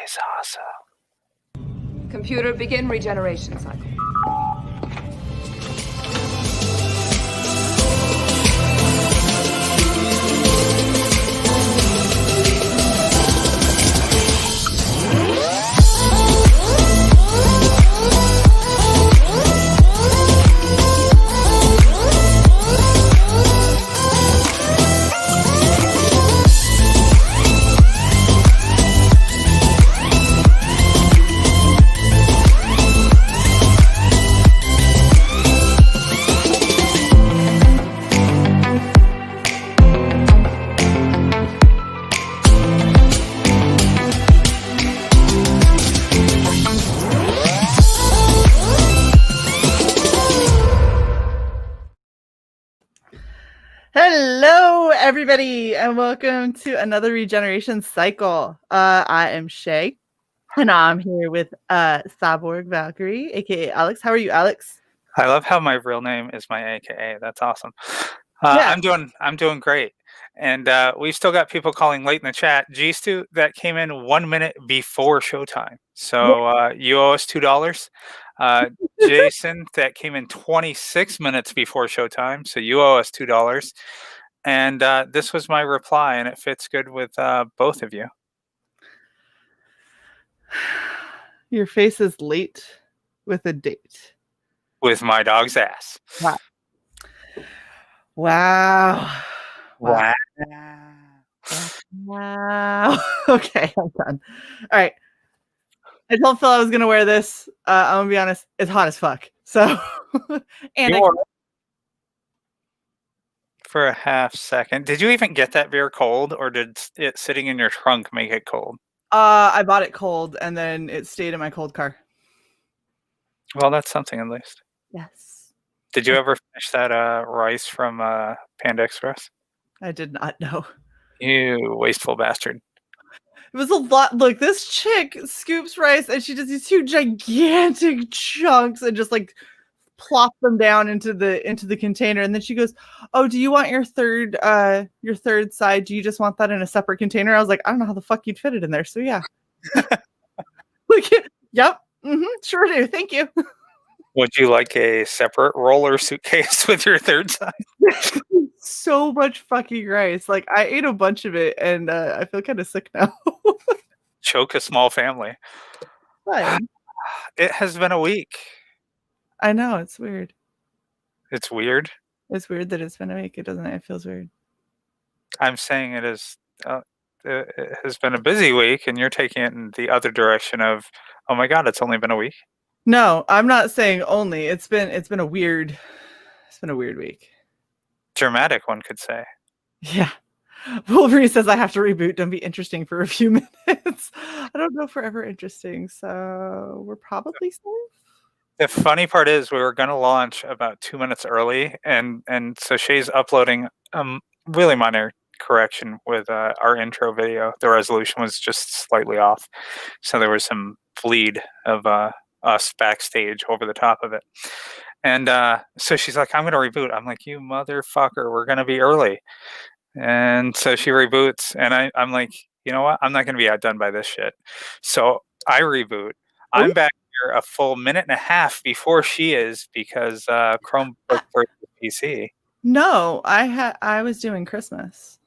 is awesome. Computer, begin regeneration cycle. Hello, everybody, and welcome to another regeneration cycle. I am Shae, and I'm here with CY.borg Valkyrie, aka Alex. How are you, Alex? I love how my real name is my AKA. That's awesome. Yeah. I'm doing great, and we've still got people calling late in the chat. G-Stu, that came in 1 minute before showtime, so you owe us $2. Jason, that came in 26 minutes before showtime, so you owe us $2. And this was my reply, and it fits good with both of you. Your face is late with a date. With my dog's ass. Wow. Wow. Wow. Wow. Okay, I'm done. All right. I told Phil I was gonna wear this. I'm gonna be honest, it's hot as fuck. So and for a half second. Did you even get that beer cold, or did it sitting in your trunk make it cold? I bought it cold and then it stayed in my cold car. Well, that's something at least. Yes. Did you ever finish that rice from Panda Express? I did not know. You wasteful bastard. It was a lot. Look, this chick scoops rice and she does these two gigantic chunks and just like plop them down into the container, and then she goes, "Oh, do you want your third side? Do you just want that in a separate container?" I was like, "I don't know how the fuck you'd fit it in there." So yeah. Like, yep. Sure do. Thank you. Would you like a separate roller suitcase with your third side? So much fucking rice. Like, I ate a bunch of it and I feel kind of sick now. Choke a small family. Fine. It has been a week. I know, it's weird. It's weird? It's weird that it's been a week. It doesn't. It feels weird. I'm saying it is. It has been a busy week, and you're taking it in the other direction of, oh my god, it's only been a week. No, I'm not saying only. It's been a weird week. Dramatic, one could say. Yeah. Wolverine says I have to reboot. Don't be interesting for a few minutes. I don't know if we're ever interesting, so we're probably safe. The funny part is we were going to launch about 2 minutes early, and so Shae's uploading really minor correction with our intro video. The resolution was just slightly off, so there was some bleed of us backstage over the top of it. And so she's like, I'm going to reboot. I'm like, you motherfucker, we're going to be early. And so she reboots, and I'm like, you know what? I'm not going to be outdone by this shit. So I reboot. I'm back here a full minute and a half before she is, because Chromebook versus PC. No, I was doing Christmas.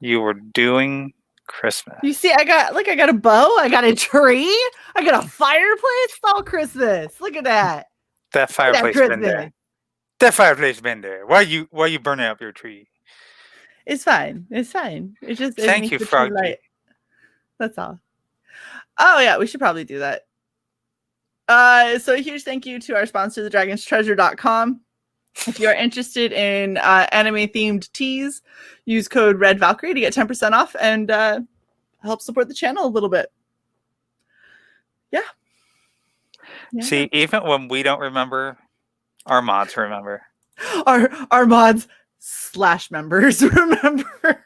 You were doing Christmas. You see, I got a bow, I got a tree, I got a fireplace. It's all Christmas. Look at that. That fireplace been there. That fireplace been there. Why you burning up your tree? It's fine. It's fine. It's just thank you, Froggy. That's all. Oh yeah, we should probably do that. So huge thank you to our sponsor, thedragonstreasure.com. If you're interested in anime-themed teas, use code Red Valkyrie to get 10% off and help support the channel a little bit. Yeah. See, even when we don't remember, our mods remember. Our mods / members remember.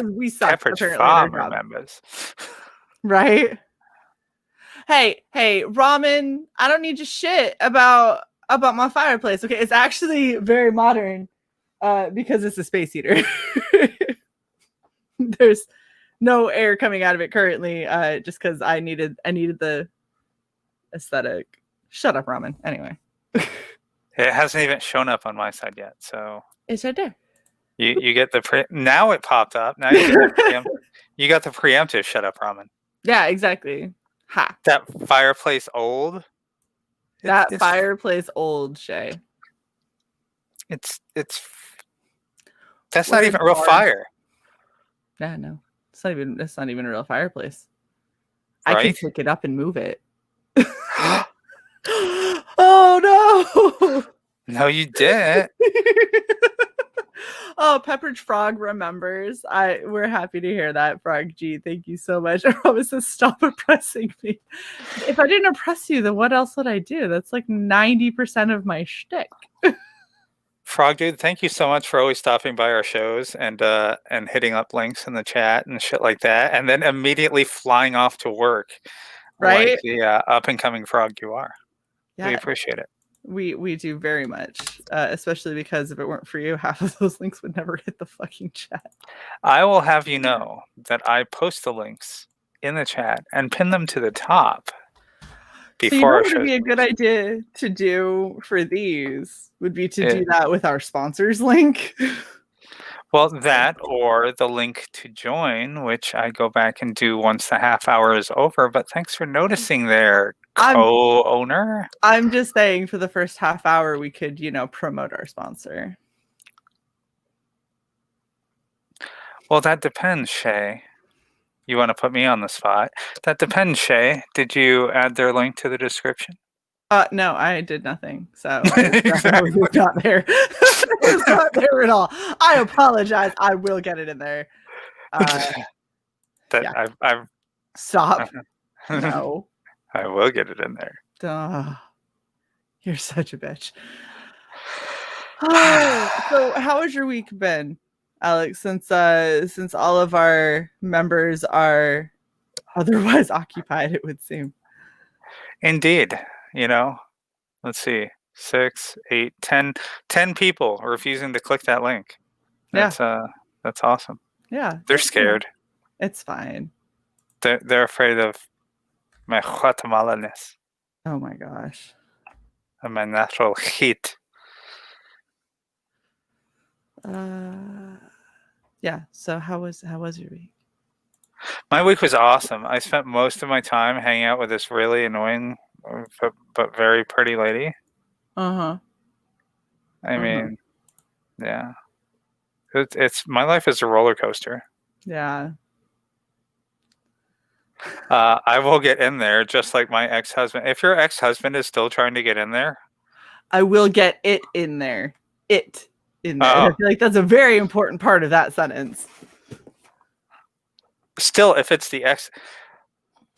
We suck. Pepperidge remembers. Right? Hey, Ramen, I don't need your shit about my fireplace. Okay, it's actually very modern because it's a space heater. no air coming out of it currently, just because I needed the aesthetic. Shut up, ramen. Anyway, It hasn't even shown up on my side yet, so it's right there. you get the now it popped up. Now you get you got the preemptive shut up ramen. Yeah, exactly. Ha. That fireplace old. That fireplace old, Shae. It's that's not even real fire. Yeah, no. It's not even a real fireplace. Right? I can pick it up and move it. Oh no! No, you didn't. Oh, Pepperidge Frog remembers. We're happy to hear that, Frog G. Thank you so much. I promise to stop oppressing me. If I didn't oppress you, then what else would I do? That's like 90% of my shtick. Frog Dude, thank you so much for always stopping by our shows and hitting up links in the chat and shit like that, and then immediately flying off to work, right? Like the up and coming frog you are. Yeah, we appreciate it. We do very much, especially because if it weren't for you, half of those links would never hit the fucking chat. I will have you know that I post the links in the chat and pin them to the top. So you know what would be a good idea to do for these would be to do that with our sponsors link. Well, that or the link to join, which I go back and do once the half hour is over. But thanks for noticing there, co-owner. I'm just saying for the first half hour, we could, promote our sponsor. Well, that depends, Shae. You want to put me on the spot? That depends, Shae. Did you add their link to the description? No, I did nothing. So exactly. It was not there. It was not there at all. I apologize. I will get it in there. Yeah. I've Stop. No. I will get it in there. You're such a bitch. So how has your week been, Alex, since all of our members are otherwise occupied, it would seem? Indeed. Let's see, 6, 8, 10 people refusing to click that link. That's awesome. Yeah. They're scared. It's fine. They're afraid of my Guatemalaness. Oh my gosh. And my natural heat. Yeah. So how was your week? My week was awesome. I spent most of my time hanging out with this really annoying but very pretty lady. I mean, yeah. It's my life is a roller coaster. Yeah. I will get in there just like my ex-husband. If your ex-husband is still trying to get in there, I will get it in there. It in there. Oh. I feel like that's a very important part of that sentence. Still, if it's the ex,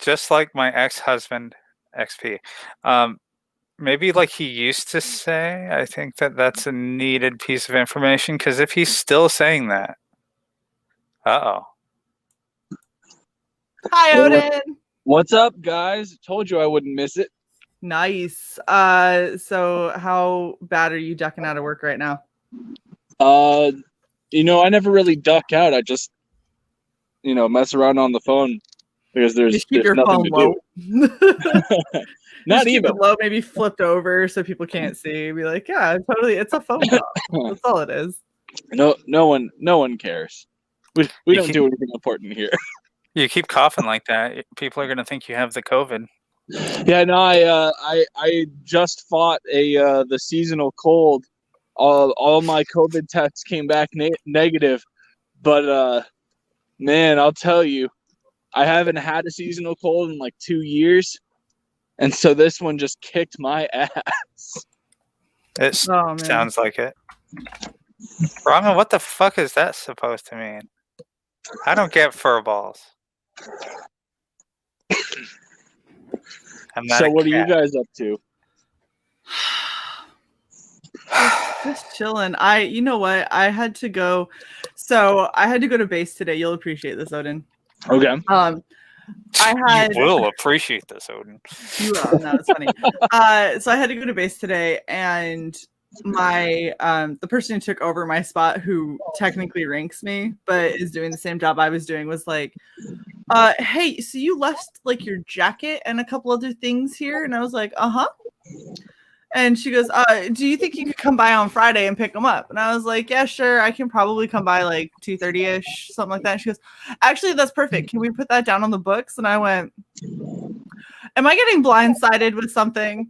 just like my ex-husband, XP, maybe like he used to say, I think that's a needed piece of information, because if he's still saying that, uh-oh. Hi, Odin. What's up, guys? Told you I wouldn't miss it. Nice. So how bad are you ducking out of work right now? I never really duck out. I just, mess around on the phone because there's your nothing phone to low. do. Not even low, maybe flipped over so people can't see. Be like, yeah, totally. It's a phone call. That's all it is. No one cares. We don't do anything important here. You keep coughing like that, people are going to think you have the COVID. Yeah, no, I just fought the seasonal cold. All my COVID tests came back negative, but man, I'll tell you, I haven't had a seasonal cold in like 2 years, and so this one just kicked my ass. It sounds like it. Ramen, what the fuck is that supposed to mean? I don't get fur balls. So what are you guys up to? Just chilling. You know what? I had to go to base today. You'll appreciate this, Odin. Okay. You will appreciate this, Odin. You will. No, it's funny. So I had to go to base today, and my the person who took over my spot, who technically ranks me but is doing the same job I was doing, was like, hey, so you left like your jacket and a couple other things here? And I was like, uh-huh. And she goes, do you think you could come by on Friday and pick them up? And I was like, yeah, sure. I can probably come by like 2:30ish, something like that. And she goes, actually, that's perfect. Can we put that down on the books? And I went, am I getting blindsided with something?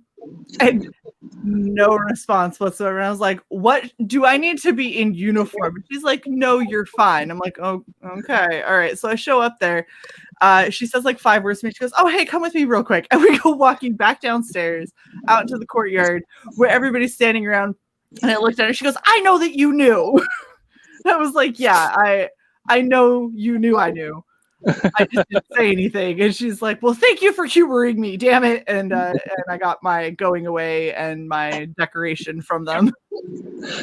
And no response whatsoever. And I was like, what, do I need to be in uniform? And she's like, no, you're fine. I'm like, oh, okay. All right. So I show up there. She says like 5 words to me. She goes, oh, hey, come with me real quick. And we go walking back downstairs out into the courtyard where everybody's standing around. And I looked at her. She goes, I know that you knew. I was like, yeah, I know you knew I knew. I just didn't say anything. And she's like, well, thank you for humoring me, damn it. And I got my going away and my decoration from them.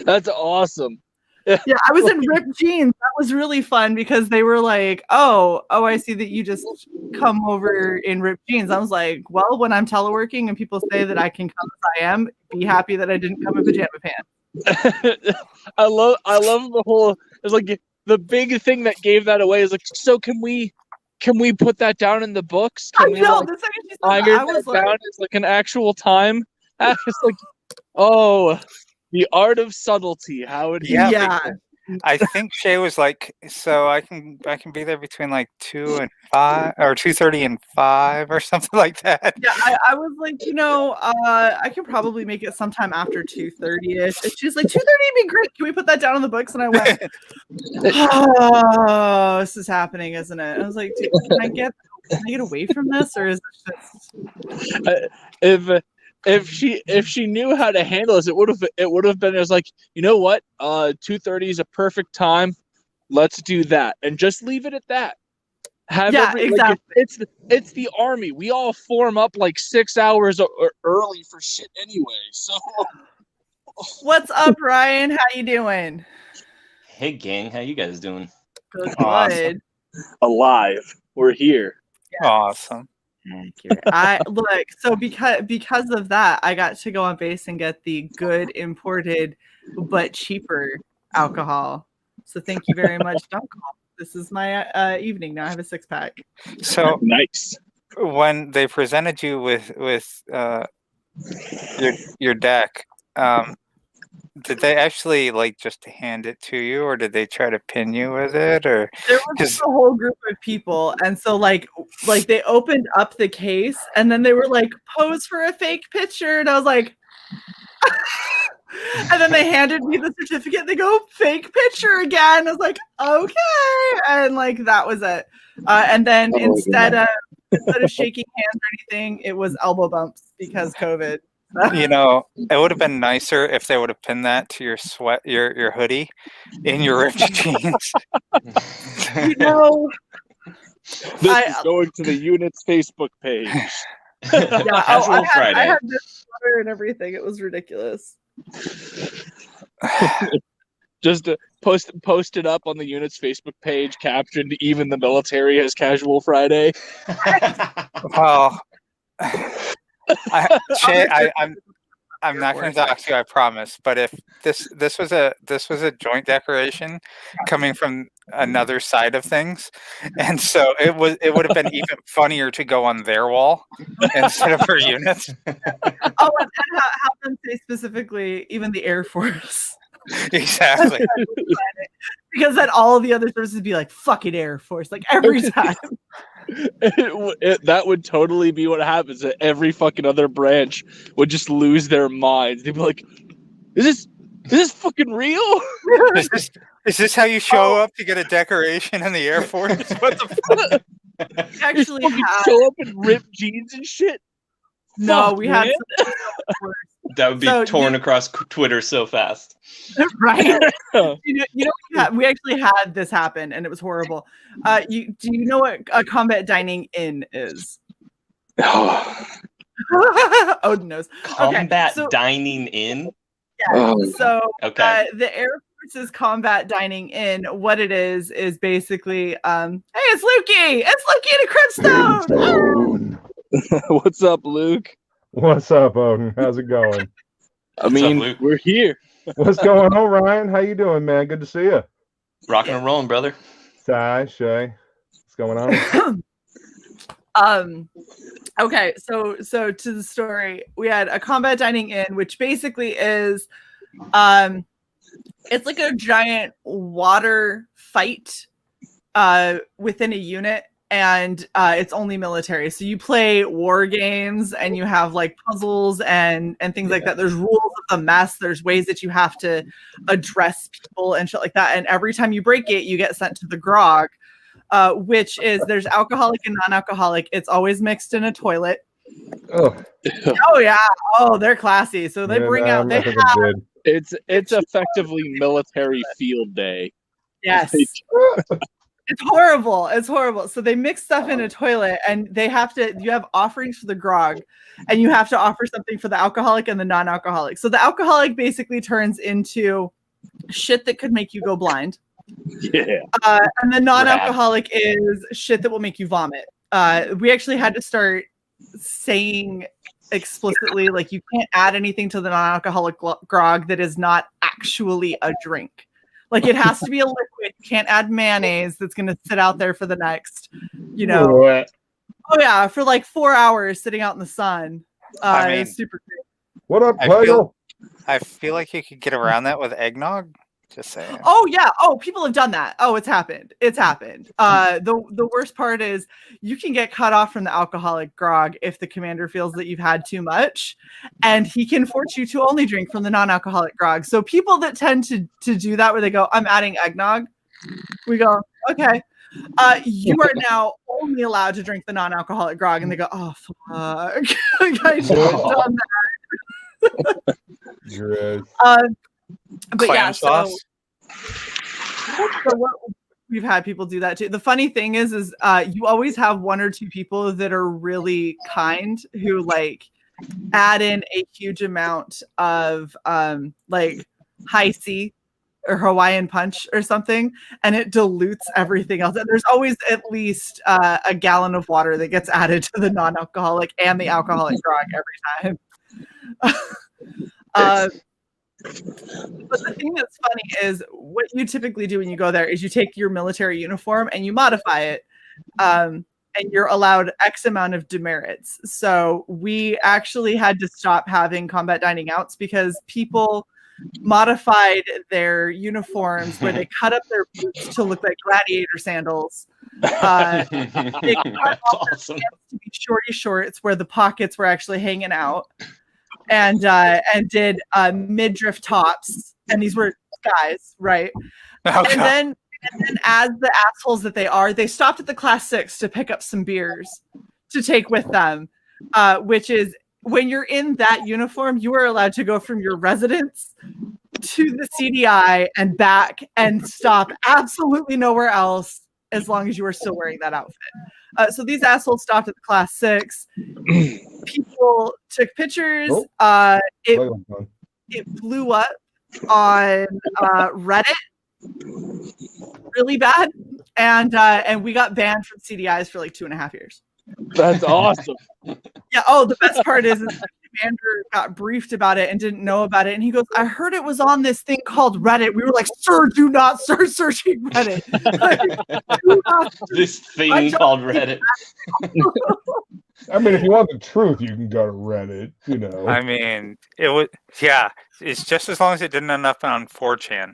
That's awesome. Yeah, I was in ripped jeans. That was really fun because they were like, oh, I see that you just come over in ripped jeans. I was like, well, when I'm teleworking and people say that I can come as I am, be happy that I didn't come in pajama pants. I love the whole, it's like the big thing that gave that away is like, so can we put that down in the books? Can we, know, like, the second she said iron that, I was that like, down as like an actual time? It's like, oh, the art of subtlety. How it Yeah. I think Shae was like, so I can be there between like 2 and 5 or 2:30 and 5 or something like that. Yeah, I was like, I can probably make it sometime after 2:30ish. And she's like, 2:30 would be great. Can we put that down on the books? And I went, oh, this is happening, isn't it? I was like, dude, can I get away from this, or is this just if she knew how to handle this, it would have been, it was like, you know what, 2:30 is a perfect time, let's do that, and just leave it at that. Exactly. Like, it's the army. We all form up like 6 hours early for shit anyway. So what's up, Ryan? How you doing? Hey gang, how you guys doing? Good. Awesome. alive, we're here. Awesome. I look, so because of that, I got to go on base and get the good imported but cheaper alcohol. So thank you very much, Dunkel. This is my evening now. I have a 6-pack. So Nice. when they presented you with your deck, did they actually like just hand it to you, or did they try to pin you with it, or there was just a whole group of people, and so like they opened up the case and then they were like, pose for a fake picture, and I was like and then they handed me the certificate. They go, fake picture again. I was like, okay, and like that was it. And then instead of shaking hands or anything, it was elbow bumps because COVID. It would have been nicer if they would have pinned that to your your hoodie in your ripped jeans. This is going to the unit's Facebook page. Casual Friday. I had this sweater and everything. It was ridiculous. Just to post it up on the unit's Facebook page, captioned, even the military has Casual Friday. Well, Shae, I'm not going to dox you, I promise. But if this was a joint decoration coming from another side of things, and so it would have been even funnier to go on their wall instead of her units. And have them say specifically, even the Air Force. Exactly. Because then all the other services would be like, fucking Air Force, like every time. That would totally be what happens. That every fucking other branch would just lose their minds. They'd be like, "Is this fucking real? Is this how you show up to get a decoration in the Air Force? What the fuck?" We actually had show up in ripped jeans and shit." No, Fuck, we had man. That would be torn across Twitter so fast. Right? We actually had this happen, and it was horrible. Do you know what combat dining in is? Odin knows. Combat dining in? Yeah. So Okay. The Air Force's combat dining in, what it is basically, hey, it's Lukey! It's Lukey and a Crimstone! What's up, Luke? What's up, Odin? How's it going? I mean, Luke? we're here. What's going on, Ryan? How you doing, man? Good to see you. Rocking and rolling, brother. Shae, what's going on? Okay, so to the story, we had a combat dining in, which basically is it's like a giant water fight within a unit, and it's only military. So you play war games and you have like puzzles and things like that. There's rules of the mess. There's ways that you have to address people and shit like that. And every time you break it, you get sent to the grog, which is there's alcoholic and non-alcoholic. It's always mixed in a toilet. Oh, Oh yeah. Oh, they're classy. So they bring out. They have, It's effectively military field day. yes. It's horrible. It's horrible. So they mix stuff in a toilet, and they have to. You have offerings for the grog, and you have to offer something for the alcoholic and the non-alcoholic. So the alcoholic basically turns into shit that could make you go blind. Yeah. And the non-alcoholic is shit that will make you vomit. We actually had to start saying explicitly, like, you can't add anything to the non-alcoholic grog that is not actually a drink. Like, it has to be a liquid. You can't add mayonnaise that's going to sit out there for the next, oh yeah, for like 4 hours sitting out in the sun. I mean, it's super great. What up, I feel like you could get around that with eggnog. Just saying. Oh yeah. Oh, people have done that. Oh, it's happened. It's happened. The worst part is you can get cut off from the alcoholic grog if the commander feels that you've had too much, and he can force you to only drink from the non-alcoholic grog. So people that tend to do that, where they go, I'm adding eggnog, we go, okay. You are now only allowed to drink the non-alcoholic grog, and they go, oh fuck. I should have done that. But Clam yeah, sauce. so what, we've had people do that too. The funny thing is you always have one or two people that are really kind who like add in a huge amount of like high C or Hawaiian punch or something, and it dilutes everything else. And there's always at least a gallon of water that gets added to the non-alcoholic and the alcoholic grog every time. But the thing that's funny is what you typically do when you go there is you take your military uniform and you modify it, and you're allowed X amount of demerits. So we actually had to stop having combat dining outs because people modified their uniforms where they cut up their boots to look like gladiator sandals. They cut off their pants to be shorty shorts where the pockets were actually hanging out. And did midriff tops, and these were guys, right? Oh, and then as the assholes that they are, they stopped at the class 6 to pick up some beers to take with them, which is when you're in that uniform, you are allowed to go from your residence to the CDI and back and stop absolutely nowhere else as long as you are still wearing that outfit. So these assholes stopped at the class 6. People took pictures. It blew up on Reddit really bad, and we got banned from CDIs for like 2.5 years. That's awesome. Yeah. Oh, the best part is the commander got briefed about it and didn't know about it, and he goes, "I heard it was on this thing called Reddit." We were like, "Sir, do not start searching Reddit." This thing called Reddit. I mean, if you want the truth, you can go to Reddit. I mean, it would. Yeah, it's just as long as it didn't end up on 4chan.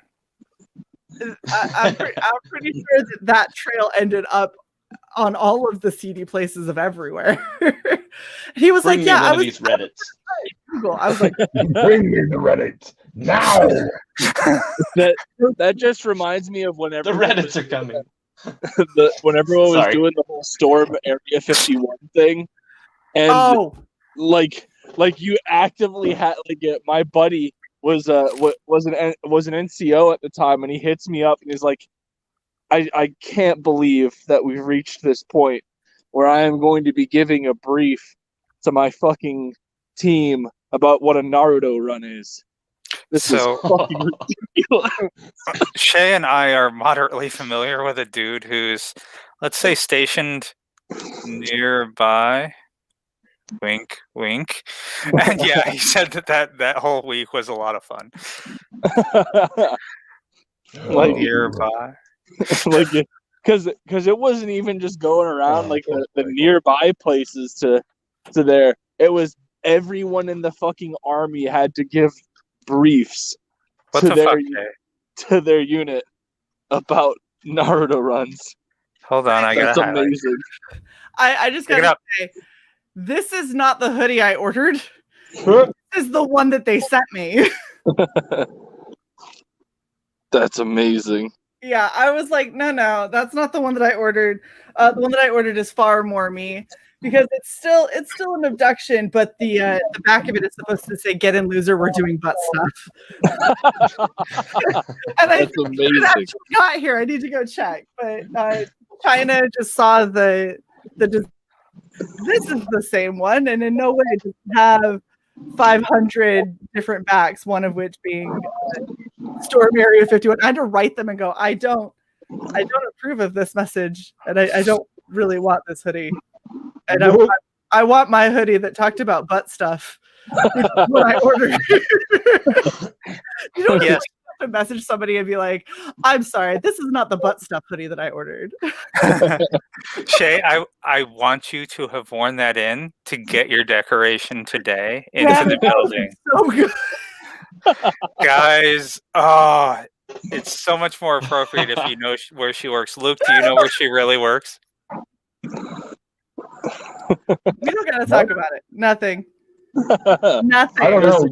I'm pretty sure that trail ended up on all of the seedy places of everywhere. He was Bring like, me "Yeah, one I of was these Reddits." Google." I was like, Bring me the Reddit now. That just reminds me of whenever The Reddits are coming. when everyone was Sorry. doing the whole Storm Area 51 thing, and like you actively had my buddy was an NCO at the time, and he hits me up and he's like, I can't believe that we've reached this point where I am going to be giving a brief to my fucking team about what a Naruto run is. This is fucking ridiculous. Shae and I are moderately familiar with a dude who's, let's say, stationed nearby. Wink, wink. And yeah, he said that whole week was a lot of fun. Like- Nearby. Like, because it wasn't even just going around like the nearby places to there. It was everyone in the fucking army had to give briefs What to the their fuck, Jay? to their unit about Naruto runs. Hold on, I That's gotta highlight. amazing. I just Pick it gotta up. say, this is not the hoodie I ordered. Huh? This is the one that they sent me. That's amazing. Yeah, I was like, no, that's not the one that I ordered. The one that I ordered is far more me because it's still an abduction, but the back of it is supposed to say "Get in, loser. We're doing butt stuff." And I That's think amazing. it actually got here. I need to go check, but China just saw the. This is the same one, and in no way does it have 500 different backs, one of which being Storm Area 51. I had to write them and go, I don't approve of this message, and I don't really want this hoodie. And I want my hoodie that talked about butt stuff when I ordered. You don't Yes. have to message somebody and be like, I'm sorry, this is not the butt stuff hoodie that I ordered. Shae, I want you to have worn that in to get your decoration today into Yeah, the that was building. so good. Guys, it's so much more appropriate if you know where she works. Luke, do you know where she really works? We don't gotta talk about it. Nothing. Nothing. I don't know.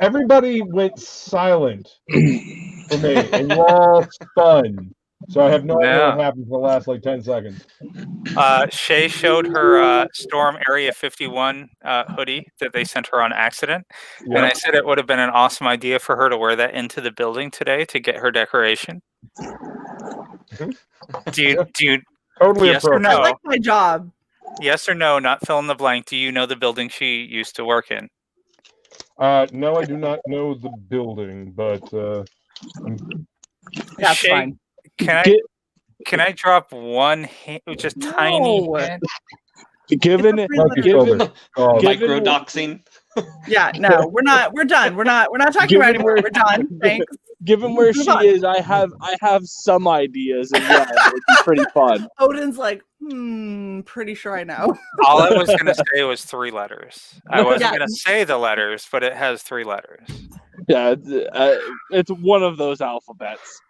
Everybody went silent for me, and you all stunned. So I have no idea what happened for the last like 10 seconds. Shae showed her Storm Area 51 hoodie that they sent her on accident. Yeah. And I said it would have been an awesome idea for her to wear that into the building today to get her decoration. Do you Totally yes or appropriate. I no? like my job. Yes or no, not fill in the blank. Do you know the building she used to work in? No, I do not know the building, but That's Shae, fine. Can I drop one hint, just tiny No. hint? Given it, Monkey given, shoulder. Oh, Given- Microdoxing. Yeah, no, we're not. We're done. We're not talking about it anymore. We're done. Thanks. given where Move she on. is, I have some ideas, and yeah, it'd be pretty fun. Odin's like, pretty sure I know. All I was going to say was 3 letters. I wasn't Yeah. going to say the letters, but it has 3 letters. Yeah, it's one of those alphabets.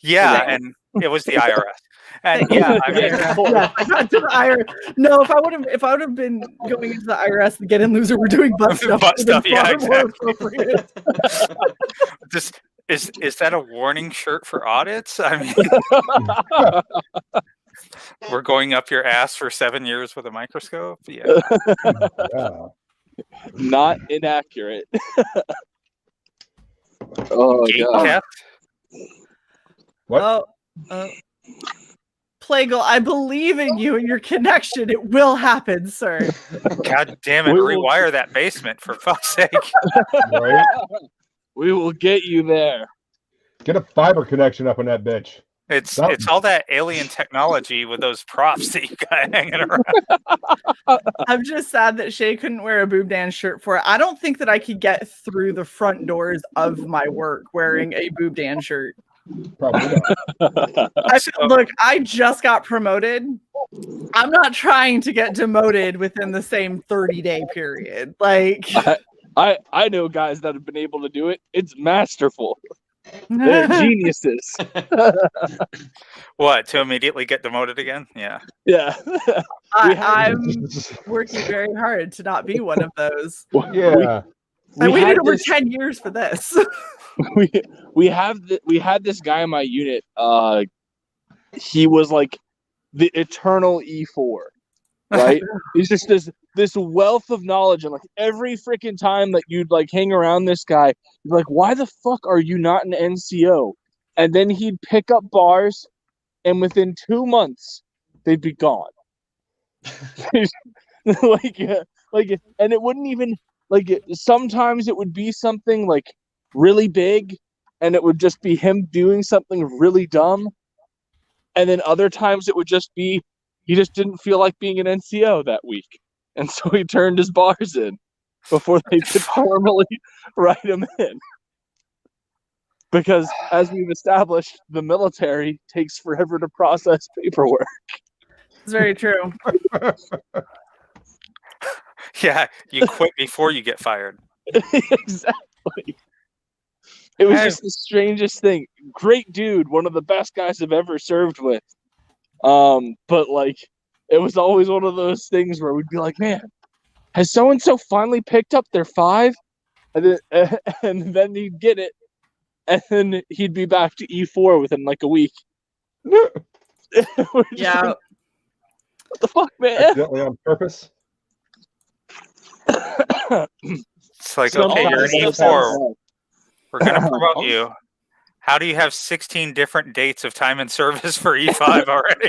Yeah, Right. and it was the IRS. And yeah, I mean, Yeah, of course. Yeah, I got to the IRS. No, if I would have been going into the IRS and get in loser, we're doing butt stuff. Butt it would've been stuff, yeah, far more exactly. appropriate. this is that a warning shirt for audits? I mean, we're going up your ass for 7 years with a microscope. Yeah. yeah. Not inaccurate. Oh Gate god. kept? What? Plagal, I believe in you and your connection. It will happen, sir. God damn it! We will- Rewire that basement for fuck's sake. Right? We will get you there. Get a fiber connection up on that bitch. It's all that alien technology with those props that you got hanging around. I'm just sad that Shae couldn't wear a boob dance shirt for it. I don't think that I could get through the front doors of my work wearing a boob dance shirt. Probably not. Look, I just got promoted. I'm not trying to get demoted within the same 30-day period. Like, I know guys that have been able to do it. It's masterful. They're geniuses. What, to immediately get demoted again? Yeah. Yeah. I'm working very hard to not be one of those. Yeah. I waited had over this- 10 years for this. we had this guy in my unit. He was like the eternal E4, right? He's just this wealth of knowledge, and like every freaking time that you'd like hang around this guy, you'd be like, why the fuck are you not an NCO? And then he'd pick up bars, and within 2 months, they'd be gone. like, and it wouldn't even like. Sometimes it would be something like really big, and it would just be him doing something really dumb. And then other times it would just be he just didn't feel like being an NCO that week. and so he turned his bars in before they could formally write him in. Because, as we've established, the military takes forever to process paperwork. It's very true. Yeah, you quit before you get fired. Exactly. It was just the strangest thing. Great dude, one of the best guys I've ever served with. But like, it was always one of those things where we'd be like, man, has so-and-so finally picked up their 5? And then he'd get it, and then he'd be back to E4 within like a week. Yeah. Like, what the fuck, man? Accidentally on purpose. It's like, So okay, you're an E4. We're going to promote Oh. you. How do you have 16 different dates of time and service for E5 already?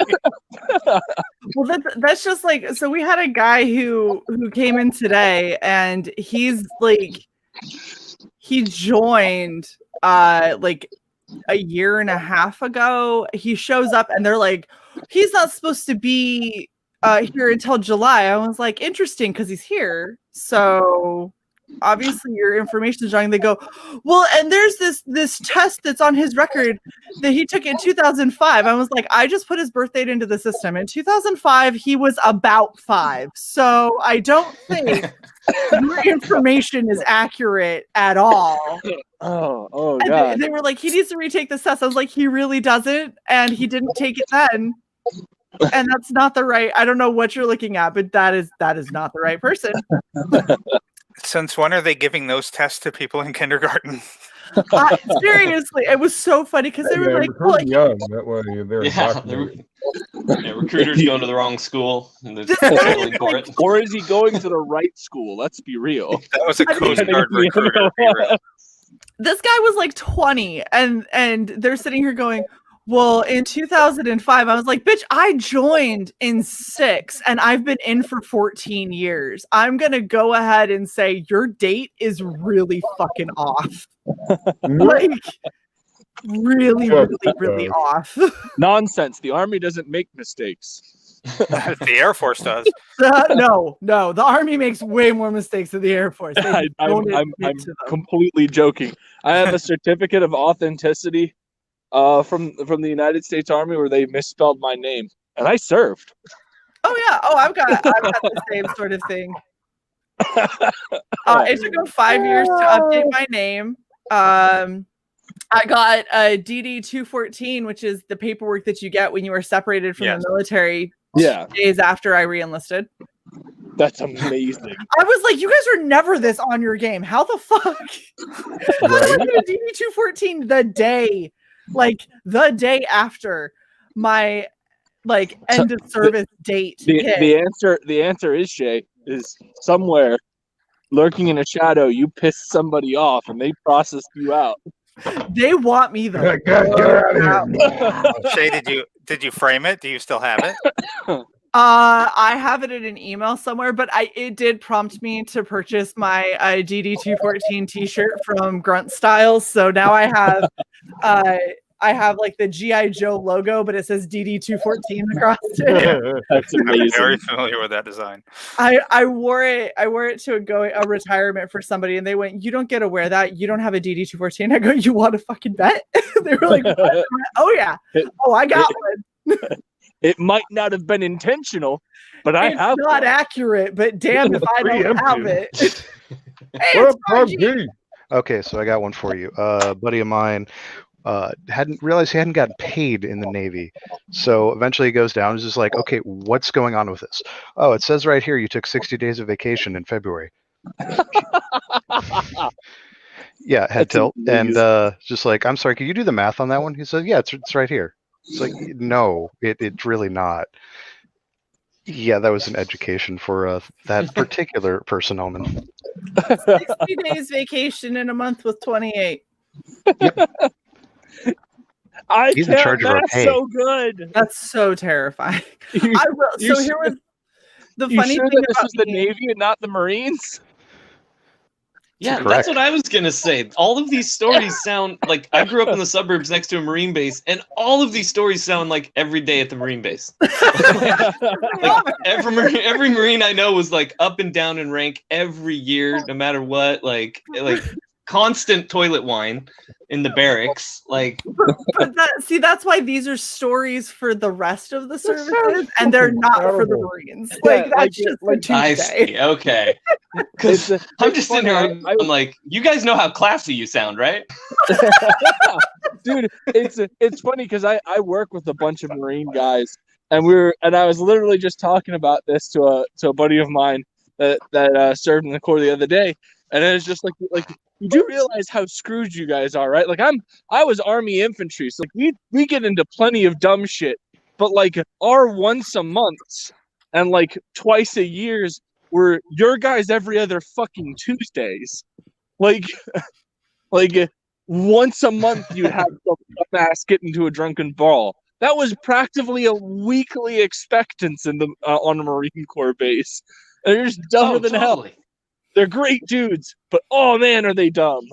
Well, that's just like, so we had a guy who came in today, and he's like, he joined like a year and a half ago. He shows up and they're like, he's not supposed to be here until July. I was like, interesting, because he's here. So obviously your information is wrong. They go, well, and there's this test that's on his record that he took in 2005. I was like, I just put his birth date into the system. In 2005, he was about 5. So I don't think your information is accurate at all. Oh And God. they were like, he needs to retake this test. I was like, he really doesn't, and he didn't take it then. And that's not the right. I don't know what you're looking at, but that is not the right person. Since when are they giving those tests to people in kindergarten? Seriously, it was so funny because they were like, well, young. That way they're recruiters going to the wrong school. And This guy is for like- it. Or is he going to the right school? Let's be real. That was a I mean, Coast Guard recruiter. this guy was like 20, and they're sitting here going, well, in 2005, I was like, bitch, I joined in 6 and I've been in for 14 years. I'm going to go ahead and say your date is really fucking off. Like, really off. Nonsense. The Army doesn't make mistakes. The Air Force does. No, the Army makes way more mistakes than the Air Force. They don't I'm admit to them. completely joking. I have a certificate of authenticity from the United States Army where they misspelled my name, and I served. Oh yeah. Oh, I've got the same sort of thing. It took them 5 years to update my name. I got a DD-214, which is the paperwork that you get when you are separated from the military. Yeah, days after I re-enlisted. that's amazing. I was like, you guys are never this on your game. How the fuck? I was looking at DD-214 the day after my end of service date. The answer is, Shae, is somewhere lurking in a shadow. You pissed somebody off and they processed you out. They want me though. Get out of here. Shae, did you frame it? Do you still have it? I have it in an email somewhere, but it did prompt me to purchase my DD-214 t-shirt from Grunt Styles. So now I have like the G.I. Joe logo, but it says DD-214 across it. That's I'm amazing. very familiar with that design. I wore it to a retirement for somebody, and they went, "You don't get to wear that. You don't have a DD-214." I go, "You want to fucking bet?" They were like, "What?" "Oh yeah, I got one." It might not have been intentional, but I have. It's not one. accurate, but damn if I don't have it. Hey, What it's up, RG. PUBG? Okay, so I got one for you. A buddy of mine hadn't realized he hadn't gotten paid in the Navy. So eventually he goes down and is just like, okay, what's going on with this? Oh, it says right here you took 60 days of vacation in February. Yeah, head That's tilt. amazing. And just like, I'm sorry, can you do the math on that one? He said, yeah, it's right here. It's like, no, it's really not. Yeah, that was an education for that particular person, Omen. 60 days vacation in a month with 28. He's in charge of our pay. So good. That's so terrifying. You, I will. you So here was the you funny sure thing that this about was the me. Navy and not the Marines? Yeah, Correct. that's what I was gonna say. All of these stories sound like I grew up in the suburbs next to a Marine base, and all of these stories sound like every day at the Marine base. Like every Marine I know was like up and down in rank every year, no matter what. Like constant toilet wine in the barracks. Like, But that's why these are stories for the rest of the services, and they're not for the terrible. Marines. Yeah, Like that's like- just like- a Tuesday. I see. Okay. Because It's- I'm it's just sitting funny, here. I'm like, you guys know how classy you sound, right? Dude, it's funny because I work with a bunch of Marine guys, and I was literally just talking about this to a buddy of mine that served in the Corps the other day, and it was just like you do realize how screwed you guys are, right? Like I was Army infantry, so like we get into plenty of dumb shit, but like our once a month and like twice a years were your guys every other fucking Tuesdays, like once a month you have some dumbass get into a drunken brawl. That was practically a weekly expectance in the on a Marine Corps base. And they're just dumber than hell. Totally. They're great dudes, but oh man, are they dumb?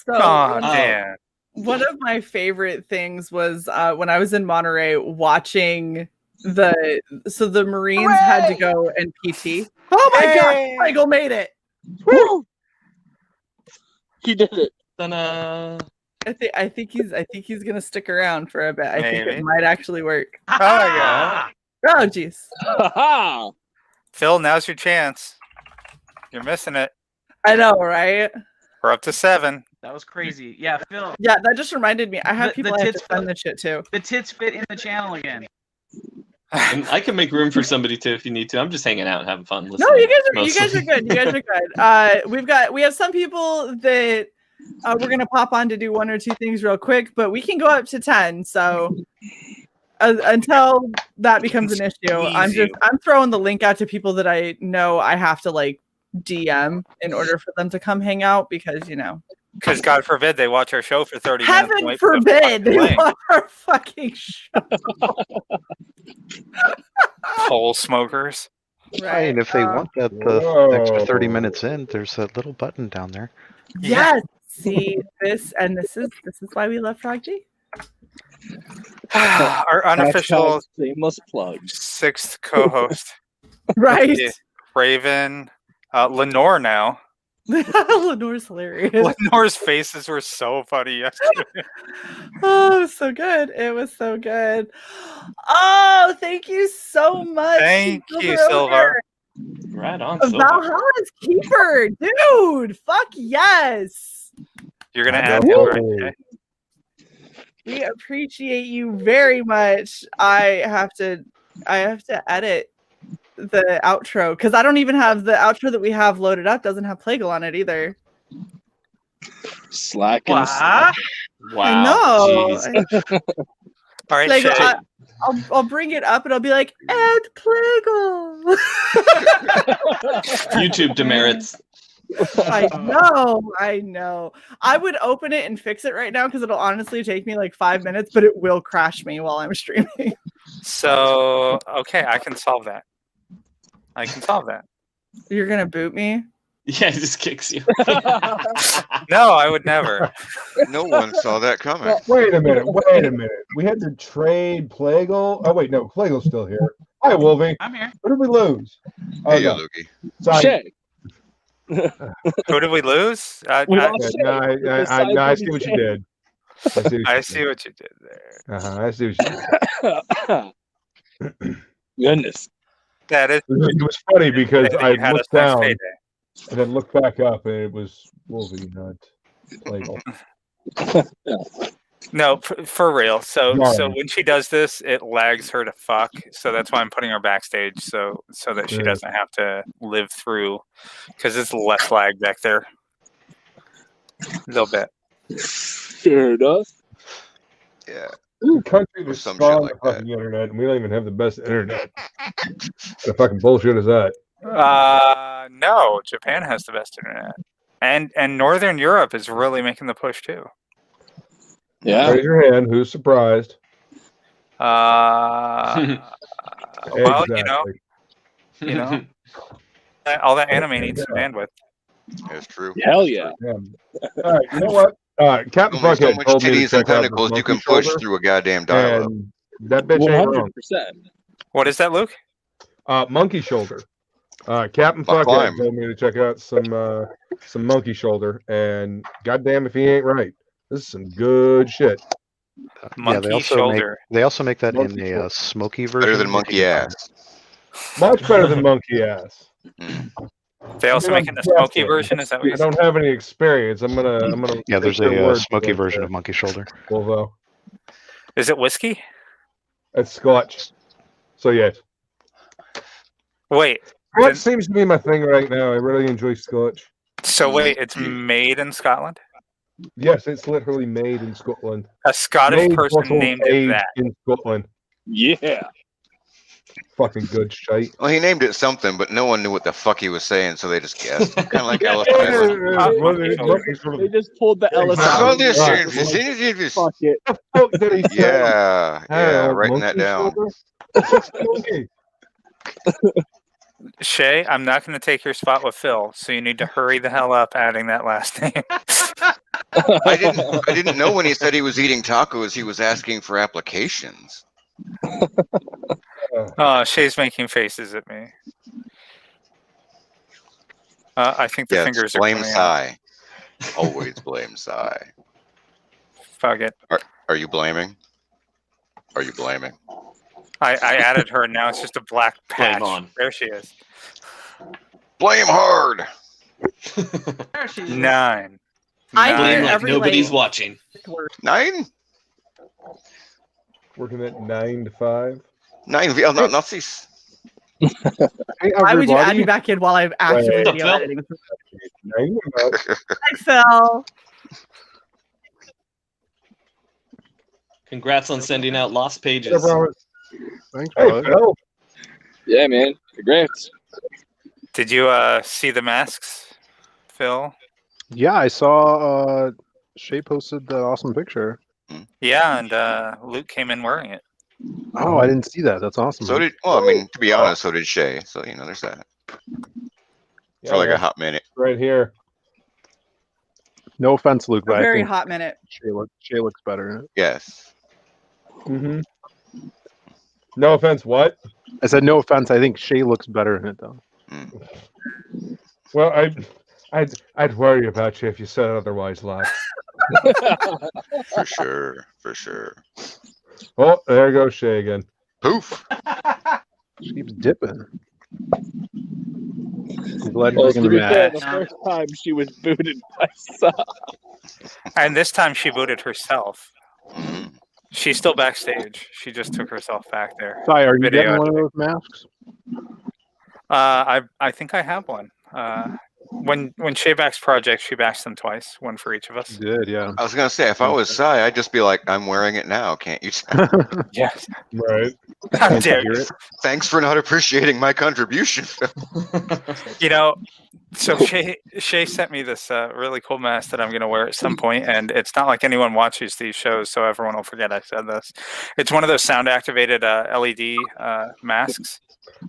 So Oh, damn. one of my favorite things was when I was in Monterey watching the Marines had to go and PT. Oh my god, Michael made it. Woo! He did it. Ta-da. I think he's gonna stick around for a bit. I think Maybe. it might actually work. Oh, yeah. Oh jeez. Ha Phil, now's your chance. You're missing it. I know, right? We're up to 7. That was crazy. Yeah, Phil, Yeah, that just reminded me. I have The people I have to tits send this shit to. the tits fit in the channel again. And I can make room for somebody too if you need to. I'm just hanging out and having fun. No, listening, you guys mostly. are good. You guys are good. We have some people that we're gonna pop on to do 1 or 2 things real quick, but we can go up to 10. So until that becomes an issue, I'm throwing the link out to people that I know I have to like DM in order for them to come hang out because Because God forbid they watch our show for 30 minutes. and heaven wait for the forbid fucking they link. watch our fucking show. Pole smokers. Right, and if they want that the extra 30 minutes in, there's that little button down there. Yes. See this is why we love Frog G. Our unofficial shameless plug. 6th co-host, Right. Yeah. Raven, Lenore now. Lenore's hilarious. Lenore's faces were so funny yesterday. Oh, it was so good. It was so good. Oh, thank you so much. Thank you, Silver. Silver. Right on. Silver. Valhalla's Keeper. Dude, fuck yes. You're gonna I add know. him, right? We appreciate you very much. I have to edit the outro because I don't even have the outro that we have loaded up doesn't have Plagal on it either. Slacking. What? Wow. I know. Jeez. All right, Plagal, Shae. I'll bring it up and I'll be like, add Plagal. YouTube demerits. I know. I would open it and fix it right now because it'll honestly take me like 5 minutes, but it will crash me while I'm streaming. So, okay, I can solve that. You're gonna boot me? Yeah, he just kicks you. No, I would never. No one saw that coming. Wait a minute. We had to trade Plagal. Oh wait, no, Plagal's still here. Hi, Wolvie. I'm here. What did we lose? Oh, Hey, no. Lukey. Sorry. Shit. Who did we lose? We I lost No, I see what you did. I see what you did there. I see what you did. Goodness. That is. It was funny because I you had us looked next down payday. and then looked back up and it was Wolvie, not Plagal. No, for real. So Right. when she does this, it lags her to fuck. So that's why I'm putting her backstage, so that she Yeah. doesn't have to live through, because it's less lag back there. A little bit. Fair enough. Yeah. Ooh, country that's some strong shit on the fucking internet, and we don't even have the best internet. What the fucking bullshit is that? No, Japan has the best internet, and Northern Europe is really making the push too. Yeah. Raise your hand. Who's surprised? Well, Exactly. you know, all that anime needs some bandwidth. That's true. Hell yeah. All right, you know what? Captain Only so Fuckhead much told me to titties and check out this tentacles you monkey can push shoulder, through a goddamn dial-up. and that bitch ain't wrong. 100%. What is that, Luke? Monkey shoulder. Captain My Fuckhead climb. told me to check out some monkey shoulder, and goddamn if he ain't right. This is some good shit. Yeah, Monkey they also shoulder. make that Monkey in a shoulder. smoky version. Better than if monkey you can find ass. Much better than monkey ass. Mm. They also I mean, make it in a I'm smoky guessing. version. Is that what I you said? don't have any experience. I'm gonna. it. Yeah, there's take their a word smoky for it version there. of monkey shoulder. Although Is it whiskey? it's Scotch. So yeah, Wait. Scotch seems to be my thing right now. I really enjoy Scotch. So wait, it's made in Scotland? Yes, it's literally made in Scotland. A Scottish Made, person bottled, named it aged that. in Scotland. Yeah. Fucking good shite. Well, he named it something, but no one knew what the fuck he was saying, so they just guessed. Kind of like Ellis They Presley. They just pulled the Ellis Exactly. out. Well, this Right. is- Fuck it. Fuck did he say? Yeah, yeah, Hey, writing that monkey down. shoulder? Monkey. Shae, I'm not going to take your spot with Phil, so you need to hurry the hell up adding that last name. I didn't know when he said he was eating tacos, he was asking for applications. Oh, Shae's making faces at me. I think the Yes, fingers are blame coming out. Psy. Always blame Psy. Fuck it. Are you blaming? Are you blaming? I added her, and now it's just a black patch. Blame on. There she is. Blame hard. There she is. 9. I Blame hear like every nobody's watching. 9? Working at 9 to 5. 9 VL, not Nazis. Hey, Why would you add me everybody. back in while I'm actively Wait. video Phil? editing? 9 to 5. Hi, Phil. Congrats on sending out lost Yeah, pages. bro. Thanks, Hey, brother. Phil. Yeah, man. Congrats. Did you see the masks, Phil? Yeah, I saw Shae posted that awesome picture. Yeah, and Luke came in wearing it. Oh, I didn't see that. That's awesome. So did, well, I mean, to be honest, so did Shae. So, you know, there's that. Yeah, For like a that's hot minute. right here. No offense, Luke, A but I very think hot minute. Shae looks better in it. Yes. Mm-hmm. No offense, what? I said no offense. I think Shae looks better in it though. Well, I'd worry about you if you said otherwise, lad. For sure. For sure. Oh, there goes Shae again. Poof. She keeps dipping. I'm glad Well, you're to taking be the fair, match. the first time she was booted by Psy. And this time she booted herself. Mhm. She's still backstage. She just took herself back there. Sai, are you Video getting one of those masks? I think I have one. When Shae backs projects, she backs them twice, one for each of us. Good, yeah. I was going to say, if I was Psy, I'd just be like, I'm wearing it now. Can't you tell? Yes. Right. How dare you? Thanks for not appreciating my contribution. You know, so Shae sent me this really cool mask that I'm going to wear at some point, and it's not like anyone watches these shows, so everyone will forget I said this. It's one of those sound-activated LED masks.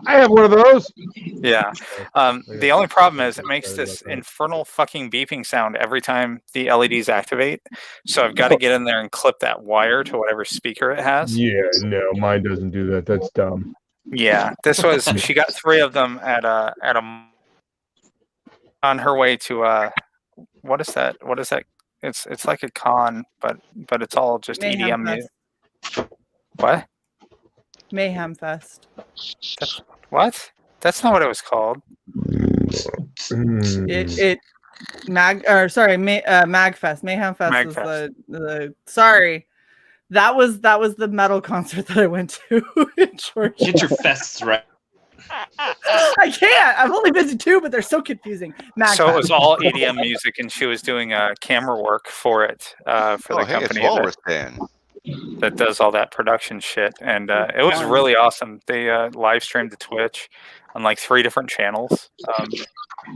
I have one of those. Yeah. The only problem is it makes this infernal fucking beeping sound every time the LEDs activate. So I've got to get in there and clip that wire to whatever speaker it has. Yeah, no, mine doesn't do that. That's dumb. Yeah, this was she got 3 of them at a on her way to what is that? What is that? It's like a con, but it's all just Mayhem EDM music. Fest. What? Mayhem Fest. What? That's not what it was called. Magfest. Mayhem Fest was the sorry. That was the metal concert that I went to in Georgia. Get your fests right. I can't. I've only been to 2, but they're so confusing. So it was all EDM music, and she was doing camera work for it for the company that does all that production shit, and it was really awesome. They live streamed to Twitch on like 3 different channels.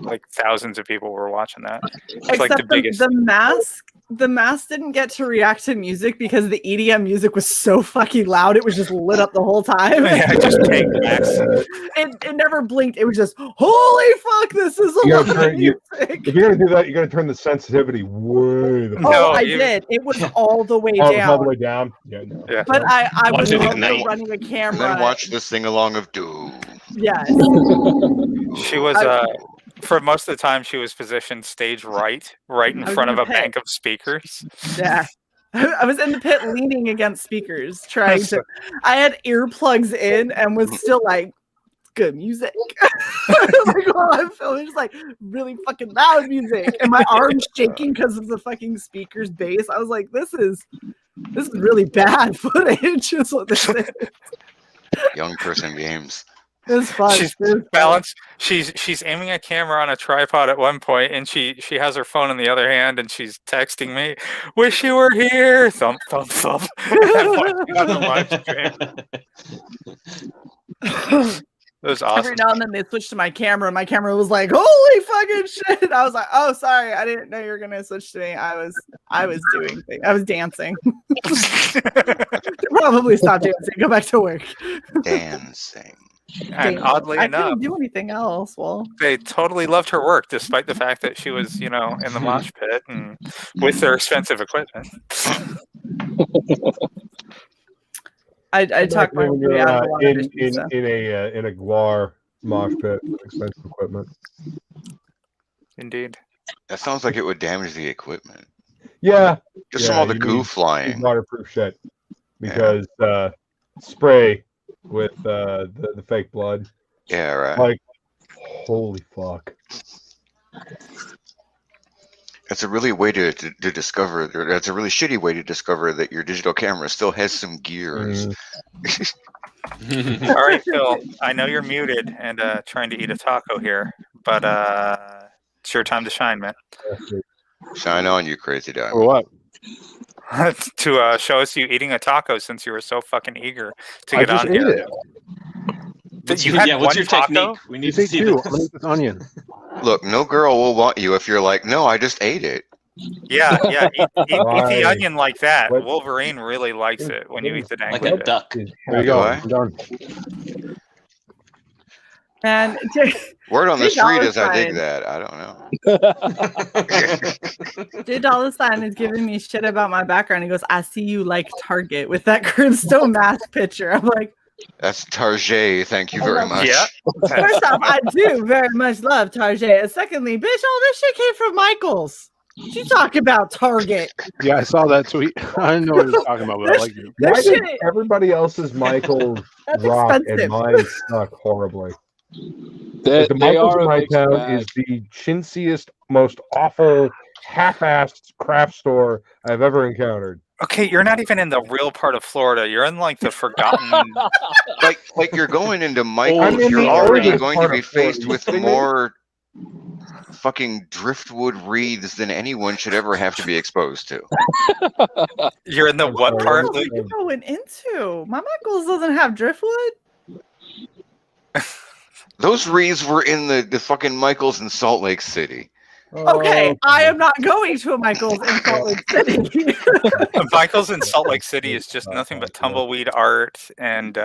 Like thousands of people were watching that. It's like the biggest. The mask the mask didn't get to react to music because the EDM music was so fucking loud. It was just lit up the whole time. Yeah, just pink max. It never blinked. It was just, holy fuck, this is a lot of music. If you're gonna do that, you gotta turn the sensitivity way the Oh, I did. It was all the way Oh, it was down. all the way down. Yeah, no. Yeah. But I was Watch it at also night. running a And camera. then watch the sing along of Doom. Yes. She was for most of the time she was positioned stage right in I was front in of the a pit. bank of speakers. Yeah. I was in the pit leaning against speakers, trying to. I had earplugs in and was still like, good music. Like, while I'm filming, just like really fucking loud music, and my arms shaking because of the fucking speaker's bass. I was like, this is really bad footage. Is what this is. Young person games. It was fun. She's balanced. She's aiming a camera on a tripod at one point, and she has her phone in the other hand, and she's texting me, "Wish you were here." Thump thump thump. It was awesome. Every now and then they switched to my camera. My camera was like, "Holy fucking shit!" I was like, "Oh, sorry, I didn't know you were gonna switch to me." I was doing things. I was dancing. Probably stop dancing. Go back to work. Dancing. And oddly I enough, couldn't do anything else. Well, they totally loved her work, despite the fact that she was, in the mosh pit and with their expensive equipment. I talked my when way you're out of a lot of issues, so. in a Guar mosh pit with expensive equipment. Indeed. That sounds like it would damage the equipment. Yeah. Just from all the you goo need flying. Waterproof shit. Because spray with the fake blood. Yeah, right. Like, holy fuck. That's a really way to discover. That's a really shitty way to discover that your digital camera still has some gears. All right, Phil. I know you're muted and trying to eat a taco here, but it's your time to shine, man. Shine on, you crazy dog. Or what? To show us you eating a taco since you were so fucking eager to I get just on ate here. it. That you had what's one your taco? technique? We need You to take see two. this. I'm gonna eat this onion. Look, no girl will want you if you're like, no, I just ate it. Yeah. Eat the Why? onion like that. What? Wolverine really likes it when you eat the dang Like thing. a duck. There you go. Why? I'm done. And Word on the Big street dollar is I dig sign. that. I don't know. J Dollar Sign is giving me shit about my background. He goes, "I see you like Target with that Grimstone mask picture." I'm like, That's Target. Thank you very much. Yeah. first off, I do very much love Target. And secondly, bitch, all this shit came from Michaels. You talk about Target. Yeah, I saw that tweet. I didn't know what he was talking about, but I like it. Why This did shit- everybody else's Michaels That's rock expensive. and mine suck horribly? They, The they Michaels are in my mixed town bag. is the chintziest, most awful, half-assed craft store I've ever encountered. Okay, you're not even in the real part of Florida. You're in like the forgotten. Like you're going into Michael's, I'm in you're the already oldest going to part be of Florida. faced You with kidding me? more fucking driftwood wreaths than anyone should ever have to be exposed to. You're in the what sorry. part? What are you going into? My Michaels doesn't have driftwood. Those wreaths were in the fucking Michael's in Salt Lake City. Okay, I am not going to a Michaels in Salt Lake City. Michael's in Salt Lake City is just nothing but tumbleweed art and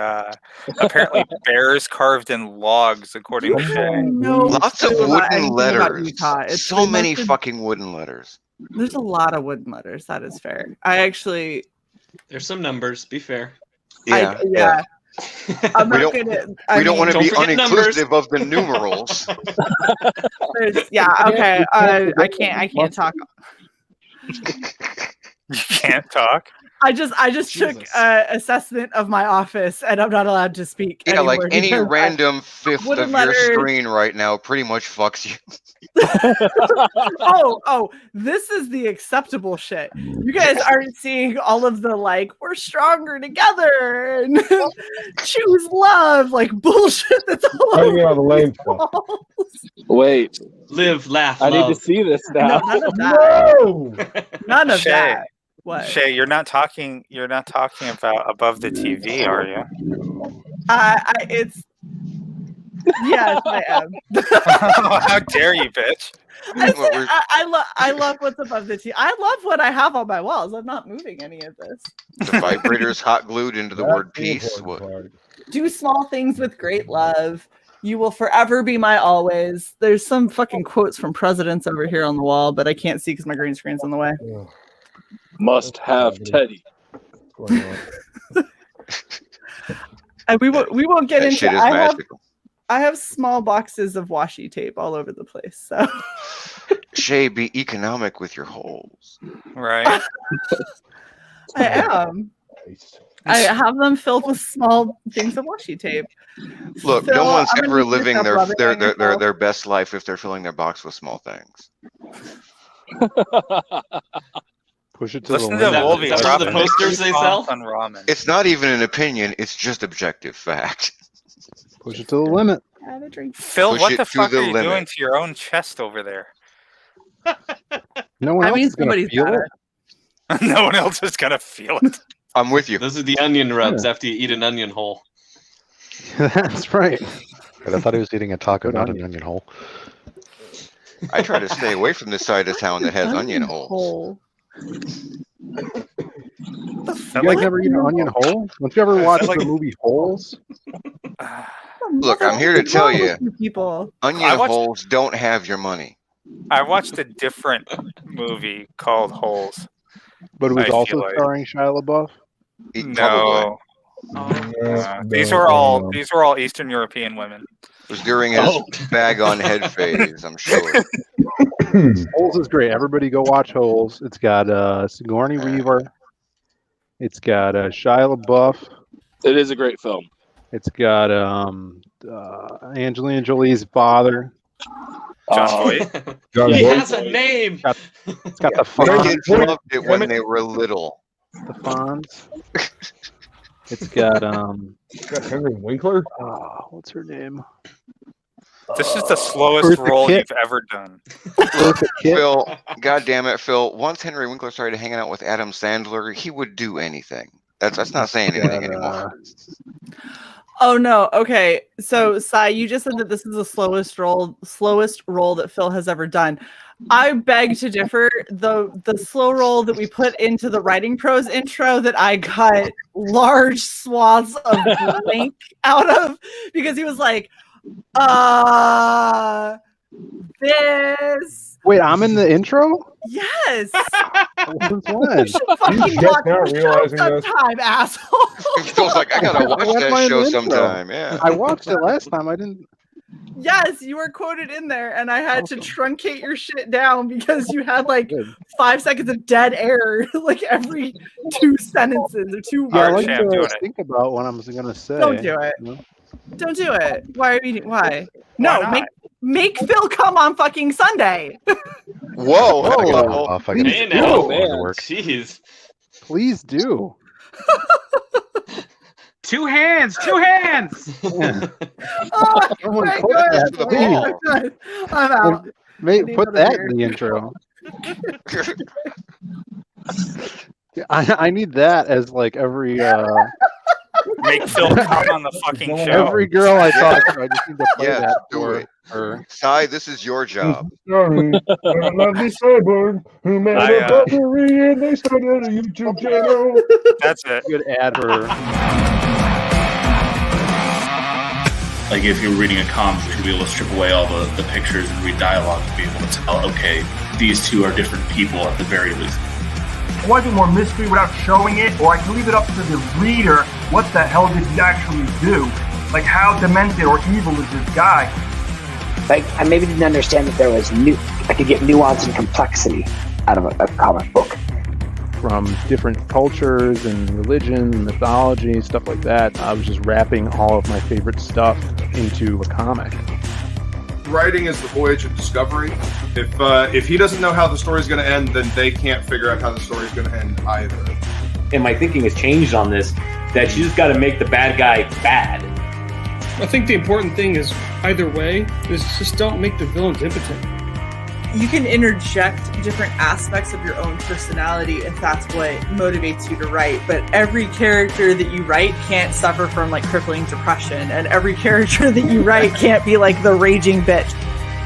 apparently bears carved in logs, according to Shae. No Lots of clue about wooden anything about letters. Utah. It's So the many most- fucking wooden letters. There's a lot of wooden letters. That is fair. I actually, There's some numbers. Be fair. Yeah. I'm We not don't- gonna. We don't want to Don't be forget uninclusive of the numerals. Okay. I can't talk. You can't talk. I just took Jesus. assessment of my office, and I'm not allowed to speak. Yeah, like anymore any because random fifth wooden of letters- your screen right now pretty much fucks you. oh, this is the acceptable shit. You guys aren't seeing all of the like we're stronger together and choose love like bullshit that's all Hanging over out the lame the stuff. walls. Wait, Live, laugh, I need to love. see this No, now. none of that. No! None of Shae. that. What? Shae, you're not talking about above the TV, are you? It's Yes, I am. How dare you, bitch? I love what's above the T. I love what I have on my walls. I'm not moving any of this. The vibrator's hot glued into the word peace. What? Do small things with great love. You will forever be my always. There's some fucking quotes from presidents over here on the wall, but I can't see because my green screen's in the way. Must have Teddy. And we won't get That into. shit is magical. I have small boxes of washi tape all over the place. So Shae, be economic with your holes. Right. I am. I have them filled with small things of washi tape. Look, Phil, no one's I'm gonna ever need living your help rubbing on yourself. their best life if they're filling their box with small things. Push it to Listen the to limit. Wolvie That's drop the posters they sell? on ramen. It's not even an opinion; it's just objective fact. Push it to the limit. Have a drink. Phil, Push what it the to fuck the are you doing limit. to your own chest over there? No one I else mean, is gonna somebody's feel got it. No one else is gonna feel it. I'm with you. Those are the onion rubs after you eat an onion hole. That's right. But I thought he was eating a taco, Good not onion. an onion hole. I try to stay away from this side of town that has onion holes. hole. You guys never eat an onion hole? Don't you ever watch the movie Holes? Look, I'm here to tell you, people. onion holes don't have your money. I watched a different movie called Holes. But it was I also feel like- starring Shia LaBeouf. No. These were all Eastern European women. It was during his bag on head phase, I'm sure. Holes is great. Everybody go watch Holes. It's got Sigourney Weaver. It's got Shia LaBeouf. It is a great film. It's got Angelina Jolie's father. John Voight. He has a name. It's got the The kids Fonz. loved it when they were little. The Fonz. It's got Henry Winkler. What's her name? This is the slowest Eartha roll Kitt. you've ever done. Phil, God damn it, Phil. Once Henry Winkler started hanging out with Adam Sandler, he would do anything. That's not saying anything anymore. Oh no. Okay. So Sai, you just said that this is the slowest roll that Phil has ever done. I beg to differ. The slow roll that we put into the Writing Pros intro that I got large swaths of blank out of because he was like, this. Wait, I'm in the intro? Yes. Since when? You should fucking just watch now the show realizing this? sometime, asshole. Phil's like, I gotta watch Why am I that in show the intro? sometime. Yeah. I watched it last time. I didn't. Yes, you were quoted in there, and I had to truncate your shit down because you had like 5 seconds of dead air, like every 2 sentences or 2 Yeah, I words. like Sham, doing to it. think about what I'm going to say. Don't do it. You know? Don't do it. Why are you? Why? No, not? make Phil come on fucking Sunday. Whoa, I gotta get whoa. off. I gotta Hey, get now, to man. work. Jeez. Please do. Two hands, two hands. Oh, Someone right, put good. that, please. Good. I'm out. Mate, put that in the intro. I need that as like every Make Phil come on the fucking show. every girl I talk to. I just need to play Yeah, that do for it. her. Sai, this is your job. Sorry, a lovely cyborg who made I, a Valkyrie and they started a YouTube channel. That's it. Good ad her. Like if you're reading a comic, you should be able to strip away all the pictures and read dialogue to be able to tell, okay, these two are different people at the very least. I want to do more mystery without showing it, or I can leave it up to the reader. What the hell did he actually do? Like, how demented or evil is this guy? Like, I maybe didn't understand that there was I could get nuance and complexity out of a comic book. From different cultures and religion, mythology, stuff like that. I was just wrapping all of my favorite stuff into a comic. Writing is the voyage of discovery. If he doesn't know how the story's going to end, then they can't figure out how the story's going to end either. And my thinking has changed on this, that you just got to make the bad guy bad. I think the important thing is, either way, is just don't make the villains impotent. you can interject different aspects of your own personality if that's what motivates you to write. But every character that you write can't suffer from like crippling depression, and every character that you write can't be like the raging bitch.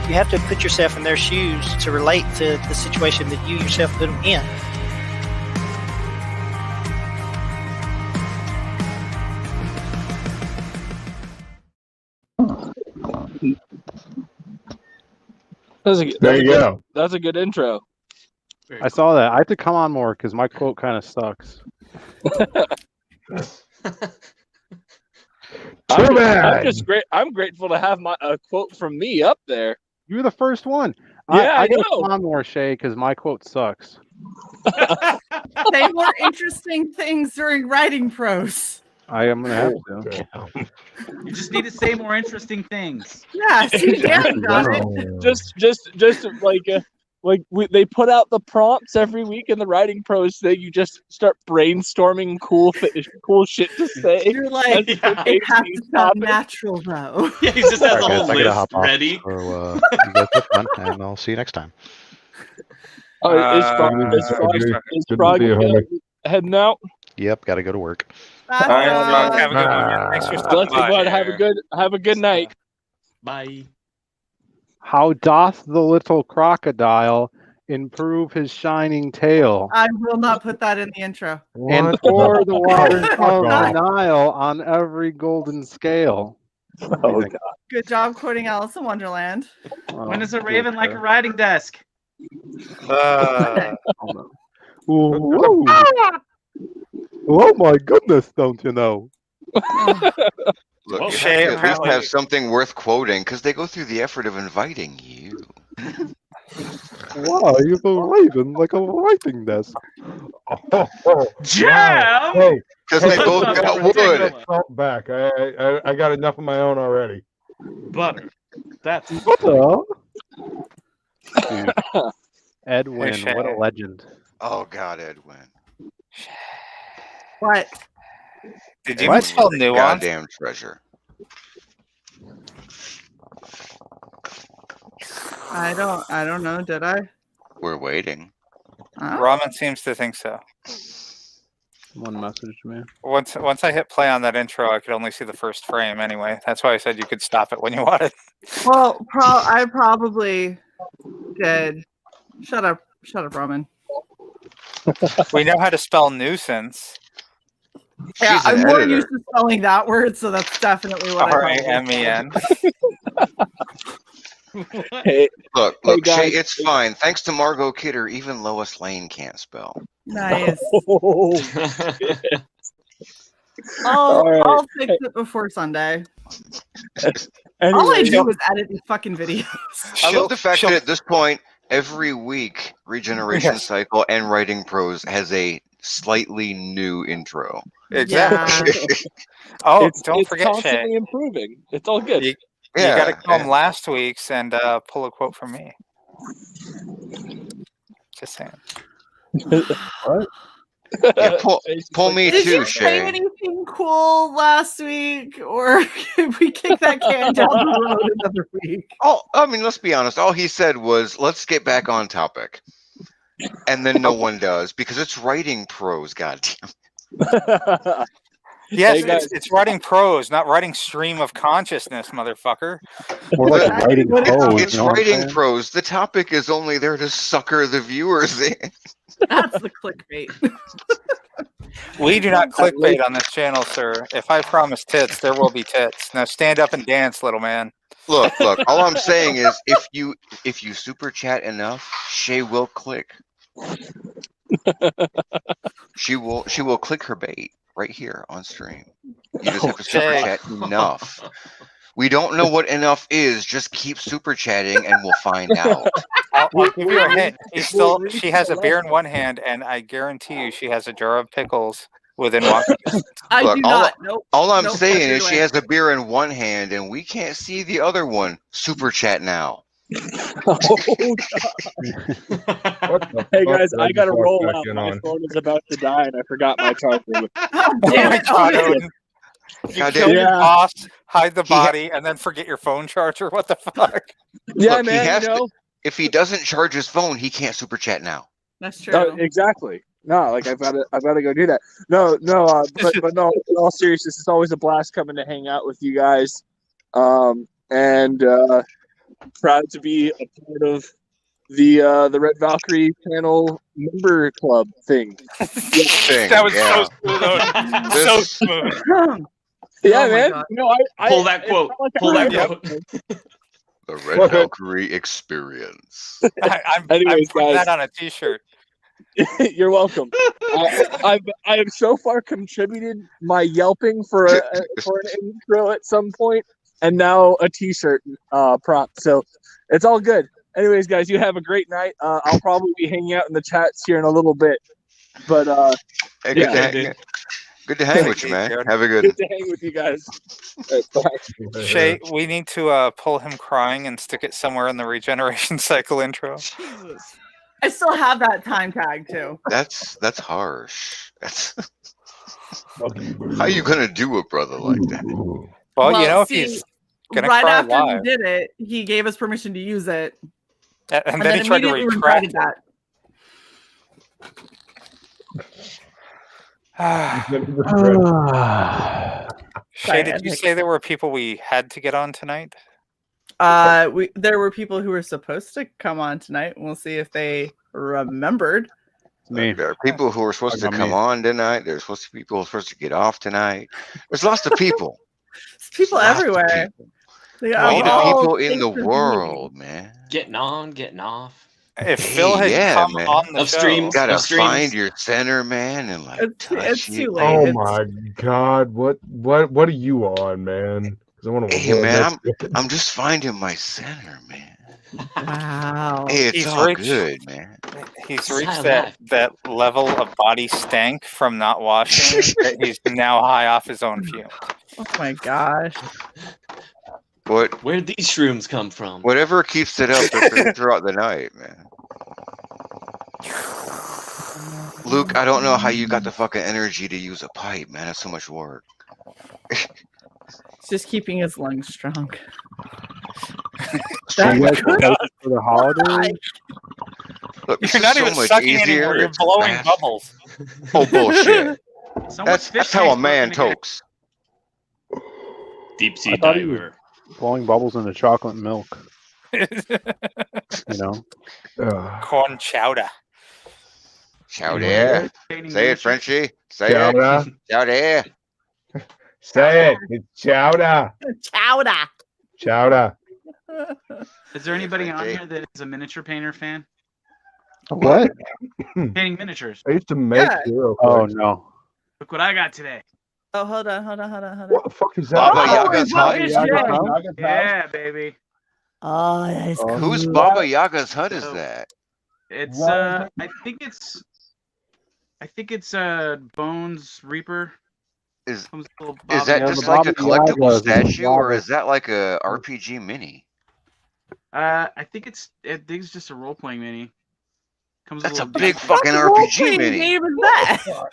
You have to put yourself in their shoes to relate to the situation that you yourself put them in. There you go. That's a good intro. I saw that. I have to come on more because my quote kind of sucks. I'm grateful to have a quote from me up there. You were the first one. Yeah, I gotta know. come on more, Shae, because my quote sucks. Say more interesting things during writing prose. I am gonna have to. You just need to say more interesting things. Yeah, see, Dan got it. Just they put out the prompts every week in the writing prose thing. You just start brainstorming cool shit to say. You're like, it has to sound natural though. Yeah, he just has a whole I gotta list hop off. ready. So, you guys have fun, and I'll see you next time. Is Frog heading out? Yep, gotta go to work. All right, Frog, have a good one. Man. Thanks for stopping Bless you, by. bud. Have a good night. Bye. How doth the little crocodile improve his shining tail? I will not put that in the intro. And pour the waters of the Nile on every golden scale. Oh, God. Good job quoting Alice in Wonderland. When is a raven like a writing desk? Ooh. Oh my goodness, don't you know? Look, Well, you Shae, have to at least apparently- have something worth quoting because they go through the effort of inviting you. Why is a raven like a writing desk? Jam! Hey, Because they both That's got not wood. salt back. I got enough of my own already. Butter. That's Dude, Edwin, Hey, what a Shae. legend. Oh God, Edwin. What? Did you Edwin misspell was a nuance? Goddamn treasure. I don't know. Did I? We're waiting. Ramen seems to think so. One message to me. Once I hit play on that intro, I could only see the first frame anyway. That's why I said you could stop it when you wanted. Well, I probably did. Shut up, Ramen. We know how to spell nuisance. Yeah, She's an I'm more editor. used to spelling that word, so that's definitely what I R-A-M-E-N. Hey, Look, Hey, Shae, guys. it's fine. Thanks to Margot Kidder, even Lois Lane can't spell. Nice. Oh, I'll right. I'll fix it before Sunday. All I Anyways, do is edit these fucking videos. I love the fact that at this point, every week, Regeneration Yes. Cycle and Writing Prose has a slightly new intro. Exactly. Oh, don't it's forget, constantly Shae. improving. It's all good. You Yeah, got to comb last week's and pull a quote from me. Just saying. yeah, pull me Did too, you say Shae. anything cool last week, or could we kick that can down the road another week? I mean, let's be honest. All he said was, "Let's get back on topic," and then no one does because it's writing prose. Goddamn. Yes, Hey, guys. it's writing prose, not writing stream of consciousness, motherfucker. Or like But writing what is- code. It's you know what I'm writing saying? prose. The topic is only there to sucker the viewers in. That's the clickbait. We do not clickbait on this channel, sir. If I promise tits, there will be tits. Now stand up and dance, little man. Look. All I'm saying is, if you super chat enough, Shae will click. She will click her bait right here on stream. You just have to super Shae. chat enough. We don't know what enough is. Just keep super chatting, and we'll find out. I'll give you a hint. She has a beer in one hand, and I guarantee you she has a jar of pickles within walking distance. I Look, do not. Nope. All I'm Nope, saying that's is she your has a beer in one hand, and we can't see the other one. Super chat now. Oh, hey guys, I gotta just roll walked out. back in My on? phone is about to die, and I forgot my charger. Oh, damn it. God, Odin. You God kill damn. your Yeah. boss, hide the He ha- body, and then forget your phone charger? What the fuck? Yeah, Look, he man. has You know, if he doesn't charge his phone, he can't super chat now. That's true. Exactly. No, like I've got to go do that. No, but no. In all seriousness, it's always a blast coming to hang out with you guys, and proud to be a part of the Red Valkyrie panel member club thing. That was so smooth. So smooth. Yeah, Oh my man. God. No, I Pull that quote. Pull that quote. The Red Valkyrie experience. I'm Anyways, putting guys. that on a T-shirt. You're welcome. I have so far contributed my yelping for an intro at some point, and now a T-shirt prop. So it's all good. Anyways, guys, you have a great night. I'll probably be hanging out in the chats here in a little bit. But Hey, yeah, good to hang with you, man. Have a good. Good to hang with you guys. Bye. Shae, we need to pull him crying and stick it somewhere in the regeneration cycle intro. Jesus. I still have that time tag too. That's harsh. That's how you gonna do a brother like that? Well, you know, if see, he's gonna right cry after live, we did it, he gave us permission to use it, and then he tried to immediately retract regretted that. Shae, did you say there were people we had to get on tonight? There were people who were supposed to come on tonight. We'll see if they remembered. There are people who are supposed to come on tonight. There's supposed to be people who are supposed to get off tonight. There's lots of people. There's people everywhere. They All are the all people in the things world, man. Getting on, getting off. If Phil had come man. on the Of show, streams. Gotta Of streams. find your center, man, and like It's too late. Oh my God! What are you on, man? 'Cause I want to. Hey, man, I'm just finding my center, man. Wow. Hey, it's He's all reached- good, man. He's reached that level of body stank from not washing that he's now high off his own fumes. Oh my gosh. Where'd these shrooms come from? Whatever keeps it up throughout the night, man. Luke, I don't know how you got the fucking energy to use a pipe, man. That's so much work. It's just keeping his lungs strong. So you guys excited for the holidays? Look, this You're not is so even much sucking easier. anymore. You're It's blowing fast. bubbles. Oh, bullshit. Someone's That's how a man talks. talks. Deep sea I thought he was diver. blowing bubbles into chocolate milk. You know? Corn chowder. Chowder. Say it, Frenchie. Say Chowder. it. Chowder. Say it. It's chowder. Chowder. Chowder. Is there anybody on here that is a miniature painter fan? What? Painting miniatures. I used to make hero. Oh no. Look what I got today. Oh, hold on. What the fuck is that? Baba Yaga's hut? Yeah, baby. Oh, that's cool. Whose Baba Yaga's hut is that? It's I think it's Bones Reaper. Is Comes with a little Is Baba that Yaga. just like a collectible Yaga is statue, or Yaga. is that like a RPG mini? I think it's just a role playing mini. Comes That's with a little big dude- fucking What RPG role-playing mini. game is that?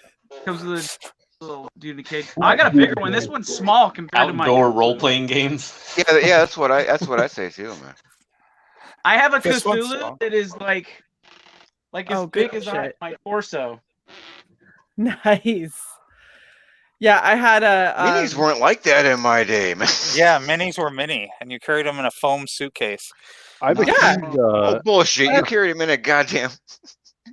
Comes with a little dude in a cage. Oh, I got a bigger one. This one's small compared to my. Outdoor role playing games. Yeah, that's what I say too, man. I have a This one's Cthulhu small. that is like as Oh, big good as shit. my torso. Nice. Yeah, I had a Minis weren't like that in my day, man. Yeah, minis were mini, and you carried them in a foam suitcase. I've Yeah. accused, Oh, bullshit! You carried him in a goddamn.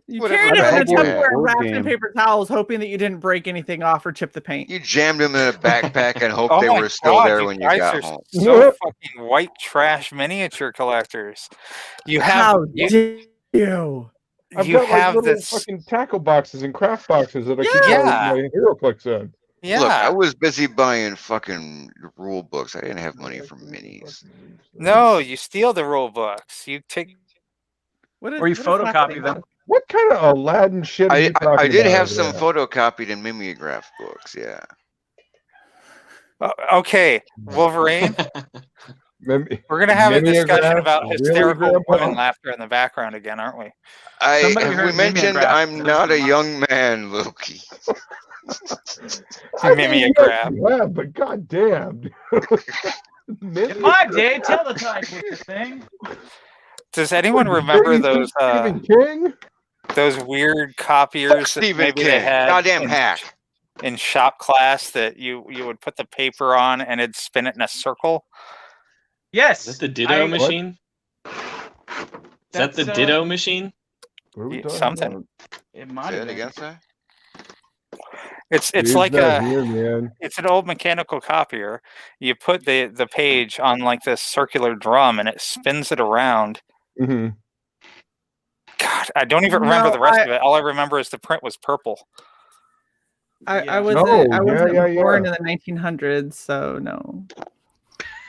You whatever carried it in a bag you had. Tupperware wrapped Game. in paper towels, hoping that you didn't break anything off or chip the paint. You jammed him in a backpack and hoped Oh they my were still God, there you when you guys got are home. so fucking white trash miniature collectors. You have How you, dare you? I've you got like have little this. fucking tackle boxes and craft boxes that I keep Yeah. my HeroClix in. Yeah. Look, I was busy buying fucking rule books. I didn't have money for minis. No, you steal the rule books. You take. What is, Or you what is photocopy happening? them. What kind of Aladdin shit are you talking I did about have over some there? photocopied and mimeographed books. Yeah. Okay, Wolverine. Mim- We're gonna have a discussion mimeographs? about Really, hysterical Grandpa? women laughter in the background again, aren't we? Somebody Have we heard mentioned mimeograph. I'm not a young man, Loki? I mean, Mimeograph. yeah, but goddamn. In my day, teletype was the thing. Does anyone remember those Stephen King? those weird copiers that Stephen maybe they King. had Goddamn hack. in shop class that you would put the paper on and it'd spin it in a circle? Yes. Is that the Ditto machine? Is that the Ditto machine? Something. It might have been. It's Leave like that here, man. it's an old mechanical copier. You put the page on like this circular drum and it spins it around. Mm-hmm. God, I don't even remember the rest of it. All I remember is the print was purple. I wasn't born in the 1900s, so no.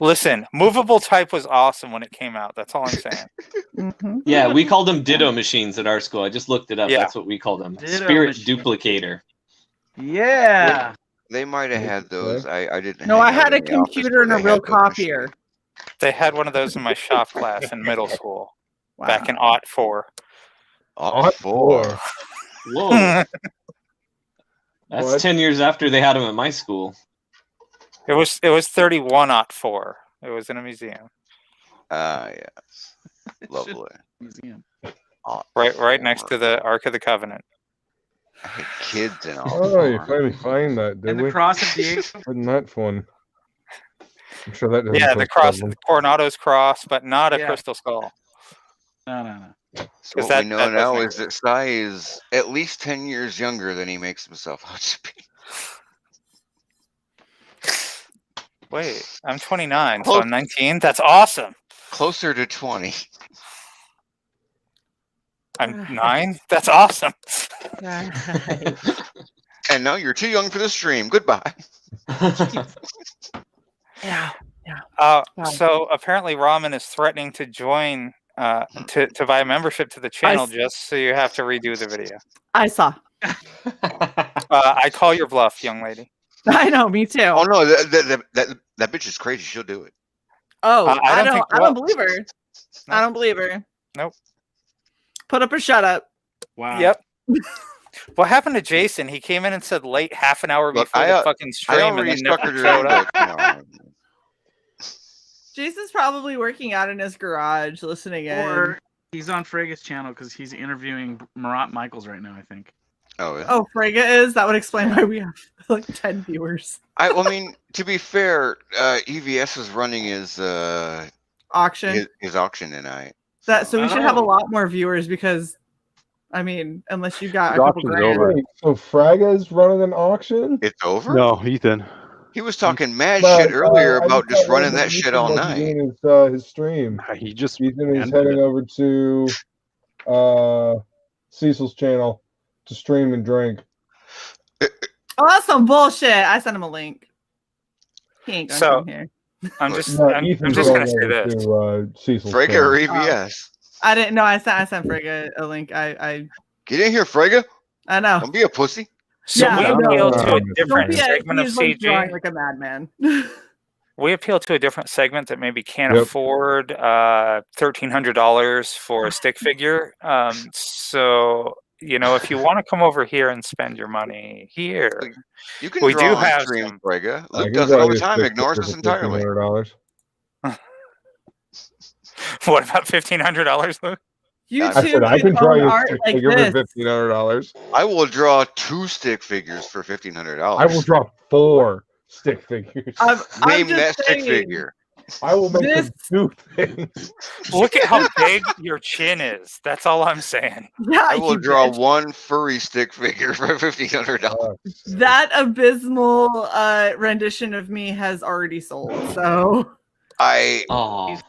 Listen, movable type was awesome when it came out. That's all I'm saying. Yeah, we called them Ditto machines at our school. I just looked it up. Yeah. That's what we called them. Ditto Spirit machine. duplicator. Yeah. They might have had those. I didn't. No, hang I out had a in the office computer where and a they real had those copier. They had one of those in my shop class in middle school back in '04. '04. Whoa. That's 10 years after they had them at my school. It was 31/04. It was in a museum. Yes. Lovely. Museum. Right next to the Ark of the Covenant. I had kids in Oh, you finally find that, did And we? the cross of Diego. Wasn't that fun? I'm sure that doesn't Yeah, the cause cross, problems. the Coronado's cross, but not a Yeah. crystal skull. No. So what we know now is that Cy is at least 10 years younger than he makes himself out to be. Wait, I'm 29, so I'm 19. That's awesome. Closer to 20. I'm 9. That's awesome. And now you're too young for the stream. Goodbye. Yeah. So apparently Ramen is threatening to join to buy a membership to the channel just so you have to redo the video. I saw. I call your bluff, young lady. I know, me too. Oh no, that bitch is crazy. She'll do it. Oh, I I don't think don't well. believe her. I don't believe her. Nope. Put up or shut up. Wow. Yep. What happened to Jason? He came in and said late half an hour before the fucking stream and then never showed up. Jason's probably working out in his garage, listening in. Or he's on Frega's channel because he's interviewing Marat Michaels right now, I think. Oh, yeah. Oh, Frega is? That would explain why we have like 10 viewers. I mean, to be fair, EVS is running his Auction. his auction tonight. So we should have a lot more viewers because, I mean, unless you've got a couple grand. Wait, so Fraga's running an auction? It's over? No, Ethan. He was talking mad shit earlier about just running that shit all night. His stream. He's heading over to Cecil's channel to stream and drink. Oh, that's some bullshit. I sent him a link. He ain't gonna come here. I'm just Ethan's gonna going say over this. to, Cecil's Frega channel. or EVS? I didn't know. I sent Frega a link. I Get in here, Frega. I know. Don't be a pussy. So we appeal to a different segment of he's like CG. drawing like a madman. We appeal to a different segment that maybe can't Yep. afford $1,300 for a stick figure. So if you want to come over here and spend your money here, You can we draw do on have stream, some. Frega. I Luke can does it draw all the you a time. stick Ignores figure us for entirely. $1,500. What about $1,500, Luke? YouTube I said I can draw you a art stick like figure this. for $1,500. I will draw 2 stick figures for $1,500. I will draw 4 stick figures. I'm Name just that stick saying. figure. I will make This- them do things. Look at how big your chin is. That's all I'm saying. Yeah, I will you draw bitch. 1 furry stick figure for $1,500. That abysmal rendition of me has already sold. So Oh.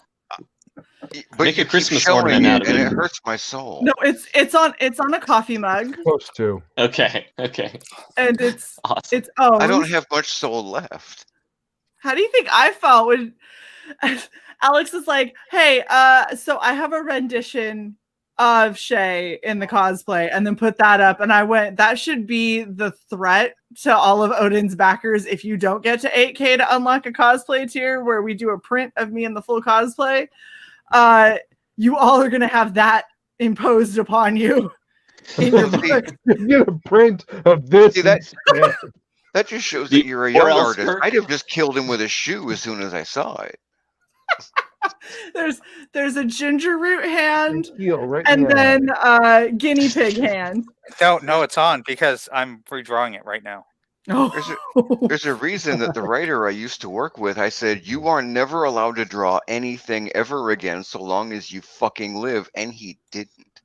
But Make you a keep Christmas showing ornament out it, of and it. it hurts my soul. no, it's on a coffee mug, Supposed to. Okay. and it's Awesome. owned. I don't have much soul left. How do you think I felt when Alex is like, "Hey, so I have a rendition of Shae in the cosplay," and then put that up, and I went, "That should be the threat to all of Odin's backers if you don't get to 8K to unlock a cosplay tier where we do a print of me in the full cosplay. You all are gonna have that imposed upon you." In your book. Get a print of this. See, that- instead. That just shows that you're a young Or else artist. Kirk- I'd have just killed him with a shoe as soon as I saw it. There's a ginger root hand, right and in the then guinea pig hand. No, it's on because I'm redrawing it right now. There's a reason that the writer I used to work with, I said, you are never allowed to draw anything ever again so long as you fucking live, and he didn't.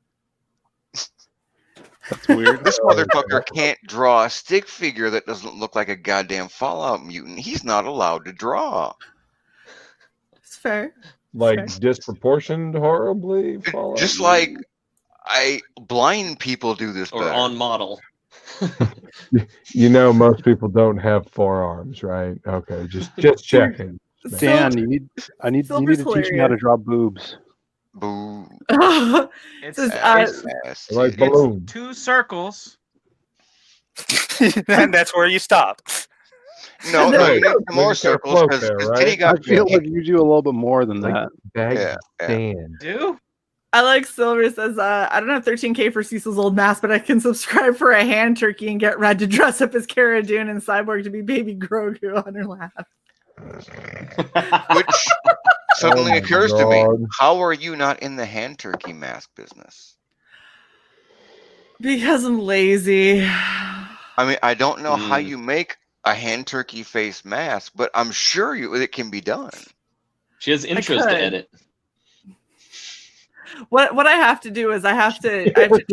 That's weird. This motherfucker can't draw a stick figure that doesn't look like a goddamn Fallout mutant. He's not allowed to draw. It's fair. Like disproportioned horribly. Fallout Just mutant? like blind people do this Or better. on model. You know, most people don't have forearms, right? Okay, just checking. Dan, you need to teach me how to draw boobs. Boo. It's, Like balloons. it's 2 circles. And that's where you stop. No, Right. you need some more Like a circles float because there, Kitty right? got I feel like you do a little bit more than Like that. bag Yeah. stand. Do? I like Silver says, I don't have 13K for Cecil's old mask, but I can subscribe for a hand turkey and get Red to dress up as Cara Dune and CY.borg to be baby Grogu on her lap. Which suddenly my occurs to me. God. How are you not in the hand turkey mask business? Because I'm lazy. I mean, I don't know how you make a hand turkey face mask, but I'm sure it can be done. She has intros to could. edit. What I have to do is I have to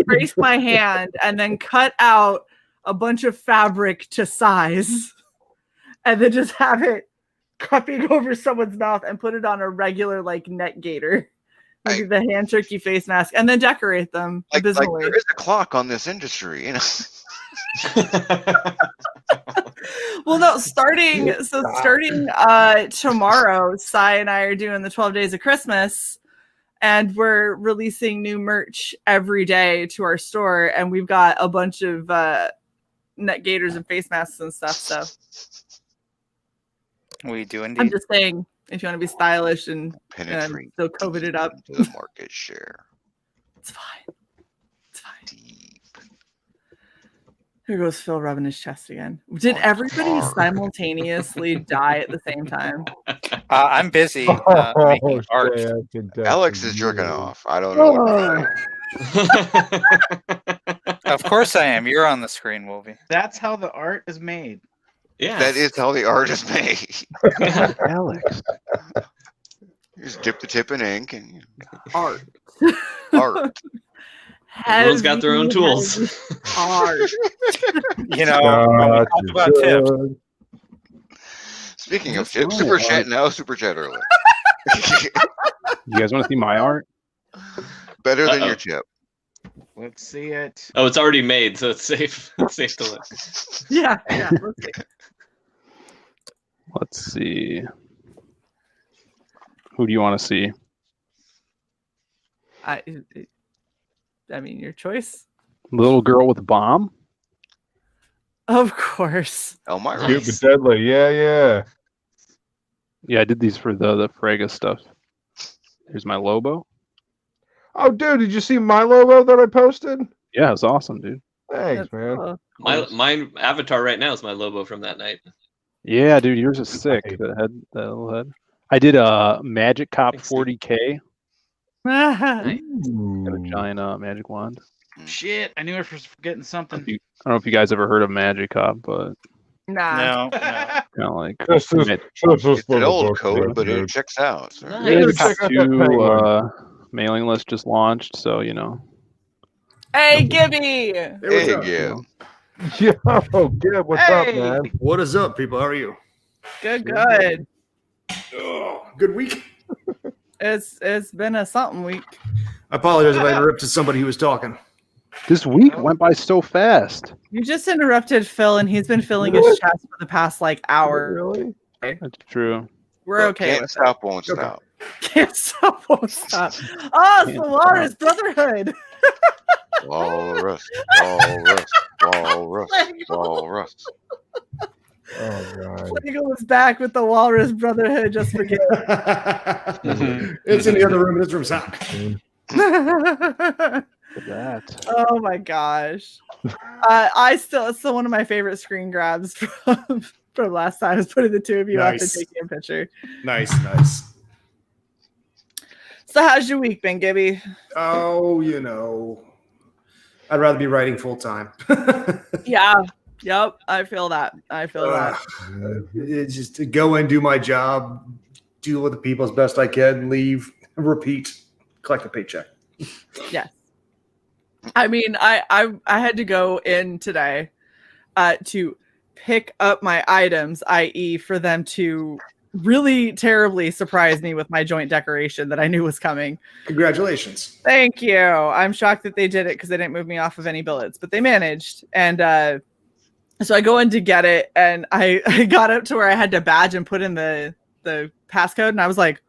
trace my hand and then cut out a bunch of fabric to size, and then just have it cupping over someone's mouth and put it on a regular like neck gaiter, like the hand turkey face mask, and then decorate them Like abysmally. there is a clock on this industry, you know. Well, no, starting tomorrow, Cy and I are doing the 12 Days of Christmas, and we're releasing new merch every day to our store, and we've got a bunch of neck gaiters and face masks and stuff. So We do indeed. I'm just saying, if you want to be stylish and Penetrate still COVID it up, into the market share. it's fine. It's fine. Here goes Phil rubbing his chest again. Did everybody simultaneously die at the same time? I'm busy making art. Alex is jerking off. I don't know. Of course I am. You're on the screen, Wolvie. That's how the art is made. Yeah. That is how the art is made. Alex. You just dip the tip in ink and Art. art. Everyone's got their own tools. Art. You know, when we talk about tips. Speaking of tips, super chat now, super chat early. You guys want to see my art? Better than your tip. Let's see it. Oh, it's already made, so it's safe. It's safe to look. Yeah. Let's see. Let's see. Who do you want to see? I mean, your choice. Little girl with a bomb? Of course. Elmira. Cute but deadly. Yeah. Yeah, I did these for the Frega stuff. Here's my Lobo. Oh, dude, did you see my logo that I posted? Yeah, it's awesome, dude. Thanks, man. My avatar right now is my Lobo from that night. Yeah, dude, yours is sick. The little head. I did a Magic Cop 40K. Got a giant magic wand. Shit, I knew I was forgetting something. I don't know if you guys ever heard of Magic Cop, but Nah. No. kind of like It's an old code, but it checks out. So. Magic Cop 2 mailing list just launched, so you know. Hey, Gibby! Hey, Gib. Yo, Gib, what's up, man? What is up, people? How are you? Good. Oh, good week. It's been a something week. I apologize if I interrupted somebody who was talking. This week went by so fast. You just interrupted Phil, and he's been filling his chest for the past hour. Really? That's true. We're okay. Can't stop, won't stop. Can't stop, won't stop. Oh, Solaris Brotherhood. Walrus. Oh, God. Plague is back with the Walrus Brotherhood. Just forget. It's in the other room. This room's hot. That. Oh my gosh. It's still one of my favorite screen grabs from last time. I was putting the two of you up and Nice. taking a picture. Nice. So how's your week been, Gibby? Oh, you know, I'd rather be writing full time. Yeah. Yep. I feel that. I feel that. It's just to go and do my job, deal with the people as best I can, leave, repeat, collect a paycheck. Yes. I mean, I had to go in today to pick up my items, i.e. for them to really terribly surprise me with my joint decoration that I knew was coming. Congratulations. Thank you. I'm shocked that they did it because they didn't move me off of any billets, but they managed. And so I go in to get it, and I got up to where I had to badge and put in the passcode, and I was like,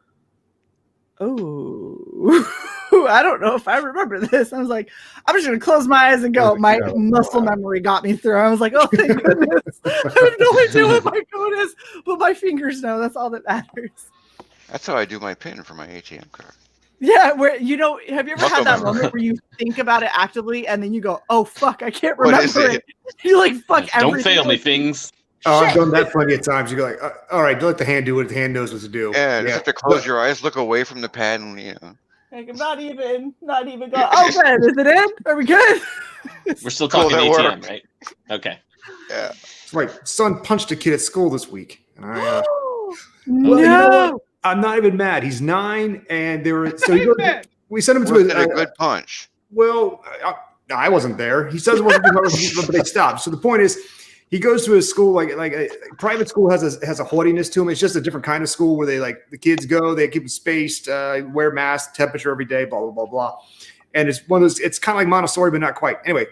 oh, I don't know if I remember this. I was like, I'm just going to close my eyes and go. My muscle memory got me through. I was like, oh, thank goodness. I have no idea what my code is, but my fingers know. That's all that matters. That's how I do my PIN for my ATM card. Yeah, where have you ever had that moment where you think about it actively and then you go, oh, fuck, I can't remember it. You like, fuck everything. Don't fail me, things. Oh, I've done that plenty of times. You go like, all right, don't let the hand do what the hand knows what to do. Yeah, you have to close your eyes, look away from the pad, and Like, I'm not even going. Oh, man, is it in? Are we good? We're still talking ATM, right? Okay. Yeah. My son punched a kid at school this week, and I. No. Well, you know what? I'm not even mad. He's 9, and they were we sent him to a good punch. Well, I wasn't there. He says it wasn't, but they stopped. So the point is, he goes to a school like a private school has a haughtiness to him. It's just a different kind of school where the kids go, they keep them spaced, wear masks, temperature every day, blah blah blah blah. And it's one of those. It's kind of like Montessori, but not quite. Anyway,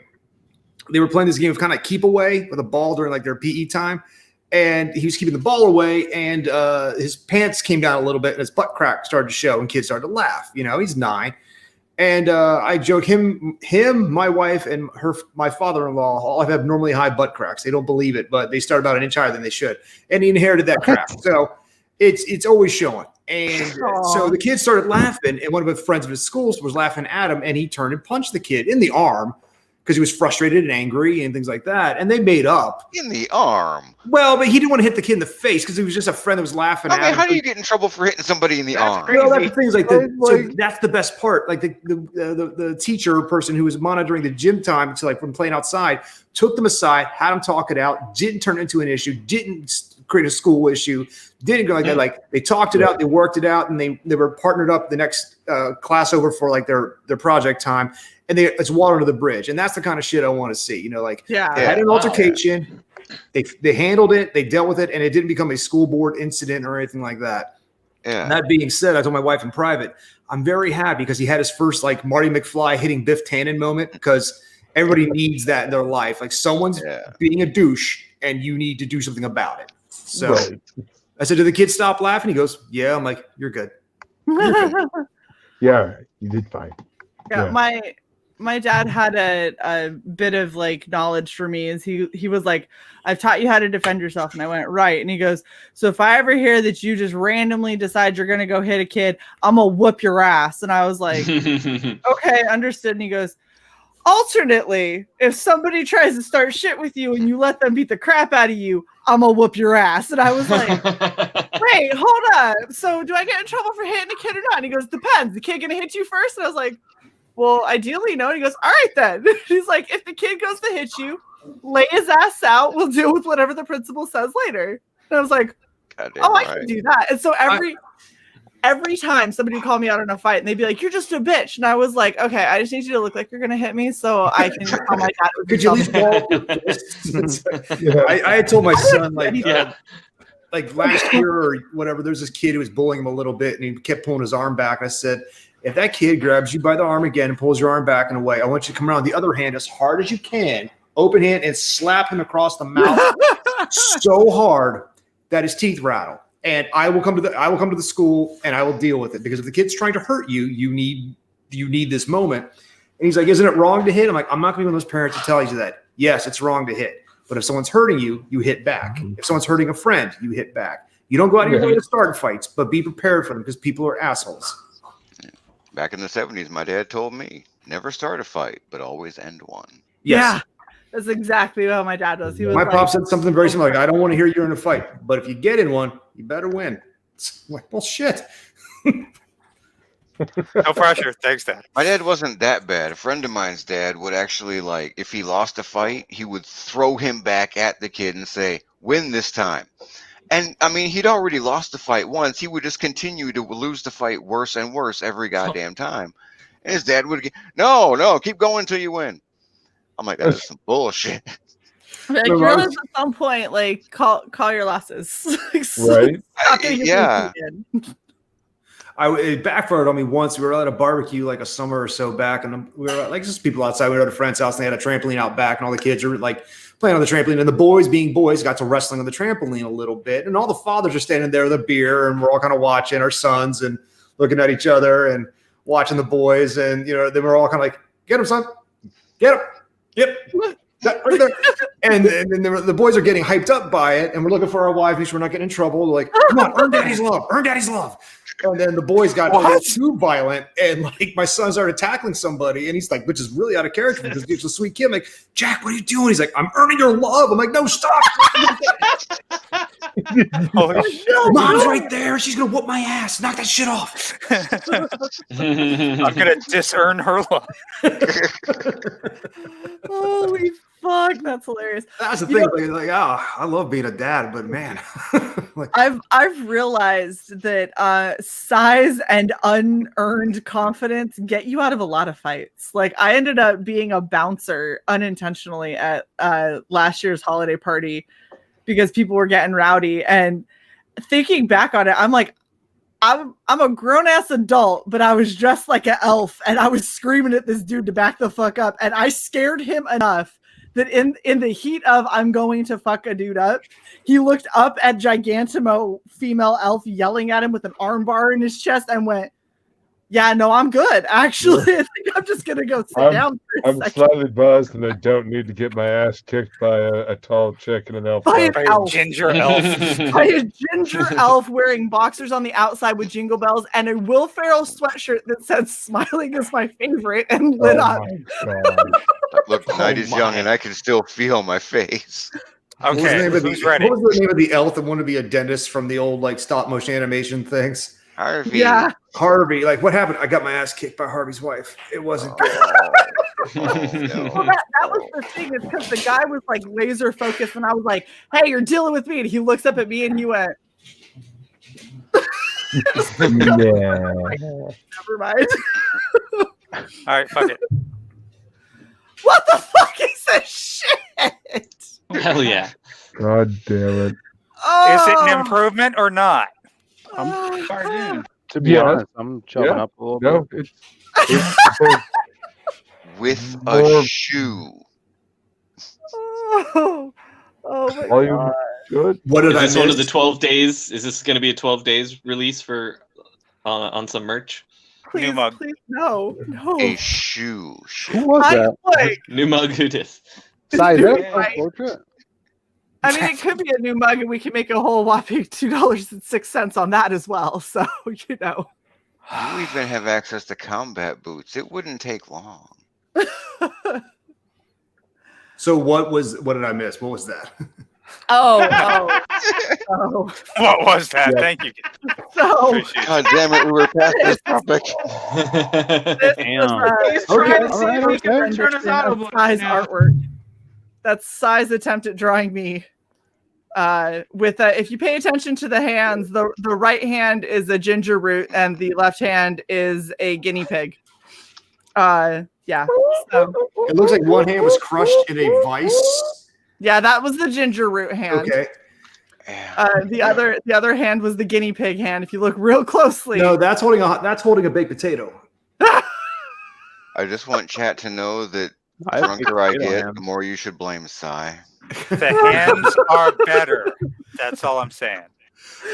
they were playing this game of kind of keep away with a ball during like their PE time. And he was keeping the ball away, and his pants came down a little bit, and his butt crack started to show, and kids started to laugh. You know, he's 9. And I joke, him, my wife, and my father-in-law all have abnormally high butt cracks. They don't believe it, but they start about an inch higher than they should. And he inherited that crack. So it's always showing. And so the kids started laughing, and one of the friends of his school was laughing at him, and he turned and punched the kid in the arm, because he was frustrated and angry and things like that. And they made up. In the arm. Well, but he didn't want to hit the kid in the face because he was just a friend that was laughing at him. How do you get in trouble for hitting somebody in the arm? Well, that's the things like that. So that's the best part. Like the teacher person who was monitoring the gym time to like from playing outside took them aside, had them talk it out, didn't turn it into an issue, didn't create a school issue, didn't go like that. Like they talked it out, they worked it out, and they were partnered up the next class over for like their project time. And it's water under the bridge. And that's the kind of shit I want to see. You know, like they had an altercation, they handled it, they dealt with it, and it didn't become a school board incident or anything like that. Yeah. And that being said, I told my wife in private, I'm very happy because he had his first like Marty McFly hitting Biff Tannen moment, because everybody needs that in their life. Like someone's being a douche and you need to do something about it. So I said, did the kid stop laughing? He goes, yeah. I'm like, you're good. You're good. Yeah, you did fine. Yeah. My dad had a bit of like knowledge for me, is he was like, I've taught you how to defend yourself. And I went, right. And he goes, so if I ever hear that you just randomly decide you're going to go hit a kid, I'm going to whoop your ass. And I was like, okay, understood. And he goes, alternately, if somebody tries to start shit with you and you let them beat the crap out of you, I'm going to whoop your ass. And I was like, wait, hold up. So do I get in trouble for hitting a kid or not? And he goes, depends. The kid going to hit you first? And I was like, well, ideally, no. And he goes, all right, then. He's like, if the kid goes to hit you, lay his ass out. We'll deal with whatever the principal says later. And I was like, I can do that. And so every time somebody would call me out in a fight and they'd be like, you're just a bitch. And I was like, okay, I just need you to look like you're going to hit me so I can tell my dad. Could you at least ball? I had told my son, like last year or whatever, there's this kid who was bullying him a little bit and he kept pulling his arm back. I said, if that kid grabs you by the arm again and pulls your arm back and away, I want you to come around the other hand as hard as you can, open hand, and slap him across the mouth so hard that his teeth rattle. And I will come to the school and I will deal with it, because if the kid's trying to hurt you, you need this moment. And he's like, isn't it wrong to hit? I'm like, I'm not going to be one of those parents to tell you that. Yes, it's wrong to hit. But if someone's hurting you, you hit back. If someone's hurting a friend, you hit back. You don't go out of your way to start fights, but be prepared for them, because people are assholes. Back in the 70s, my dad told me, never start a fight, but always end one. Yes. Yeah, that's exactly how my dad does. He was My like, pop said something very similar. Like, I don't want to hear you're in a fight, but if you get in one, you better win. It's like, well, shit. No pressure. Thanks, Dad. My dad wasn't that bad. A friend of mine's dad would actually, like, if he lost a fight, he would throw him back at the kid and say, "Win this time." And I mean, he'd already lost the fight once. He would just continue to lose the fight worse and worse every goddamn time. And his dad would get, no, keep going until you win. I'm like, that is some bullshit. Like, you realize at some point, like, call your losses. Right? Yeah. It backfired on me once. We were at a barbecue like a summer or so back, and we were like just people outside. We were at a friend's house, and they had a trampoline out back, and all the kids are like playing on the trampoline, and the boys, being boys, got to wrestling on the trampoline a little bit, and all the fathers are standing there with a beer, and we're all kind of watching our sons and looking at each other and watching the boys, and they were all kind of like, "Get him, son, get him, yep." That right there. And then the boys are getting hyped up by it, and we're looking for our wife, make sure we're not getting in trouble. They're like, "Come on, earn daddy's love, earn daddy's love." And then the boys got too violent, and like my son started tackling somebody, and he's like, which is really out of character because he's a sweet kid. I'm like, "Jack, what are you doing?" He's like, "I'm earning your love." I'm like, "No, stop." Mom's right there. She's gonna whoop my ass. Knock that shit off. I'm gonna disearn her love. Holy fuck, that's hilarious. That's the thing. Like, I love being a dad, but man, I've realized that size and unearned confidence get you out of a lot of fights. Like, I ended up being a bouncer unintentionally at last year's holiday party because people were getting rowdy. And thinking back on it, I'm like, I'm a grown ass adult, but I was dressed like an elf, and I was screaming at this dude to back the fuck up, and I scared him enough that in the heat of I'm going to fuck a dude up, he looked up at Gigantamo female elf yelling at him with an armbar in his chest and went, "Yeah, no, I'm good. Actually, I think I'm just gonna go sit down for a I'm second." slightly buzzed, and I don't need to get my ass kicked by a tall chick and an elf. By an elf. Ginger elf. By a ginger elf wearing boxers on the outside with jingle bells and a Will Ferrell sweatshirt that said "Smiling is my favorite" and lit up. Look, the night is young, and I can still feel my face. Okay, who's ready? What was the name of the elf that wanted to be a dentist from the old like stop motion animation things? Harvey. Yeah. Harvey. Like, what happened? I got my ass kicked by Harvey's wife. It wasn't good. Well, that was the thing, is because the guy was like laser focused, and I was like, "Hey, you're dealing with me," and he looks up at me and he went, "Never mind." All right, fuck it. What the fuck is this shit? Hell yeah. God damn it. Is it an improvement or not? To be honest, I'm chopping up a little bit. It's With a shoe. Oh my volume god. good. What did Is I this one of miss? the 12 days? Is this going to be a 12 days release for on some merch? Please, New mug. please, no. A shoe. Who was that? Like, New mug, who dis? Size Right. portrait? I mean, it could be a new mug, and we can make a whole whopping $2.06 on that as well. So, you know. You even have access to combat boots. It wouldn't take long. So what did I miss? What was that? Oh. What was that? Thank you. So, Appreciate it. God damn it, we were past this topic. this Damn. was, He's trying to see alright, if he can okay. turn us out of Size artwork. That's Si's attempt at drawing me. With if you pay attention to the hands, the right hand is a ginger root and the left hand is a guinea pig. Yeah. So, It looks like one hand was crushed in a vice. yeah, that was the ginger root hand. Okay. The other hand was the guinea pig hand. If you look real closely. No, that's holding a baked potato. I just want chat to know that I the have drunker I potato get, hand. the more you should blame Psy. The hands are better. That's all I'm saying.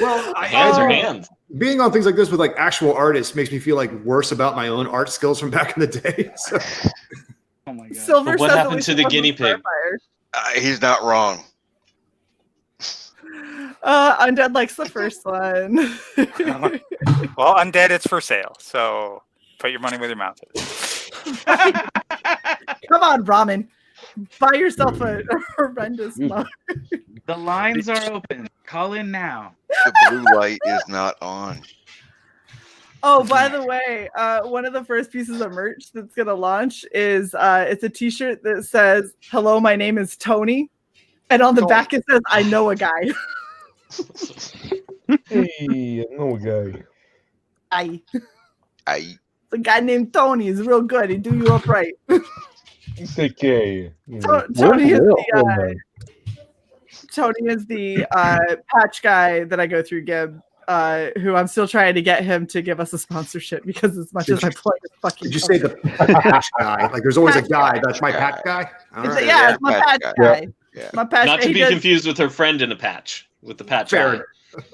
Well, Hands are hands. being on things like this with like actual artists makes me feel like worse about my own art skills from back in the day. So. Oh my god. Silver But what says happened at least to the it wasn't guinea pig? Starfire. He's not wrong. Undead likes the first one. Well, Undead, it's for sale. So put your money where your mouth is. Come on, Ramen. Buy yourself a horrendous mug. The lines are open. Call in now. The blue light is not on. Oh, by the way, one of the first pieces of merch that's gonna launch is it's a T-shirt that says "Hello, my name is Tony," and on the back it says "I know a guy." Hey, I know a guy. Aye. Aye. The guy named Tony is real good. He do you up right. Take care. Tony is the patch guy that I go through, Gib. Who I'm still trying to get him to give us a sponsorship because as much as I play this fucking. Did you say the patch guy? Like, there's always a guy. That's my patch guy. All right. Yeah, it's my patch guy. Yeah. My patch. Not to he be does- confused with her friend in a patch. With the patch eye.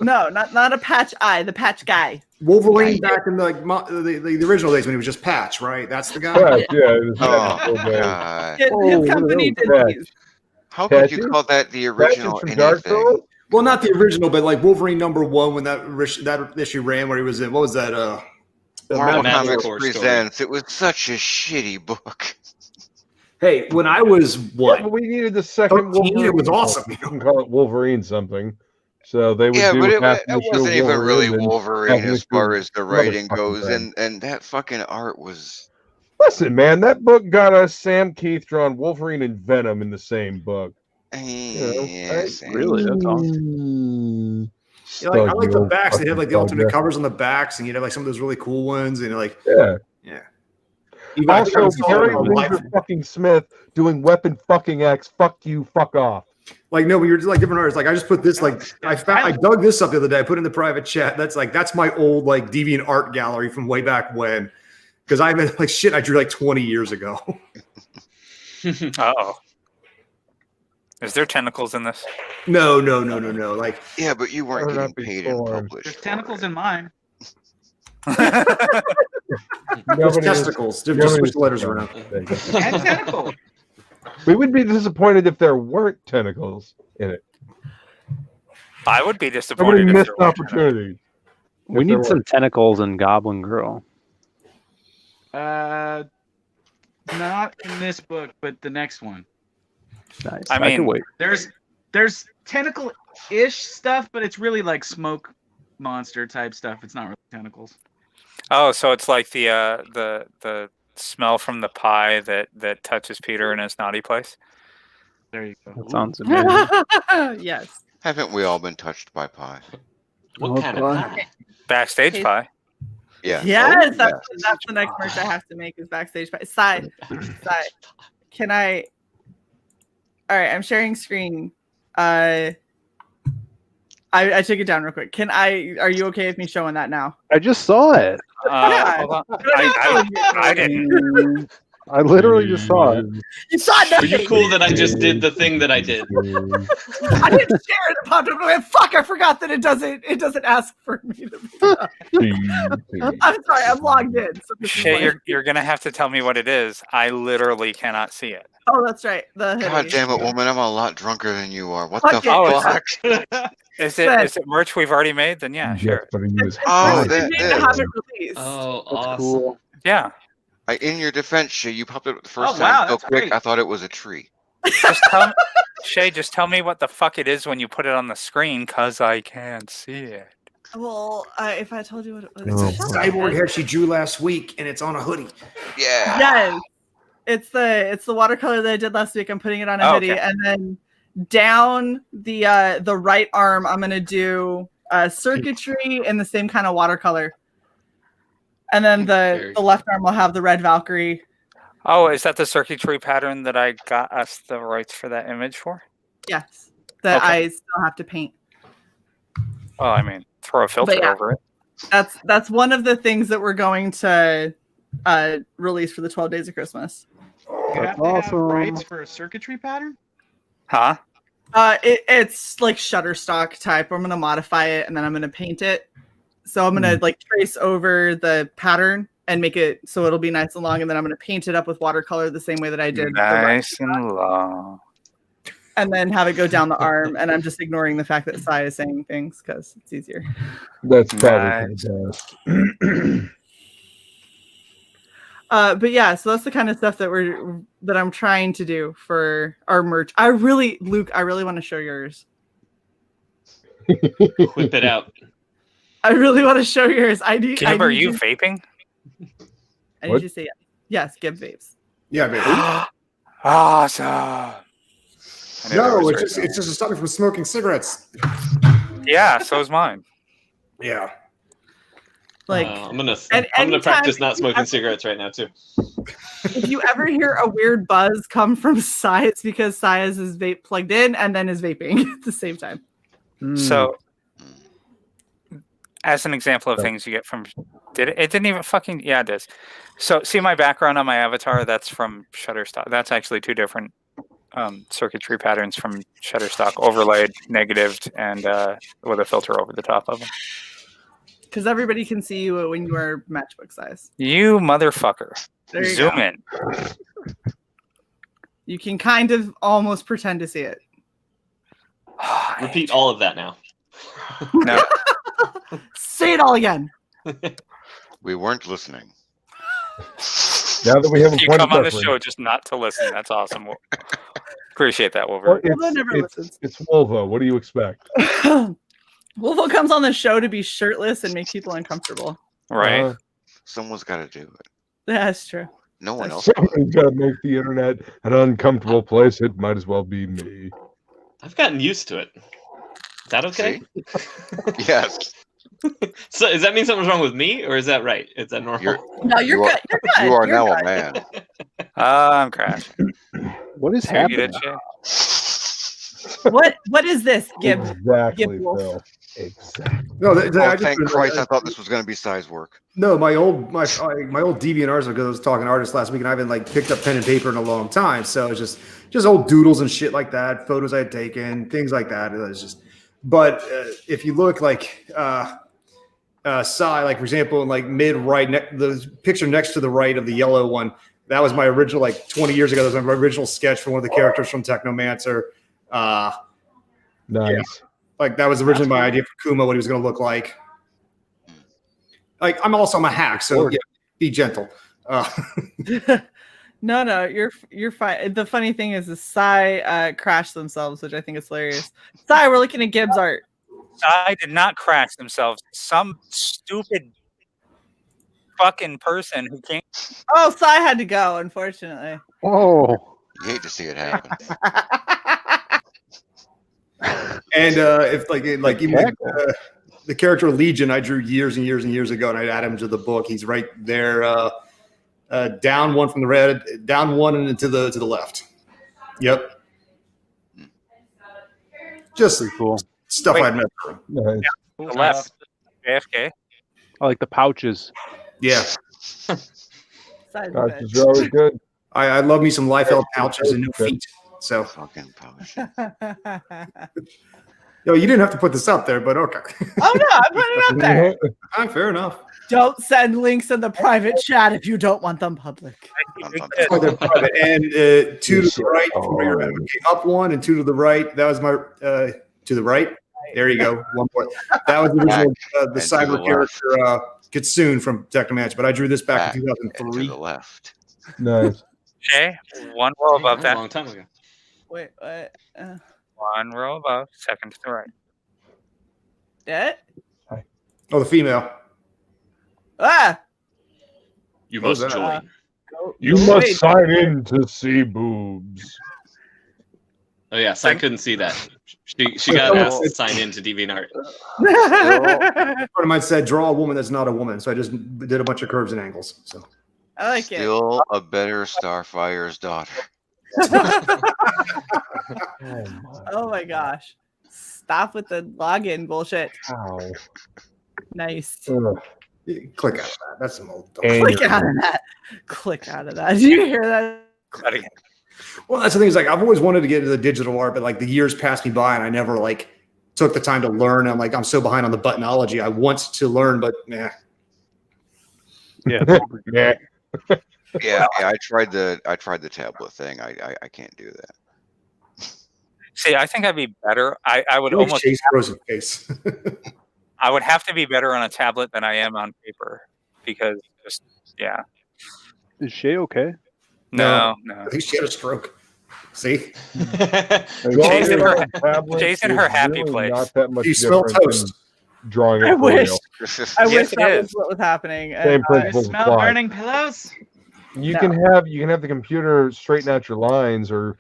No, not a patch eye. The patch guy. Wolverine back in the original days when he was just Patch, right? That's the guy. Patch, yeah. It was Oh, Patch. God. His company did these. How could you call that the original anything? Well, not the original, but like Wolverine #1 when that issue ran, where he was in. What was that? Marvel Magic Comics Presents. It was such a shitty book. Hey, when I was what? Yeah, but we needed the second 13, Wolverine. it was awesome. You can call it Wolverine something. So they would Yeah, do but it half the wasn't issue even really and Wolverine half the as far issue as the another writing fucking goes, thing. and that fucking art was. Listen, man, that book got us Sam Keith drawing Wolverine and Venom in the same book. Really? That's awesome. Yeah, like, I like the backs. They had like the alternate covers on the backs, and you had like some of those really cool ones, and like yeah. Even I think I Also, was Gary calling it Windsor fucking Smith doing Weapon fucking X. Fuck you. Fuck off. Like, no, but you're just like different artists. Like, I just put this, like, I dug this up the other day. I put it in the private chat. That's my old, like, deviant art gallery from way back when. Because I've been, like, shit I drew, like, 20 years ago. Oh. Is there tentacles in this? No. Like, yeah, but you weren't getting paid and published. There's tentacles in mine. There's testicles. Just switch the letters around. And tentacles. We would be disappointed if there weren't tentacles in it. I would be Somebody disappointed if missed there weren't. opportunity. We need some tentacles in Goblin Girl. Not in this book, but the next one. Nice. I can mean, wait. There's tentacle-ish stuff, but it's really like smoke monster type stuff. It's not really tentacles. Oh, so it's like the smell from the pie that touches Peter in his naughty place. There you go. That sounds amazing. Yes. Haven't we all been touched by pie? What kind of pie? Backstage pie. Yeah. Yes, that's the next merch I have to make is backstage pie. Side. Can I? All right, I'm sharing screen. I took it down real quick. Are you okay with me showing that now? I just saw it. Hold on. I didn't. I literally just saw it. You saw Are nothing. you cool that I just did the thing that I did? I didn't share it. It popped up. I went, fuck! I forgot that it doesn't ask for me to. I'm sorry. I'm logged in. So this is Shae, like- you're gonna have to tell me what it is. I literally cannot see it. Oh, that's right. The God hoodie. damn it, woman! I'm a lot drunker than you are. What Fuck the it. fuck? Is it merch we've already made? Then yeah, sure. But he was Oh, They need to have it released. Oh, That's awesome. cool. Yeah. In your defense, Shae, you popped up the first Oh, wow, time so that's quick. great. I thought it was a tree. Shae, just tell me what the fuck it is when you put it on the screen, cause I can't see it. Well, if I told you what it was, It's a cyborg head she drew last week, and it's on a hoodie. Yeah. Yes, it's the watercolor that I did last week. I'm putting it on a hoodie, Okay. and then down the right arm, I'm gonna do circuitry in the same kind of watercolor, and then the left arm will have the Red Valkyrie. Oh, is that the circuitry pattern that I got us the rights for that image for? Yes, that Okay. I still have to paint. Oh, I mean, throw a filter yeah. over it. That's one of the things that we're going to release for the 12 Days of Christmas. You have to have rights for a circuitry pattern? Huh? It's like Shutterstock type. I'm gonna modify it and then I'm gonna paint it. So I'm gonna like trace over the pattern and make it so it'll be nice and long, and then I'm gonna paint it up with watercolor the same way that I did. Nice and long. And then have it go down the arm, and I'm just ignoring the fact that Sai is saying things because it's easier. That's probably the best. But yeah, so that's the kind of stuff that I'm trying to do for our merch. Luke, I really want to show yours. Whip it out. I really want to show yours. Gib, are you vaping? I need you to say yes. Gib vapes. Yeah, baby. Awesome. No, it's just to stop me from smoking cigarettes. Yeah, so is mine. Yeah. Like I'm gonna practice not smoking cigarettes right now too. If you ever hear a weird buzz come from Cy, it's because Cy has his vape plugged in and then is vaping at the same time. So, as an example of things you get from, it didn't even fucking, yeah, it is. So, see my background on my avatar? That's from Shutterstock. That's actually two different circuitry patterns from Shutterstock, overlaid, negatived, and with a filter over the top of them. Because everybody can see you when you are matchbook size. You motherfucker. There you Zoom go. in. You can kind of almost pretend to see it. Repeat all of that now. No. Say it all again. We weren't listening. Now that we have a You point come of on the reference. show just not to listen. That's awesome. Appreciate that, Well, Wolverine. it's Volvo. What do you expect? Wolvo comes on the show to be shirtless and make people uncomfortable. Right. Someone's got to do it. That's true. No one else. Someone's got to make the internet an uncomfortable place. It might as well be me. I've gotten used to it. Is that okay? Yes. So does that mean something's wrong with me, or is that right? Is that normal? No, you're good. You're good. You are You're now good. a man. I'm crashing. What is So you get happening? it, Shay? What is this, Gib? Exactly, Gib Wolf? Phil. Exactly. No, Oh, I just thank realized- Christ! I thought this was going to be size work. No, my old DeviantArts, because I was talking to artists last week, and I haven't like picked up pen and paper in a long time. So it's just old doodles and shit like that, photos I had taken, things like that. It was just, but if you look like Cy, like for example, in like mid right, the picture next to the right of the yellow one, that was my original, like 20 years ago. That was my original sketch for one of the characters from Technomancer. Nice. Yeah. Like that was originally my idea for Kuma, what he was going to look like. Like I'm a hack, so yeah, be gentle. No, you're fine. The funny thing is, Cy crashed themselves, which I think is hilarious. Cy, we're looking at Gib's art. I did not crash themselves. Some stupid fucking person who can't. Oh, Cy had to go, unfortunately. Oh. You hate to see it happen. And if even like the character Legion, I drew years and years and years ago, and I add him to the book. He's right there, down one from the red, down one and to the left. Yep. Just cool stuff I'd met. Nice. The left, AFK. I like the pouches. Yeah. Pouches are always good. I love me some Liefeld pouches and no feet. So fucking pouch. Yo, you didn't have to put this up there, but okay. Oh no, I put it up there. Fair enough. Don't send links in the private chat if you don't want them public. Oh, they're private. And two to the right, okay, up one and two to the right. That was my to the right. There you go. One point. That was the original the cyber character Kitsune from Technomancer, but I drew this back in 2003. To the left. Nice. Okay, one row above that. A long time ago. Wait, what? One row above, second to the right. That? Oh, the female. Ah! You What was must that? join. You must sign in to see boobs. Oh yes, I couldn't see that. She got asked to sign in to DeviantArt. A friend of mine said, "Draw a woman that's not a woman." So I just did a bunch of curves and angles. So I like it. Still a better Starfire's daughter. Oh my gosh. Stop with the login bullshit. Ow. Nice. click out of that. That's some old. Click out of that. Click out of that. Did you hear that? Well, that's the thing. Is like I've always wanted to get into the digital art, but like the years passed me by, and I never like took the time to learn. I'm like I'm so behind on the buttonology. I want to learn, but nah. Yeah. Yeah. Yeah, I tried the tablet thing. I can't do that. See, I think I'd be better. I would Like almost. Chase frozen face. I would have to be better on a tablet than I am on paper because just yeah. Is Shae okay? No. I think she had a stroke. See, Jason, her happy place. Not that much she smelled different toast. drawing it I for wish. real. I wish Yes, it that was is. what was happening. Same And, You principles smell apply. burning pillows? You No. can have the computer straighten out your lines or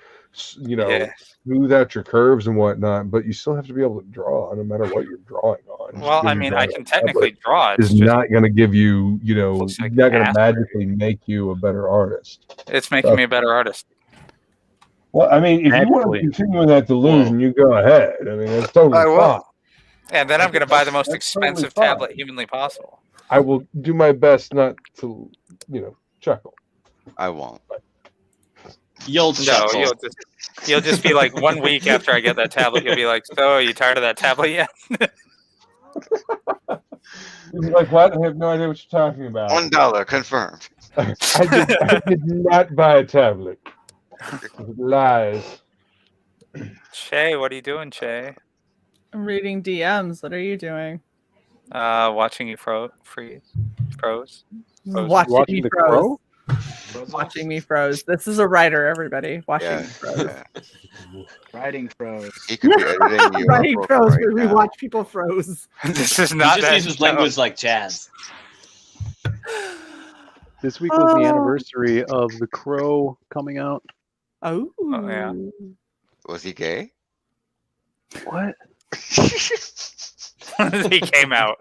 Yeah. smooth out your curves and whatnot, but you still have to be able to draw no matter what you're drawing on. Just Well, because I you're mean, drawing I on can a tablet technically draw. It's is just not going to give you, looks like not going to ass. magically make you a better artist. It's making me a better artist. Well, I mean, if you want to Magically. continue in that delusion, you go ahead. I mean, that's totally I fine. will. And then I'm going to buy the most That's totally expensive fine. tablet humanly possible. I will do my best not to, chuckle. I won't. You'll No, chuckle. you'll just be like 1 week after I get that tablet, you'll be like, "So, are you tired of that tablet yet?" You'll be like, what? I have no idea what you're talking about. $1 confirmed. I did not buy a tablet. Lies. Shay, what are you doing, Shay? I'm reading DMs. What are you doing? Watching you freeze. Froze. Watching me the froze. crow? Watching me froze. This is a writer, everybody. Watching me froze. Writing froze. He could be editing you. Writing froze where we watch people froze. This is He not just that uses show. language like jazz. This week was the anniversary of The Crow coming out. Oh. Oh, yeah. Was he gay? What? He came out.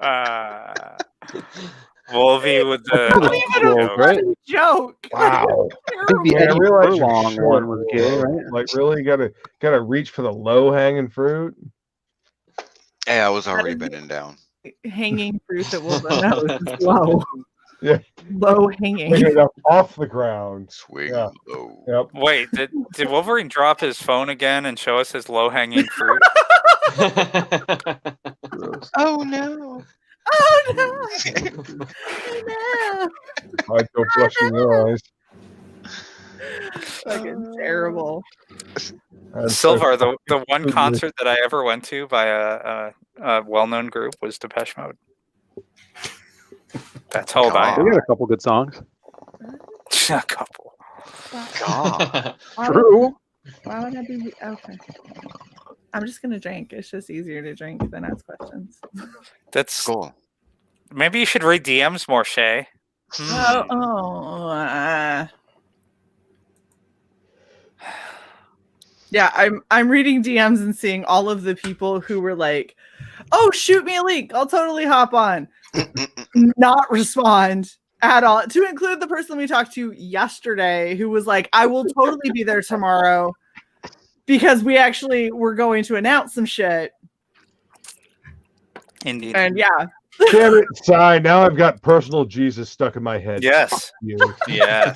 Wolvie with the Not even a funny joke. Wow. I think the Yeah, I Eddie realize you're Furlong short, one was gay, right? Like, really, gotta reach for the low hanging fruit. Hey, I was already bending down. Hanging fruit that will run out is low. Yeah. Low hanging. Pick it up off the ground. Swing low. Yep. Wait, did Wolverine drop his phone again and show us his low-hanging fruit? Oh no. Oh no! Oh no! I go flushing your eyes. Fucking terrible. Silver, the one concert that I ever went to by a well-known group was Depeche Mode. That's how old I They am. got a couple good songs. A couple. God. True. Why would I be okay? I'm just gonna drink. It's just easier to drink than ask questions. That's cool. Maybe you should read DMs more, Shay. Yeah, I'm reading DMs and seeing all of the people who were like, "Oh, shoot me a link. I'll totally hop on." Not respond at all. To include the person we talked to yesterday who was like, "I will totally be there tomorrow because we actually were going to announce some shit." Indeed. And yeah. Damn it, Cy. Now I've got personal Jesus stuck in my head. Yes. Fuck you. Yes.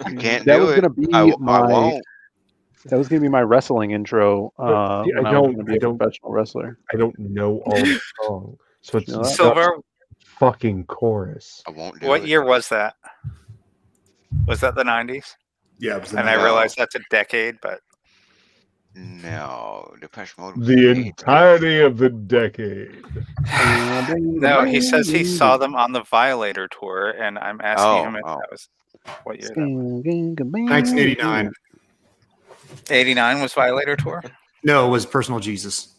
You can't That do was it. gonna be I my. won't. That was gonna be my wrestling intro. When I was gonna be a professional wrestler. I don't know all the songs, so it's just Silver, fucking chorus. I won't do what it. year was that? Was that the 90s? Yeah, it was the And I 90s. realize that's a decade, but No, Depeche Mode. Was The 80. entirety of the decade. no, he says he saw them on the Violator tour, and I'm asking him if that was what year that was. 1989. 89 was Violator tour? No, it was Personal Jesus.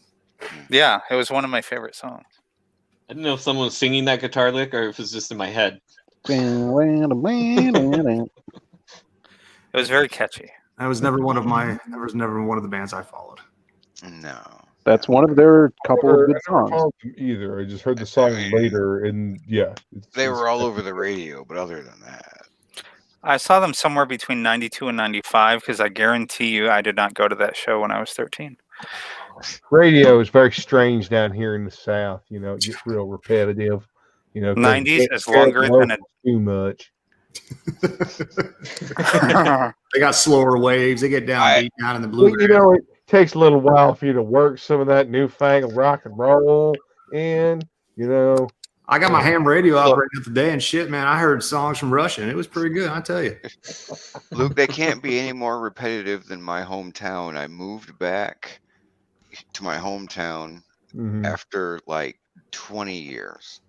Yeah, it was one of my favorite songs. I don't know if someone was singing that guitar lick or if it's just in my head. It was very catchy. That was never one of the bands I followed. No. That's one of their couple of good I never songs. followed them either. I just heard the song later, and yeah, They were all over the radio, but other than that. I saw them somewhere between 92 and 95 because I guarantee you I did not go to that show when I was 13. radio is very strange down here in the South. You know, it gets real repetitive. You know, 90s is longer than a too much. They got slower waves. They get down deep down in the blue. You know, it takes a little while for you to work some of that newfangled rock and roll in. You know, I got my ham radio operating today and shit, man. I heard songs from Russia and it was pretty good, I tell you. Luke, they can't be any more repetitive than my hometown. I moved back to my hometown after like 20 years.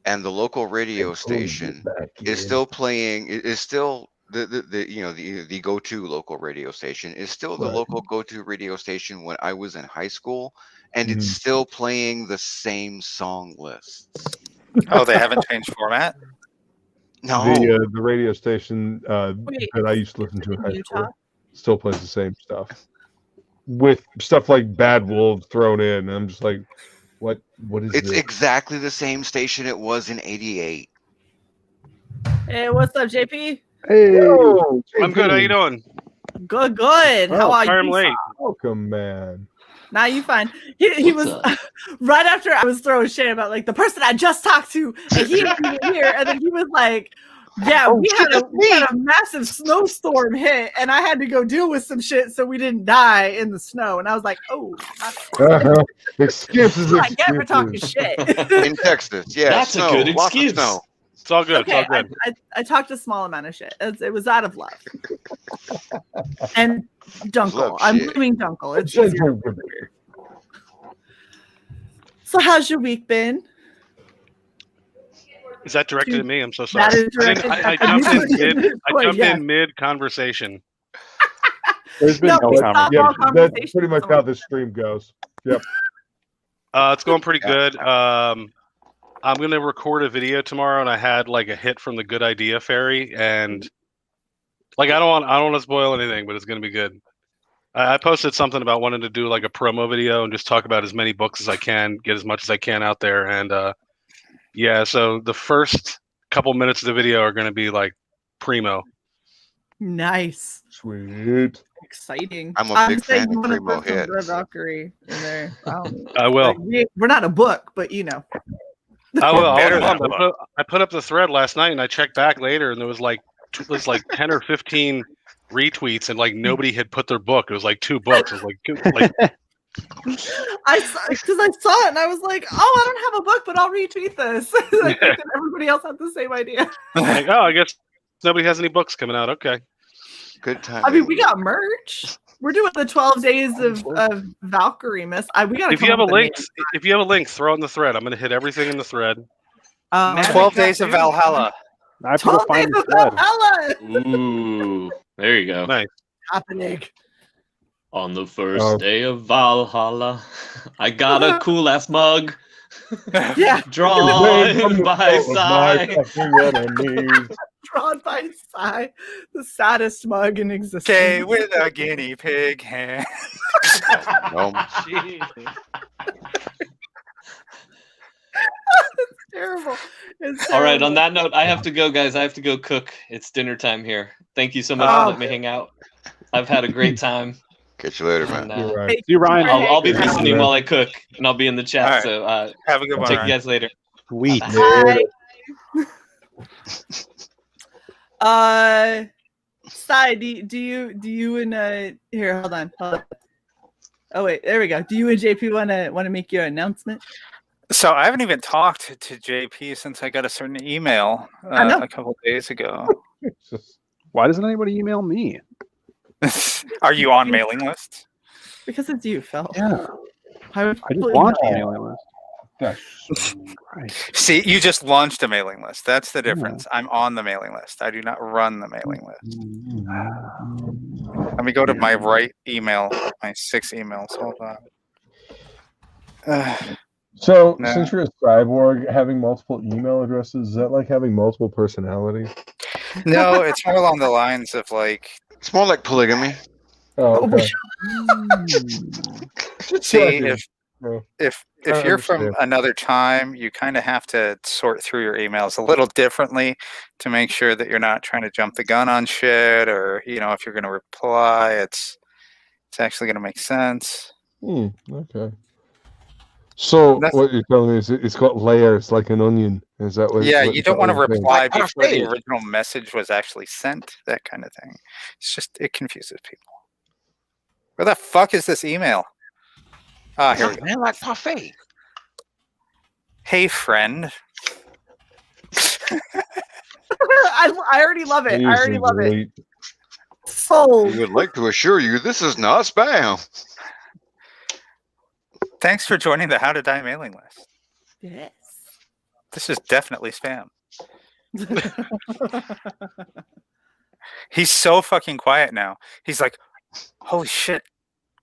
And the local radio station is still playing. Is still the go-to local radio station is still the local go-to radio station when I was in high school, and it's still playing the same song lists. Oh, they haven't changed format? No. The radio station that I used to listen to in high school still plays the same stuff, with stuff like Bad Wolves thrown in. And I'm just like, what is It's this? exactly the same station it was in '88. Hey, what's up, JP? Hey, I'm good. How you doing? Good, good. How are sorry I'm you? late. Welcome, man. Now you fine. He was right after I was throwing shit about like the person I just talked to, and he didn't even hear, and then he was like, "Yeah, we had a massive snowstorm hit, and I had to go deal with some shit so we didn't die in the snow." And I was like, "Oh, excuses." I get for talking shit in Texas. Yeah, that's snow, a good lots of excuse. snow. It's all good. Okay, It's all good. I talked a small amount of shit. It was out of love. And Dunkle. Love I'm shit. blaming Dunkle. It's easier. So how's your week been? Is that directed at me? I'm so sorry. That is directed I at jumped you. in mid. I jumped Yeah. in mid conversation. There's been No, no we stopped conversation. all That's conversations pretty much how this stream goes. Yep. It's going pretty good. I'm gonna record a video tomorrow, and I had like a hit from the Good Idea Fairy, and like I don't want to spoil anything, but it's gonna be good. I posted something about wanting to do like a promo video and just talk about as many books as I can, get as much as I can out there, and yeah. So the first couple minutes of the video are gonna be like primo. Nice. Sweet. Exciting. I'm a big fan saying you of wanna primo put some hits. Red Valkyrie in there. I will. Like, we're not a book, but you know. I will. Better than I put up the thread last night, and I checked back later, and there was like 10 or 15 retweets, and like nobody had put their book. It was like 2 books. It was like I saw it and I was like, oh, I don't have a book, but I'll retweet this. I think that everybody else had the same idea. like, oh, I guess nobody has any books coming out. Okay. Good time. I mean, we got merch. We're doing the 12 days of Valkyrie miss. We got. If you have a link, throw it in the thread. I'm gonna hit everything in the thread. 12 days of Valhalla. I have to go 12 find days the of thread. Valhalla. Ooh, there you go. Nice. Happening. On the first day of Valhalla, I got a cool ass mug. Yeah. Drawn by Sai. Drawn by Sai, the saddest mug in existence. Okay, with a guinea pig hand. It's terrible. It's All right, terrible. on that note, I have to go, guys. I have to go cook. It's dinner time here. Thank you so much for letting me hang out. I've had a great time. Catch you later, man. And, See you, Ryan. I'll be listening while I cook, and I'll be in the chat. All right. So Have a good I'll one, take Ryan. you guys later. Sweet. Bye. Sai, do you and here, hold on. Oh wait, there we go. Do you and JP wanna make your announcement? So I haven't even talked to JP since I got a certain email I know. a couple of days ago. Why doesn't anybody email me? Are you on mailing lists? Because it's you, Phil. Yeah. I I just want a mailing list. See, you just launched a mailing list. That's the difference. I'm on the mailing list. I do not run the mailing list. Let me go to my right email, my 6 emails. Hold on. So, No. since you're a cyborg, having multiple email addresses, is that like having multiple personalities? No, it's more along the lines of like. It's more like polygamy. Oh, okay. See, Yeah. if I you're from understand. another time, you kind of have to sort through your emails a little differently to make sure that you're not trying to jump the gun on shit, or if you're going to reply, it's actually going to make sense. Okay. So what you're telling me is it's got layers like an onion. Is that what? Yeah, what you don't want to you're saying? reply before the original message was actually sent. That kind of thing. It's just it confuses people. Where the fuck is this email? Ah, here we go. Man, like parfait. Hey, friend. I already love it. I already love it. We would like to assure you this is not spam. Thanks for joining the How to Die mailing list. Yes. This is definitely spam. He's so fucking quiet now. He's like, holy shit.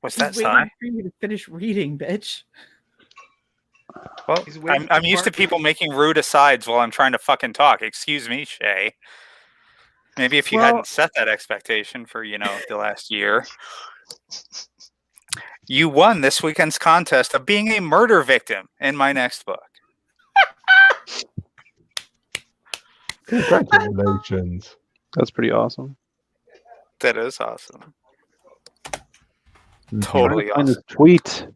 Was He's that waiting Sai? for you to finish reading, bitch. Well, I'm used to people making rude asides while I'm trying to fucking talk. Excuse me, Shae. Maybe if you hadn't set that expectation for, the last year. You won this weekend's contest of being a murder victim in my next book. Congratulations. That's pretty awesome. That is awesome. Totally Find awesome. this tweet.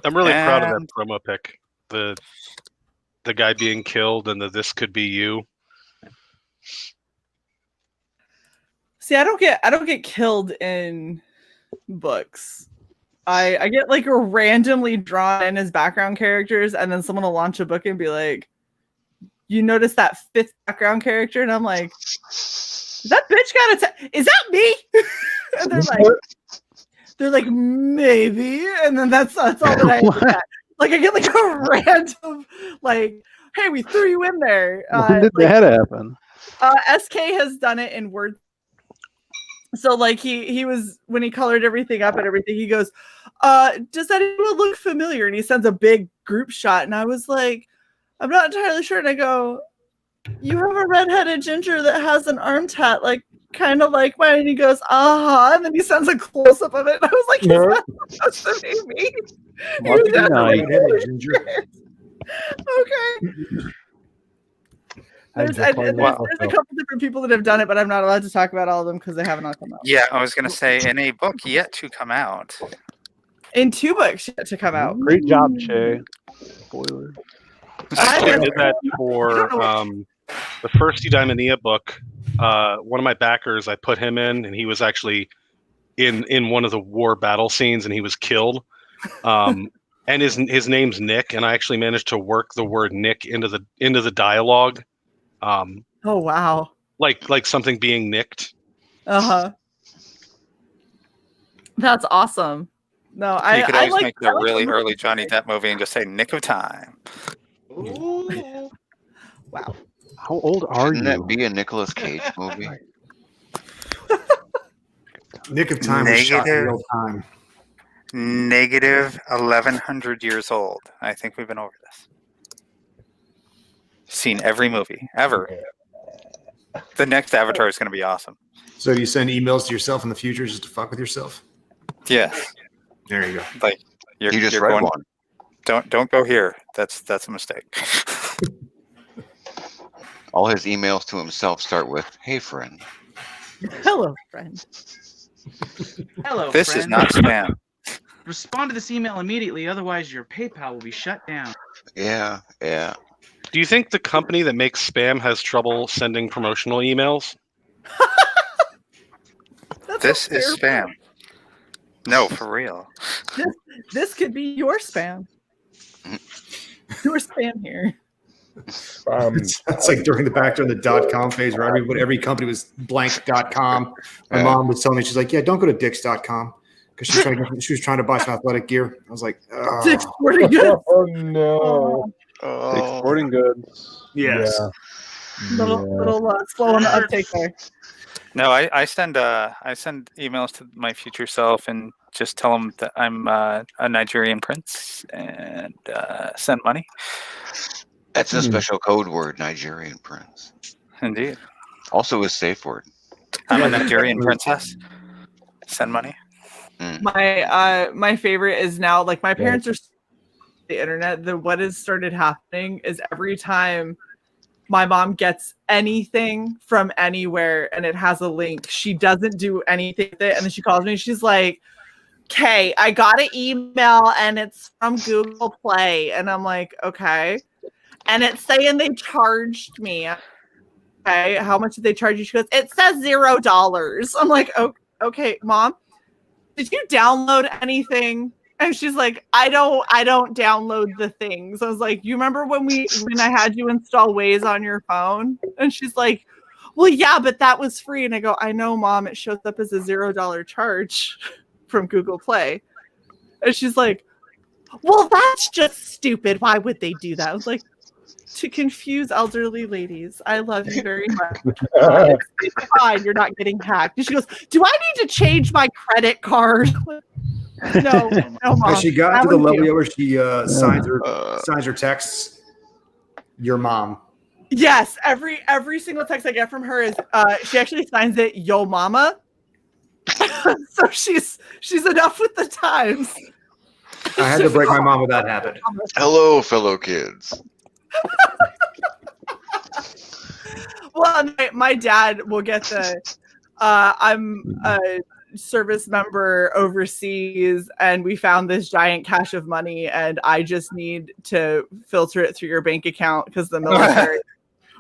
I'm really proud of that promo pic. The guy being killed and the "this could be you." See, I don't get killed in books. I get like randomly drawn in as background characters, and then someone will launch a book and be like, "You notice that 5th background character?" And I'm like, "That bitch got is that me?" And they're like, "Maybe," and then that's all that I get. Like I get like a random like, "Hey, we threw you in there." When did that happen? SK has done it in Word. So like he was, when he colored everything up and everything, he goes, "Does anyone look familiar?" And he sends a big group shot, and I was like, "I'm not entirely sure." And I go, "You have a redheaded ginger that has an arm tat, like kind of like mine." And he goes, "Uh-huh." And then he sends a close up of it, and I was like, "Is that supposed to be me?" He was Redheaded ginger. Okay. There's a couple different people that have done it, but I'm not allowed to talk about all of them because they haven't all come out. Yeah, I was going to say, in a book yet to come out. In 2 books yet to come out. Great job, Shae. Spoiler. I did that for the first Eudaimonia book. One of my backers, I put him in, and he was actually in one of the war battle scenes, and he was killed. And his name's Nick, and I actually managed to work the word Nick into the dialogue. Oh wow! Like something being nicked. That's awesome. No, You could always make the really them. early Johnny Depp movie and just say "Nick of Time." Ooh. Wow. How old are Shouldn't you? that be a Nicolas Cage movie? Nick of Time was shot in real time. Negative 1,100 years old. I think we've been over this. Seen every movie ever. The next Avatar is going to be awesome. So do you send emails to yourself in the future just to fuck with yourself? Yes. There you go. Like You just read one. Don't go here. That's a mistake. All his emails to himself start with, "Hey, friend." Hello, friend. Hello, This friend. is not spam. Respond to this email immediately, otherwise your PayPal will be shut down. Yeah. Do you think the company that makes spam has trouble sending promotional emails? This is spam. No, for real. This could be your spam. Your spam here. It's like during the .com phase where every company was blank.com. My mom was telling me, she's like, "Yeah, don't go to Dix.com." Because she was trying to buy some athletic gear. I was like, "Oh, Dick's Sporting Goods." Oh no. Dick's Sporting Goods. Yes. Yeah. Little slow on the uptake there. No, I send emails to my future self and just tell them that I'm a Nigerian prince and send money. That's a special code word, Nigerian prince. Indeed. Also a safe word. I'm a Nigerian princess. Send money. My favorite is now, like, my parents are the internet. What has started happening is every time my mom gets anything from anywhere and it has a link, she doesn't do anything with it, and then she calls me. She's like, "Okay, I got an email and it's from Google Play," and I'm like, "Okay," and it's saying they charged me. Okay, how much did they charge you? She goes, "It says $0." I'm like, "Oh, okay, Mom, did you download anything?" And she's like, I don't download the things. I was like, "You remember when I had you install Waze on your phone?" And she's like, "Well, yeah, but that was free." And I go, "I know, Mom, it shows up as a $0 charge from Google Play." And she's like, "Well, that's just stupid. Why would they do that?" I was like, to confuse elderly ladies. I love you very much. It's fine. You're not getting hacked. And she goes, do I need to change my credit card? No, Mom. Has she got That to the was level you. where she signs her texts? Your mom. Yes, every single text I get from her is she actually signs it "Yo Mama." So she's enough with the times. I had to break my mom with that habit. Hello, fellow kids. Well, my dad will get the I'm a service member overseas and we found this giant cache of money and I just need to filter it through your bank account because the military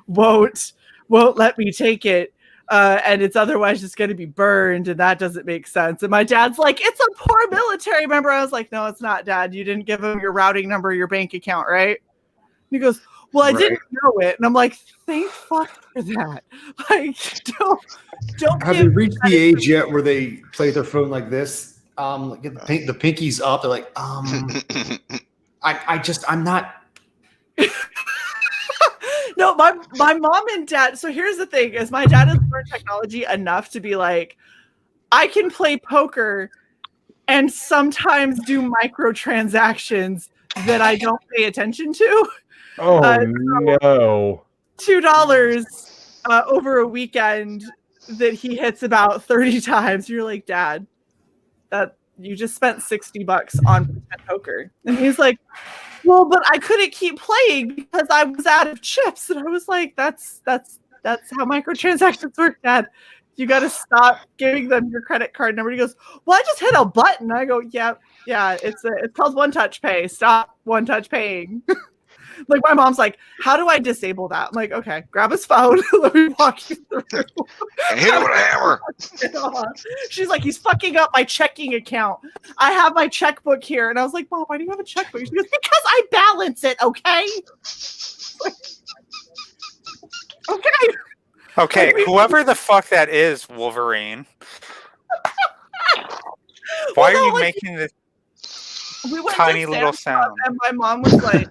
won't let me take it. And it's otherwise just going to be burned, and that doesn't make sense. And my dad's like, it's a poor military member. I was like, no, it's not, Dad. You didn't give him your routing number, your bank account, right? And he goes, well, I didn't know it. And I'm like, thank fuck for that. Like, don't. Have they reached the age yet where they play their phone like this? Get the pinkies up. They're like, I'm not. No, my mom and dad. So here's the thing: is my dad has learned technology enough to be like, I can play poker and sometimes do microtransactions that I don't pay attention to. Oh no! $2 over a weekend that he hits about 30 times. You're like, Dad, that you just spent $60 on pretend poker, and he's like, well, but I couldn't keep playing because I was out of chips. And I was like, that's how microtransactions work, Dad. You got to stop giving them your credit card number. He goes, well, I just hit a button. I go, yeah, it's called one touch pay. Stop one touch paying. Like my mom's like, how do I disable that? I'm like, okay, grab his phone. Let me walk you through. And hit him with a hammer. She's like, he's fucking up my checking account. I have my checkbook here. And I was like, Mom, why do you have a checkbook? She goes, because I balance it, okay? Okay, whoever the fuck that is, Wolverine. Why are you making this tiny little sound? And my mom was like,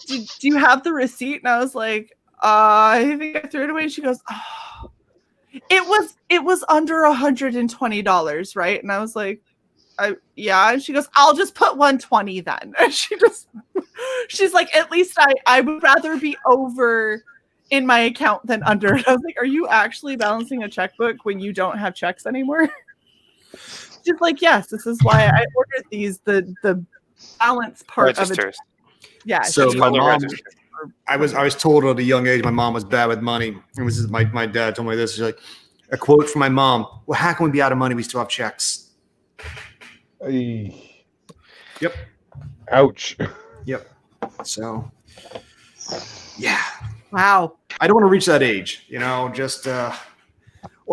do you have the receipt? And I was like, I think I threw it away. And she goes, oh, it was under $120, right? And I was like, yeah. And she goes, I'll just put 120 then. And she's like, at least I would rather be over in my account than under. And I was like, are you actually balancing a checkbook when you don't have checks anymore? She's like, yes, this is why I ordered these, the balance part registers. Of it. Yeah. So my mom, I was told at a young age my mom was bad with money. And this is my dad told me this. She's like, a quote from my mom, well, how can we be out of money? We still have checks. Yep. Ouch. Yep. So, yeah. Wow. I don't want to reach that age, just, or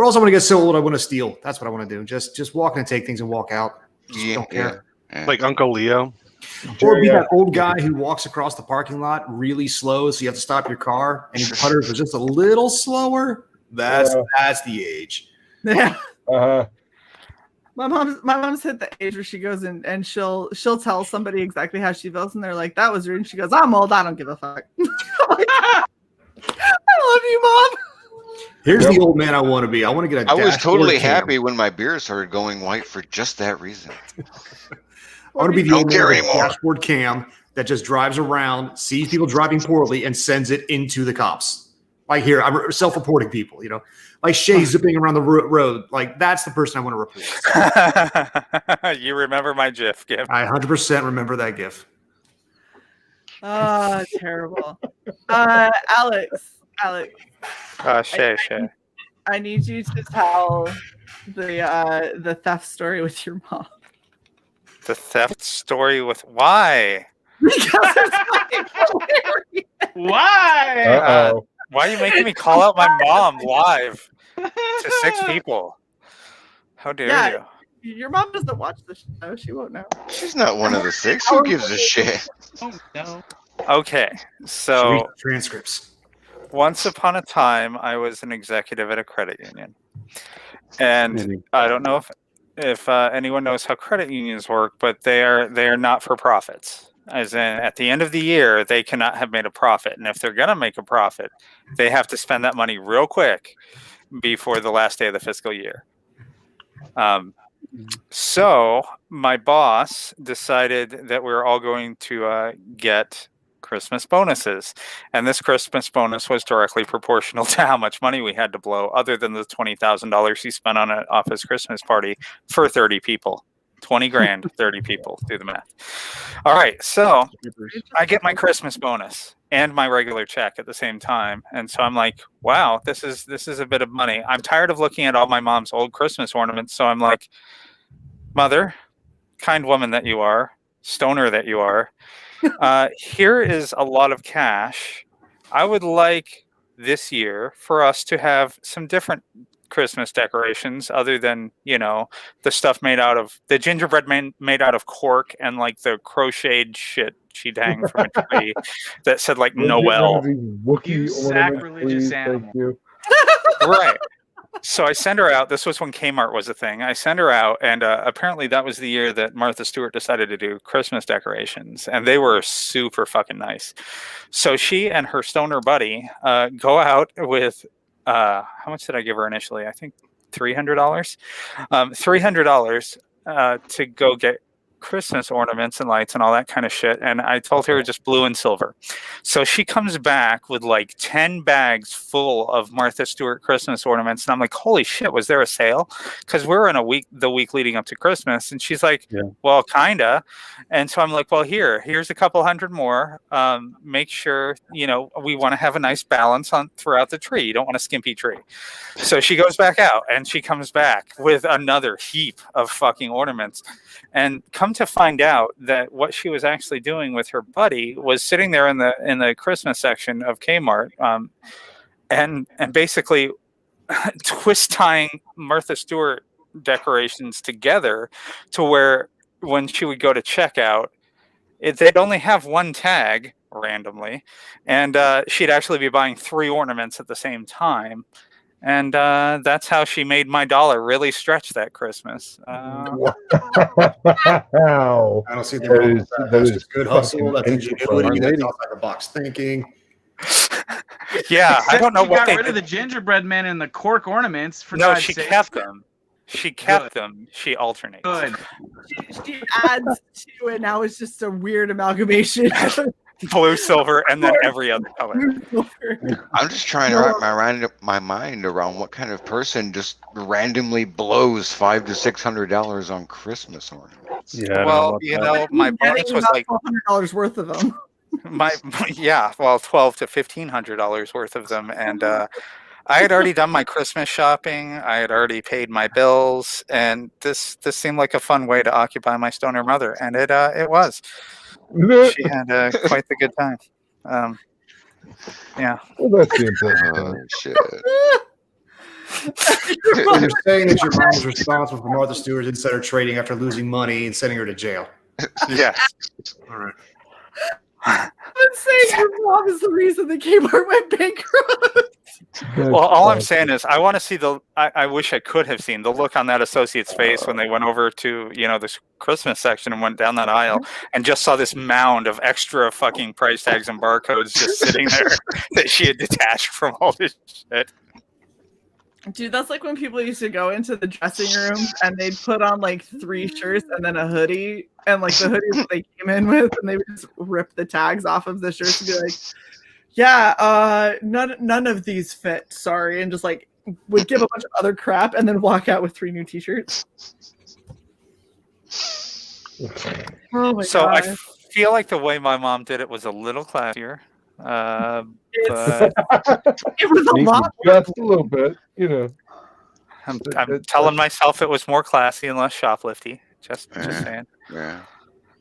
else I want to get so old I want to steal. That's what I want to do. Just walk and take things and walk out. Just don't care. Like Uncle Leo. Or be that old guy who walks across the parking lot really slow, so you have to stop your car, and he putters just a little slower. That's the age. Yeah. Uh-huh. My mom's hit the age where she goes and she'll tell somebody exactly how she feels, and they're like, that was rude. And she goes, I'm old, I don't give a fuck. I love you, Mom. Here's the old man I want to be. I want to get a I was totally dashboard cam. happy when my beard started going white for just that reason. I want to be the Don't old care man with a anymore. dashboard cam that just drives around, sees people driving poorly, and sends it into the cops. Like here, I'm self-reporting people, like Shae zipping around the road. Like that's the person I want to report. You remember my GIF, Gib? I 100% remember that GIF. Oh, terrible. Alex. Shae. I need you to tell the theft story with your mom. The theft story with why? Because it's fucking hilarious. Why? Uh-oh. Why are you making me call out my mom live to 6 people? How dare you? Your mom doesn't watch the show. She won't know. She's not one of the 6. Who gives a shit? Oh no. Okay, so transcripts. Once upon a time, I was an executive at a credit union, and I don't know if anyone knows how credit unions work, but they are not for profits. As in, at the end of the year, they cannot have made a profit. And if they're going to make a profit, they have to spend that money real quick before the last day of the fiscal year. So my boss decided that we were all going to get Christmas bonuses. And this Christmas bonus was directly proportional to how much money we had to blow, other than the $20,000 he spent on an office Christmas party for 30 people. 20 grand, 30 people. Do the math. All right. So I get my Christmas bonus and my regular check at the same time. And so I'm like, wow, this is a bit of money. I'm tired of looking at all my mom's old Christmas ornaments. So I'm like, Mother, kind woman that you are, stoner that you are, here is a lot of cash. I would like this year for us to have some different Christmas decorations other than, the stuff made out of the gingerbread made out of cork and like the crocheted shit she'd hang from a tree that said like Noel. You sacrilegious animal. Right. So I send her out. This was when Kmart was a thing. I send her out, and apparently that was the year that Martha Stewart decided to do Christmas decorations, and they were super fucking nice. So she and her stoner buddy go out with how much did I give her initially? I think $300. $300 to go get Christmas ornaments and lights and all that kind of shit. And I told her just blue and silver. So she comes back with like 10 bags full of Martha Stewart Christmas ornaments. And I'm like, holy shit, was there a sale? Because we're in the week leading up to Christmas. And she's like, well, kinda. And so I'm like, well, here's a couple hundred more. Make sure, we want to have a nice balance throughout the tree. You don't want a skimpy tree. So she goes back out and she comes back with another heap of fucking ornaments. And come to find out that what she was actually doing with her buddy was sitting there in the Christmas section of Kmart, and basically twist tying Martha Stewart decorations together to where when she would go to checkout, they'd only have one tag randomly, and she'd actually be buying 3 ornaments at the same time. And that's how she made my dollar really stretch that Christmas. Wow. I don't see the that's just good hustle. That's ingenuity. That's outside the box thinking. Yeah, I don't know she what got they rid did. of the gingerbread men and the cork ornaments. For No, God's she sake. kept them. She kept them. She alternates. Good. She adds to it. Now it's just a weird amalgamation. Blue, silver, and then every other color. I'm just trying to wrap my mind around what kind of person just randomly blows $500 to $600 on Christmas ornaments. Yeah. Well, my bonus was like $1,200 worth of them. $1,200 to $1,500 worth of them, and I had already done my Christmas shopping. I had already paid my bills, and this seemed like a fun way to occupy my stoner mother, and it was. She had quite the good time. Yeah. Well, that's the important shit. You're saying that your mom was responsible for Martha Stewart's insider trading after losing money and sending her to jail. Yes. All right. I'm saying your mom is the reason the Kmart went bankrupt. Well, all I'm saying is I want to see I wish I could have seen the look on that associate's face when they went over to, this Christmas section and went down that aisle and just saw this mound of extra fucking price tags and barcodes just sitting there that she had detached from all this shit. Dude, that's like when people used to go into the dressing room and they'd put on like 3 shirts and then a hoodie, and like the hoodies that they came in with, and they would just rip the tags off of the shirts and be like, yeah, none of these fit, sorry, and just like would give a bunch of other crap and then walk out with 3 new t-shirts. Oh my So God. I feel like the way my mom did it was a little classier. But It was a lot. Just a little bit, I'm telling myself it was more classy and less shoplifty. Just saying. Yeah.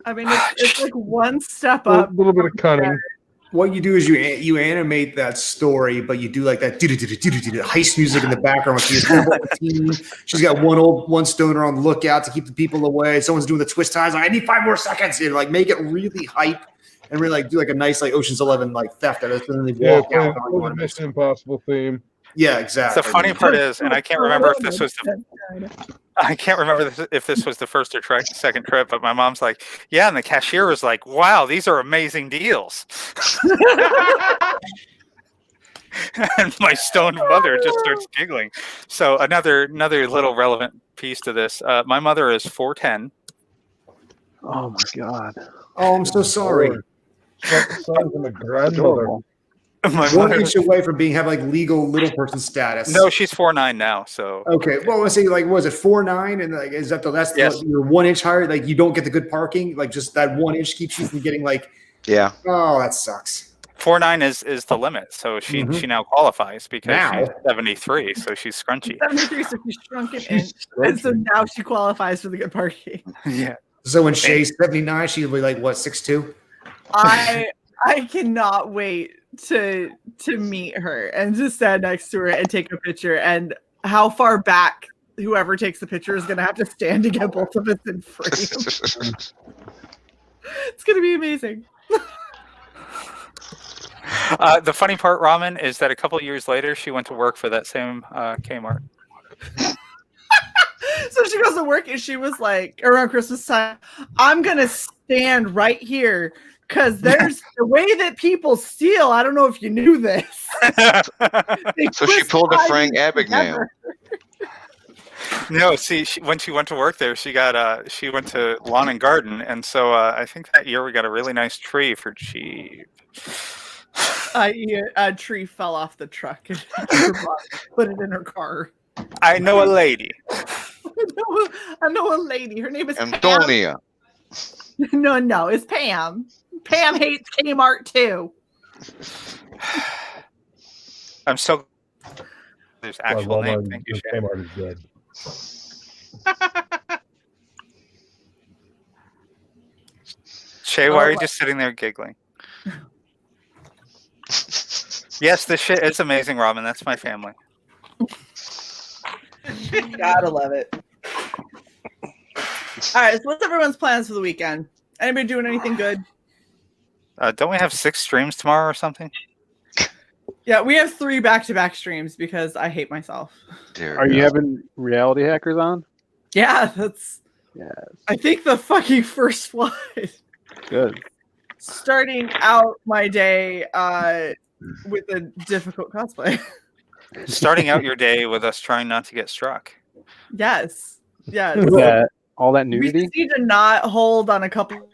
I mean, it's like one step A up. little bit of cunning. What you do is you animate that story, but you do like that heist music in the background. She's got one stoner on the lookout to keep the people away. Someone's doing the twist ties. Like, I need 5 more seconds. And like make it really hype and really like do like a nice like Ocean's 11 like theft. And then they walk out. Mission Impossible theme. Yeah, exactly. The funny part is, and I can't remember if this was if this was the first or second trip, but my mom's like, yeah, and the cashier was like, wow, these are amazing deals. And my stoned mother just starts giggling. So another little relevant piece to this. My mother is 4'10". Oh my god. Oh, I'm so sorry. Son from a grandmother. My 1 mother, inch away from have like legal little person status. no, she's 4'9" now. So Okay, well, let's say like, what was it 4'9", and like, is that Yes. you're 1 inch higher? Like, you don't get the good parking. Like, just that 1 inch keeps you from getting like. Yeah. Oh, that sucks. 4'9" is the limit. So she now qualifies because Now. she's 73, so she's scrunchy. 73, so she shrunk an inch, and so now she qualifies for the good parking. Yeah. So when Shae's 79, she'll be like what 6'2". I cannot wait to meet her and to stand next to her and take a picture. And how far back whoever takes the picture is going to have to stand to get both of us in frame. It's going to be amazing. The funny part, Ramen, is that a couple years later, she went to work for that same Kmart. So she goes to work and she was like, around Christmas time, I'm going to stand right here because there's the way that people steal. I don't know if you knew this. So she pulled a Frank Abagnale. No, see, when she went to work there, she went to lawn and garden, and so I think that year we got a really nice tree for cheap. A tree fell off the truck and put it in her car. I know a lady. I know a lady. Her name is Antonia. Pam. No, it's Pam. Pam hates Kmart too. I'm so. There's actual name. Walmart, Thank you, Shae. Kmart is dead. Shae, why are you just sitting there giggling? Yes, this shit is amazing, Robin. That's my family. Gotta love it. All right, so what's everyone's plans for the weekend? Anybody doing anything good? Don't we have 6 streams tomorrow or something? Yeah, we have 3 back-to-back streams because I hate myself. Are you having reality hackers on? Yeah, that's. Yes. I think the fucking first one. Good. Starting out my day with a difficult cosplay. Starting out your day with us trying not to get struck. Yes. Yes. All that We nudity? just need to not hold on a couple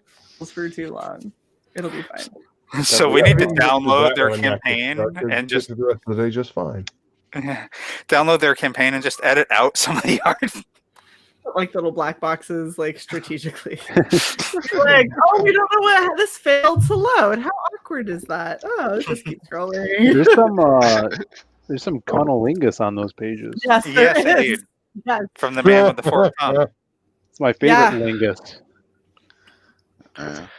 for too long. It'll be fine. So we need to download their campaign and just the rest of the day just fine. download their campaign and just edit out some of the art. Like little black boxes, like strategically. Like, oh, we don't know what this failed to load. How awkward is that? Oh, let's just keep scrolling. There's some cunnilingus on those pages. Yes, Yes, there is. indeed. Yes. From the man with the forked tongue. It's my favorite lingus.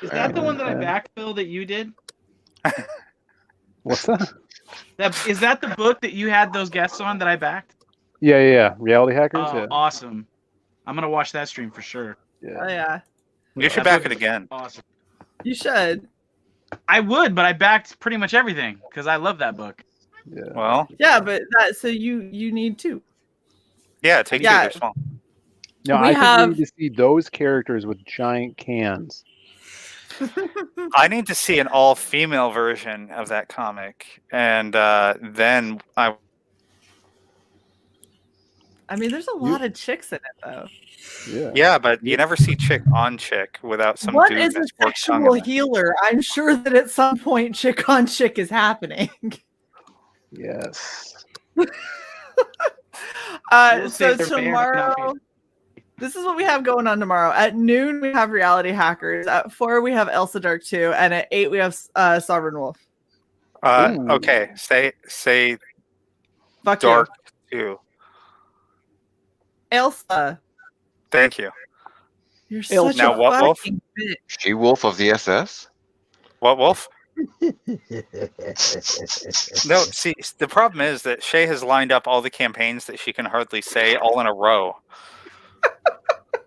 Is that the one that I backfilled that you did? What's that? Is that the book that you had those guests on that I backed? Yeah. Reality hackers. Oh, Yeah. awesome! I'm gonna watch that stream for sure. Oh yeah. You should back it again. Awesome. You should. I would, but I backed pretty much everything because I love that book. Yeah. Well. Yeah, but that so you need to. Yeah, take 2. They're small. No, We I have- think we need to see those characters with giant cans. I need to see an all-female version of that comic, and then I. I mean, there's a lot of chicks in it though. Yeah, but you never see chick on chick without some What dude is a that's forked tongue sexual in it. healer? I'm sure that at some point chick on chick is happening. Yes. We'll see So if they're fair or not. tomorrow, this is what we have going on tomorrow. At noon, we have Reality Hackers. At 4, we have Elsa Dark 2. And at 8, we have Sovereign Wolf. Okay, say Fuck dark you. too. Elsa, Thank you. you're such Now a what wolf? fucking bitch. She Wolf of the SS. What wolf? No, see, the problem is that Shae has lined up all the campaigns that she can hardly say all in a row.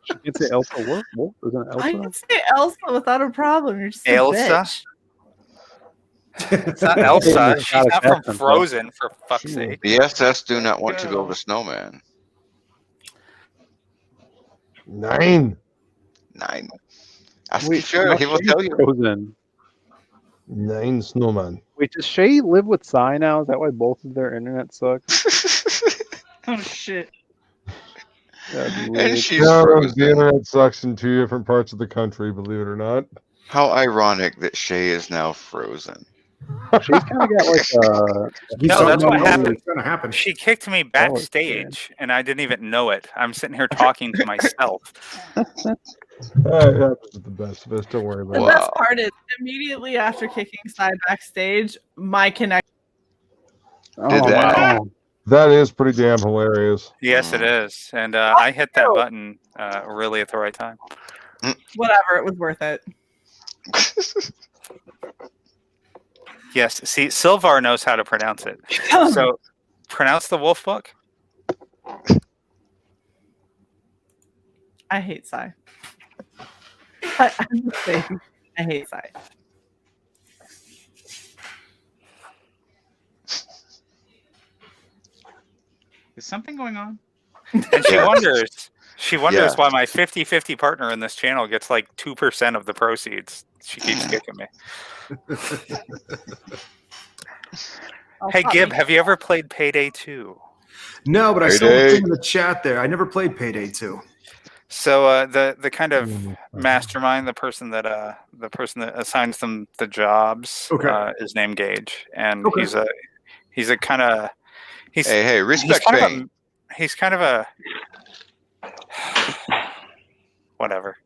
She can say Elsa. Wolf? Isn't it I Elsa? can say Elsa without a problem. You're just a Elsa? bitch. It's not Elsa. She's not from Frozen, for fuck's sake. The SS do not want to build a snowman. 9. 9. Ask Wait, sure, no, he will Shae's tell you. Frozen. 9 snowman. Wait, does Shae live with Cy now? Is that why both of their internet sucks? Oh shit. That'd be And weird. she's No, frozen. the internet sucks in 2 different parts of the country, believe it or not. How ironic that Shae is now frozen. Shae's kind of got like No, that's what happened. It's gonna happen. She kicked me backstage, and I didn't even know it. I'm sitting here talking to myself. It happens to the best of us. Don't worry The about it. best part is immediately after kicking Cy backstage, my connection. Did that? wow. That is pretty damn hilarious. Yes, it is. And I hit that button really at the right time. Whatever, it was worth it. Yes, see, Silvar knows how to pronounce it. So, pronounce the wolf book. I hate Cy. I'm just saying, I hate Cy. Is something going on? And she wonders why my 50-50 partner in this channel gets like 2% of the proceeds. She keeps kicking me. Hey Gib, have you ever played Payday 2? No, but I saw the thing in the chat there. I never played Payday 2. So the kind of mastermind, the person that assigns them the jobs, is named Gage, and he's a kind of Hey, respect Bane. He's kind of a whatever.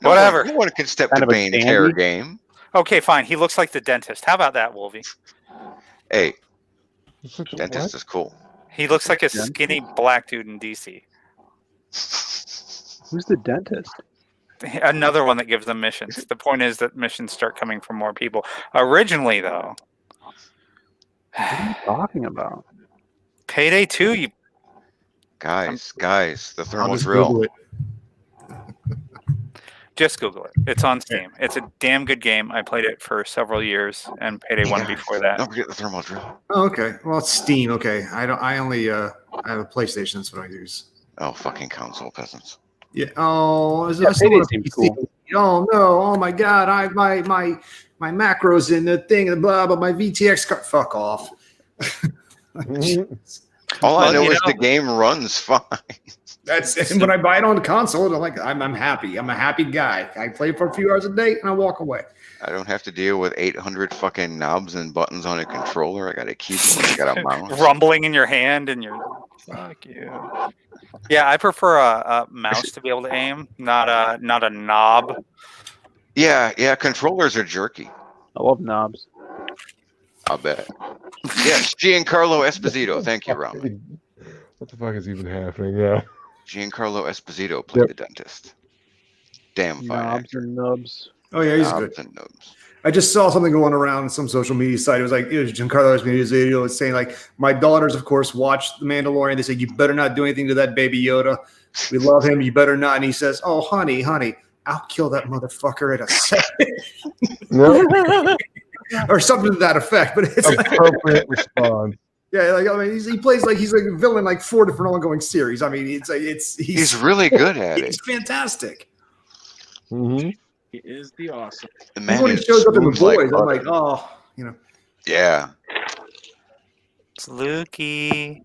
No Whatever. No one can step Kind to of a Bane's hair dandy. game. Okay, fine. He looks like the dentist. How about that, Wolvie? Hey, dentist is cool. He looks like a skinny black dude in DC. Who's the dentist? Another one that gives them missions. The point is that missions start coming from more people. Originally, though, What are you talking about? Payday 2, you Guys, the thermal just drill. Google it. just Google it. It's on Steam. It's a damn good game. I played it for several years, and Payday 1 before that. Don't forget the thermal drill. Oh, okay. Well, it's Steam. Okay. I only I have a PlayStation. That's what I use. Oh, fucking console peasants. Yeah. Oh, is Yeah, it still Payday on seems PC? cool. Oh no! Oh my God! My macros in the thing and blah, but my VTX card. Fuck off. All I Well, know you is know- the game runs fine. That's and when I buy it on the console. I'm happy. I'm a happy guy. I play for a few hours a day and I walk away. I don't have to deal with 800 fucking knobs and buttons on a controller. I got a keyboard. I got a mouse. Rumbling in your hand, and you're fuck you. Yeah, I prefer a mouse to be able to aim, not a knob. Yeah. Controllers are jerky. I love knobs. I'll bet. Yes, Giancarlo Esposito. Thank you, Rami. What the fuck is even happening? Yeah. Giancarlo Esposito played the dentist. Damn fine Knobs actor. and nubs. Oh yeah, he's Knobs good. and nubs. I just saw something going around on some social media site. It was like, it was Giancarlo Esposito was saying like, my daughters, of course, watched The Mandalorian. They said, you better not do anything to that baby Yoda. We love him. You better not. And he says, oh, honey, I'll kill that motherfucker in a second. Or something to that effect. But it's Appropriate response. yeah, like I mean, he plays like he's like a villain like 4 different ongoing series. I mean, He's really good at it. He's fantastic. Mm-hmm. He is the awesome. The Even man when he is shows up in the smooth boys, I'm like, butter. oh, you know. Yeah. It's Lukey.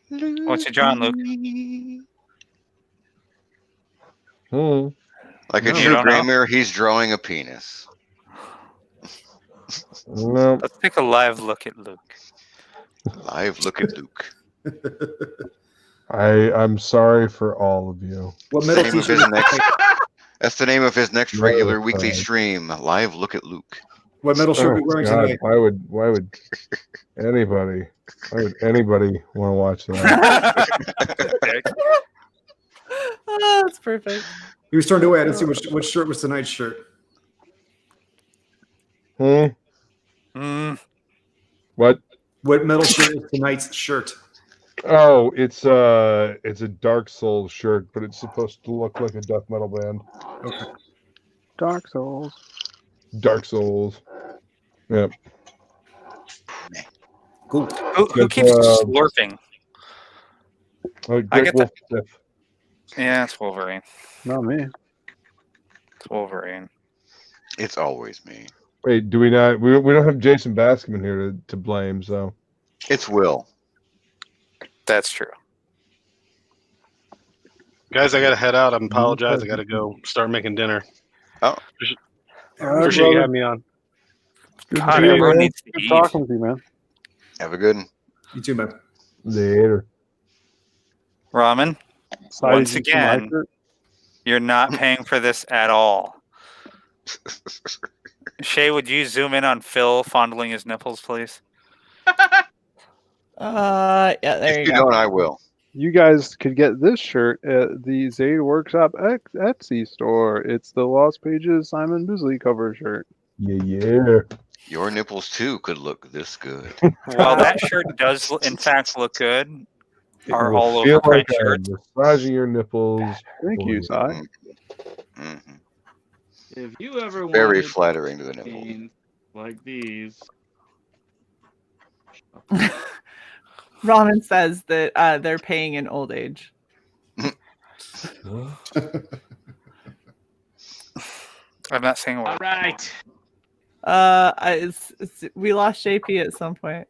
What's your drawing, Luke? Hmm. Like a No, you true don't know? gamer, he's drawing a penis. No. Let's take a live look at Luke. Live look at Luke. I'm sorry for all of you. What That's the middle name of teacher? his next. That's the name of his next No, regular it's weekly fine. stream. Live look at Luke. What middle shirt are you Oh, wearing God, tonight? why would anybody want to watch that? Oh, that's perfect. He was turned away. I didn't see what shirt was tonight's shirt. Hmm? What? What metal shirt is tonight's shirt? Oh, it's a Dark Souls shirt, but it's supposed to look like a death metal band. Okay. Dark Souls. Dark Souls. Yep. Cool. Who keeps slurping? I Great get Wolf that. Sith. Yeah, it's Wolverine. Not me. It's Wolverine. It's always me. Wait, do we not? We don't have Jason Baskman here to blame, so it's Will. That's true. Guys, I gotta head out. I apologize. I gotta go start making dinner. Oh, appreciate you having me on. God, everyone needs to Good eat. talking with you, man. Have a good one. You too, man. Later. Ramen, Sorry, once did you see my again, shirt? you're not paying for this at all. Shae, would you zoom in on Phil fondling his nipples, please? Yeah, there If you you go. don't, I will. You guys could get this shirt at the Zade Workshop Etsy store. It's the Lost Pages Simon Bisley cover shirt. Yeah. Your nipples too could look this good. While that shirt does, in fact, look good, It our will all feel over print like shirts. I'm massaging your nipples. Thank you, Sai. Mm-hmm. If you ever Very wanted flattering to the nipple. jeans like these, Ramen says that they're paying in old age. I'm not saying a word. all right. We lost JP at some point.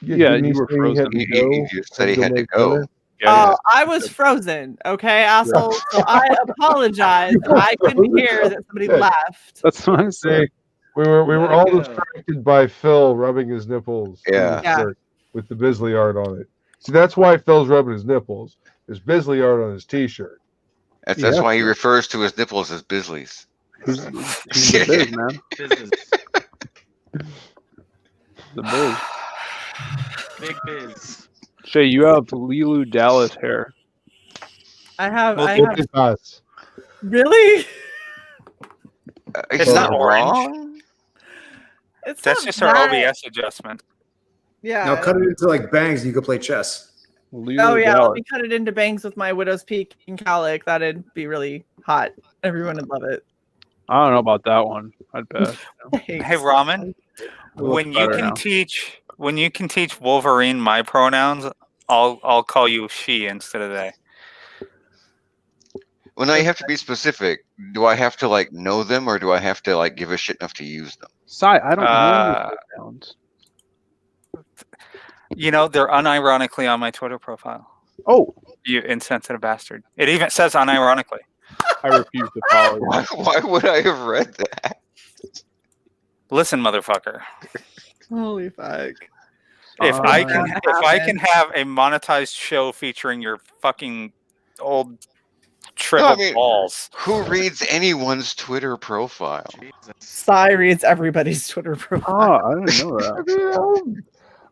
Yeah, didn't he you were say he frozen. had to He go? just said he had to make go. dinner? Oh, I was frozen. Okay, asshole. So I apologize. I couldn't hear that somebody Yeah. left. That's what I'm saying. We were Let all it go. distracted by Phil rubbing his nipples in Yeah. his Yeah. shirt with the Bisley art on it. See, that's why Phil's rubbing his nipples. There's Bisley art on his T-shirt. That's why he refers to his nipples as Bisleys. He's the biz, man. Business. The biz. Big biz. Shae, you have Lilu Dallas hair. I have. Well, I Look have. at us. Really? It's not orange. wrong. It's That's not just our that- OBS adjustment. Yeah. Now cut it into like bangs and you can play chess. Lilu Oh yeah, Dallas. let me cut it into bangs with my Widow's Peak and cowlick. That'd be really hot. Everyone would love it. I don't know about that one. I'd pass. Hey, Ramen, when you better can now. teach Wolverine my pronouns, I'll call you she instead of they. Well, now you have to be specific. Do I have to like know them, or do I have to like give a shit enough to use them? Sai, I don't know your pronouns. You know, they're unironically on my Twitter profile. Oh, You insensitive bastard. It even says unironically. I refuse to follow you. Why would I have read that? Listen, motherfucker. Holy fuck. If I can That if I happened. can have a monetized show featuring your fucking old No, shriveled I mean, balls. who reads anyone's Twitter profile? Sai reads everybody's Twitter profile. Oh, I didn't know that.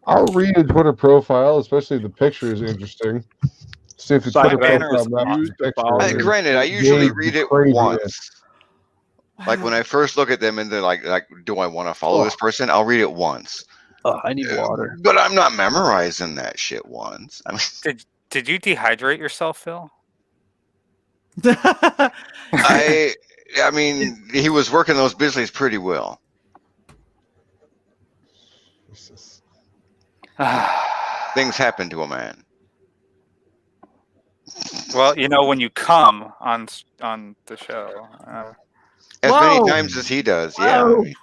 I'll read a Twitter profile, especially if the picture is interesting. See if the Side Twitter banner profile is matches the follow picture. you. Granted, I Engage usually the read it craziness. once. Like when I first look at them and they're like, do I want to follow this person? I'll read it once. Oh, I need water. But I'm not memorizing that shit once. I mean, Did you dehydrate yourself, Phil? I mean, he was working those Bisleys pretty well. Things happen to a man. Well, you know when you come on the show. As Whoa. many times as he does, yeah. I Whoa. mean,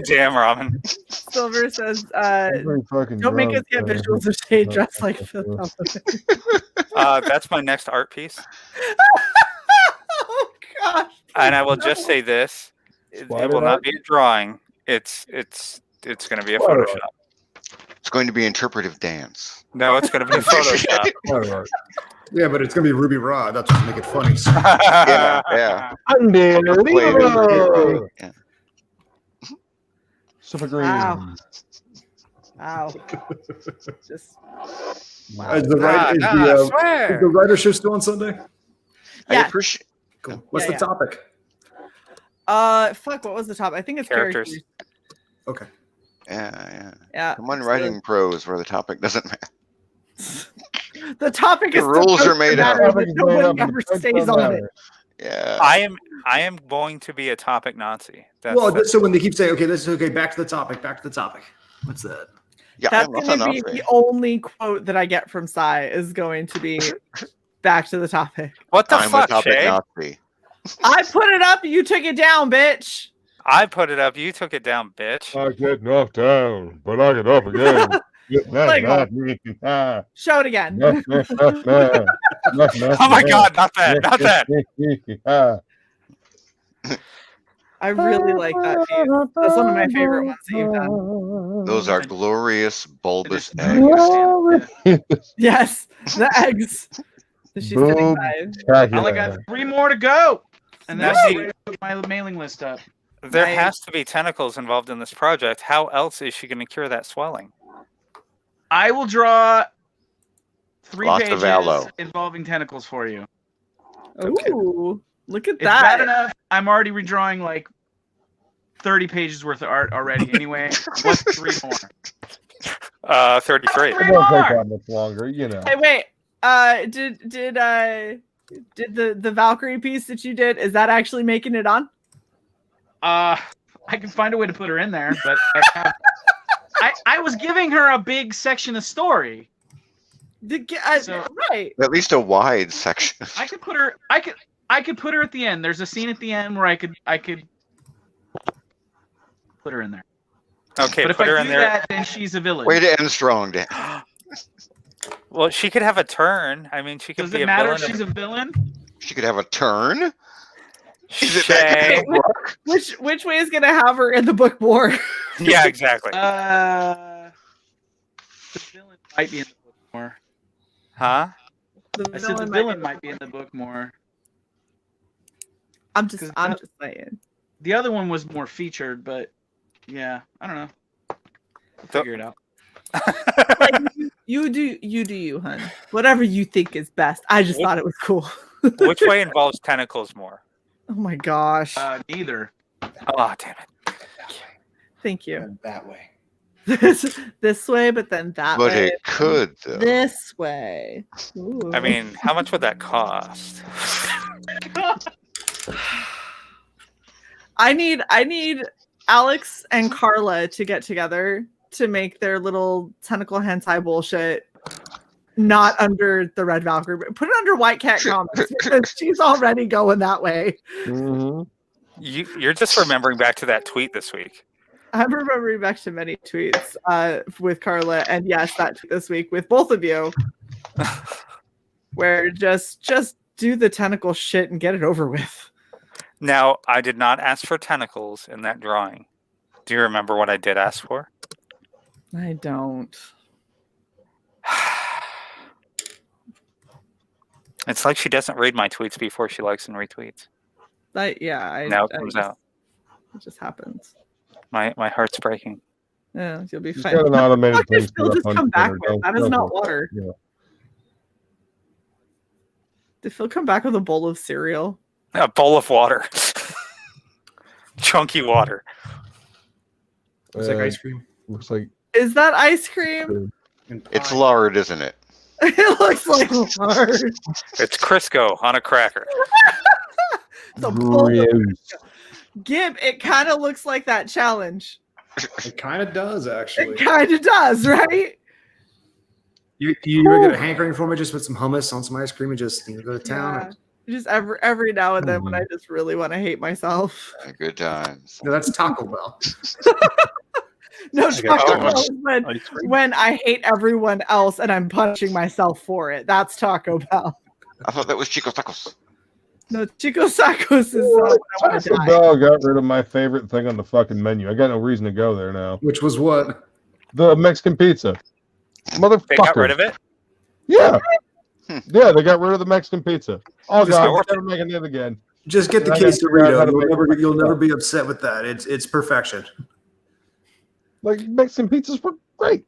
Damn, Ramen. Silver says, Very fucking don't make us drunk, get visuals of Shae dressed like Phil. That's my next art piece. Oh gosh. And I will just say this: it will not be a drawing. It's going to be a Photoshop. it's going to be interpretive dance. No, it's going to be a Photoshop. Yeah, but it's gonna be Ruby Raw. That's what make it funny. Yeah, yeah. Unbelievable. Yeah. Super green. Wow. Wow. Just wow. Is the writer show still on Sunday? I Yeah. appreciate. Cool. What's Yeah, the topic? Fuck, what was the top? I think it's Characters. characters. Okay. Yeah. Yeah. Come on, writing prose where the topic doesn't matter. The topic The is rules supposed are made to up. matter, Topic but is made nobody up and ever the text stays don't on it. matter. Yeah. I am going to be a topic Nazi. That's so when they keep saying, okay, this is okay, back to the topic. What's that? Yeah, That's going to be the only quote that I get from Cy is going to be back to the topic. What the I'm fuck, a topic Shae? Nazi. I put it up, you took it down, bitch. I put it up. You took it down, bitch. I get knocked down, but I get up again. Show it again. Oh my God, not that, not that. I really like that piece. That's one of my favorite ones that you've done. Those are glorious bulbous eggs. Yes, the eggs that she's sitting by. I only got 3 more to go, and then Now, I'm see- ready to put my mailing list up. There has to be tentacles involved in this project. How else is she going to cure that swelling? I will draw 3 Lots of pages aloe. involving tentacles for you. Ooh, look at Is that. that enough? I'm already redrawing like 30 pages worth of art already. Anyway, what's 3 more? 33. It won't take that much longer, you know. Hey, wait. Did the Valkyrie piece that you did, is that actually making it on? I can find a way to put her in there, but I was giving her a big section of story. Right. At least a wide section. I could put her. I could put her at the end. There's a scene at the end where I could put her in there. Okay, but if put her I in do there. that, then she's a villain. Way to end strong, Dan. Well, she could have a turn. I mean, she could Does be it a matter villain. if she's a villain? She could have a turn. Shae. Which way is gonna have her in the book more? Yeah, exactly. The villain might be in the book more. Huh? I said the villain might be in the book more. I'm just saying. The other one was more featured, but yeah, I don't know. I'll figure it out. Like, you do you, hun. Whatever you think is best. I just thought it was cool. Which way involves tentacles more? Oh my gosh. Neither. Oh, damn it. Thank you. That way. This way, but then that But way. it could, though. This way. Ooh. I mean, how much would that cost? I need Alex and Carla to get together to make their little tentacle hentai bullshit not under the Red Valkyrie, but put it under White Cat Comics because she's already going that way. Mm-hmm. You're just remembering back to that tweet this week. I'm remembering back to many tweets with Carla, and yes, that tweet this week with both of you, where just do the tentacle shit and get it over with. Now, I did not ask for tentacles in that drawing. Do you remember what I did ask for? I don't. It's like she doesn't read my tweets before she likes and retweets. Now Now it comes out. It just happens. My heart's breaking. Yeah, you'll be She's fine. got an automated What the thing fuck did Phil set just up on come back Twitter. with? That is Don't not go. water. Yeah. Did Phil come back with a bowl of cereal? A bowl of water. Chunky water. Looks like ice cream. Looks like Is that ice cream? It's lard, isn't it? It looks like lard. It's Crisco on a cracker. It's a bowl of gross. Gib, it kind of looks like that challenge. It kind of does, actually. It kind of does, right? You ever get a hankering for me? Just put some hummus on some ice cream and just go to town. Yeah. Just every now and then when I just really want to hate myself. Good times. No, that's Taco Bell. No, I got Taco Bell tacos. is when I hate everyone else and I'm punishing myself for it. That's Taco Bell. I thought that was Chico Tacos. No, Chico Sacos is when I want to Taco die. Bell got rid of my favorite thing on the fucking menu. I got no reason to go there now. Which was what? The Mexican pizza. Motherfucker. They got rid of it? Yeah. Yeah, they got rid of the Mexican pizza. Oh Just god, go we're with never making it again. Just get the I gotta figure out how to quesarito. make You'll never be upset with that. It's perfection. Like Mexican pizzas were great.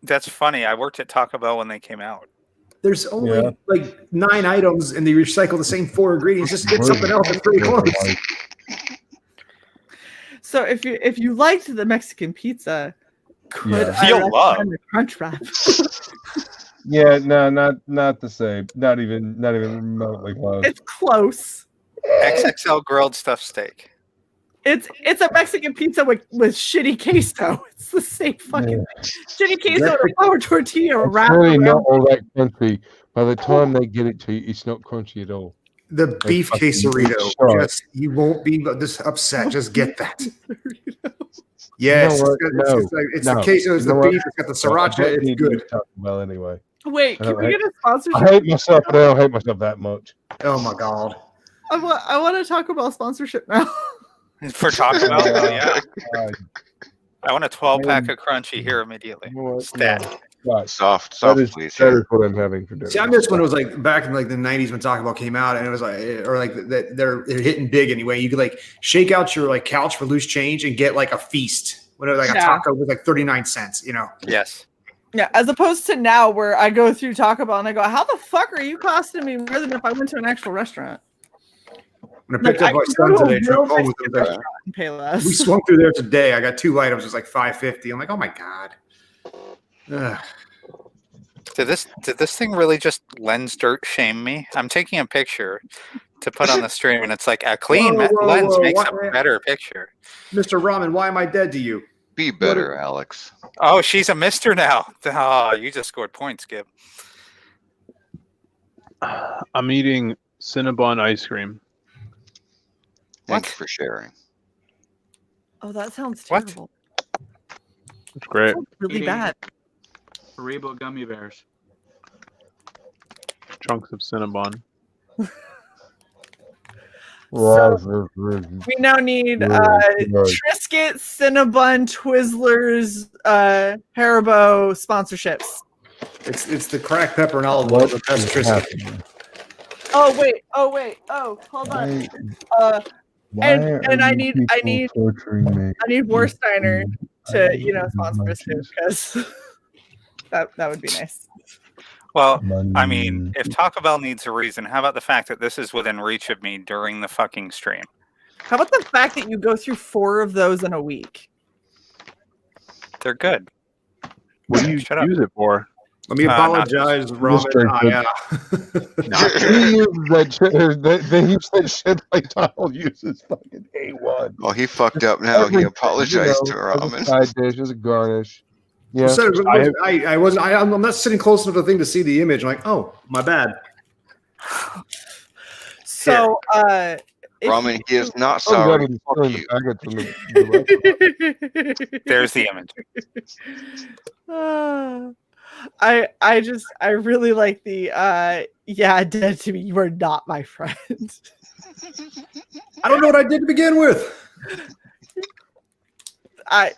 That's funny. I worked at Taco Bell when they came out. There's only like 9 items and they recycle the same 4 ingredients. Just get something else that's pretty close. So if you liked the Mexican pizza, could I You'll love. recommend the Crunch Wrap? Yeah, no, not the same. Not even remotely close. It's close. XXL grilled stuffed steak. It's a Mexican pizza with shitty queso. It's the same fucking shitty queso and a flour tortilla wrapped It's really around. not all that crunchy. By the time they get it to you, it's not crunchy at all. The beef fucking quesarito. shot. Just you won't be this upset. Just get that. Yes, You know what? it's the queso. It's the beef. It's got the sriracha. It's good. Well, anyway. Wait, can we get a sponsorship? I hate myself, but I don't hate myself that much. Oh my god. I want to talk about sponsorship now. For Taco Bell, yeah. I want a 12-pack of Crunchy here immediately. Stat. Right. Soft, please. That is what I'm having for dinner. See, I missed when it was like back in like the 90s when Taco Bell came out, and it was like, or like that they're hitting big anyway. You could like shake out your like couch for loose change and get like a feast. Whatever, like a taco was like 39 cents. You know. Yes. Yeah, as opposed to now where I go through Taco Bell and I go, how the fuck are you costing me more than if I went to an actual restaurant? When I picked up my son today, drove home with him. And pay less. We swung through there today. I got 2 items. It was like $5.50. I'm like, oh my god. Ugh. Did this thing really just lens dirt shame me? I'm taking a picture to put on the stream, and it's like a clean lens makes a better picture. Mr. Ramen, why am I dead to you? Be better, Alex. Oh, she's a mister now. Oh, you just scored points, Gib. I'm eating Cinnabon ice cream. Thanks for sharing. Oh, that sounds terrible. It's great. That sounds really bad. Haribo gummy bears. Chunks of Cinnabon. So, we now need Triscuit, Cinnabon, Twizzlers, Haribo sponsorships. It's the cracked pepper and olive oil. That's Triscuit. Oh wait. Hold on. And I need Warsteiner to sponsor us too, because that would be nice. Well, I mean, if Taco Bell needs a reason, how about the fact that this is within reach of me during the fucking stream? How about the fact that you go through 4 of those in a week? They're good. What do you use it for? Let me apologize, Robin. They use that shit like Donald uses fucking A1. Well, he fucked up now. He apologized to Ramen. Side dish as a garnish. Yeah, so, I'm not sitting close enough to the thing to see the image. I'm like, oh, my bad. So, Ramen, he is not sorry. Fuck you. There's the image. I really like the dead to me. You are not my friend. I don't know what I did to begin with. I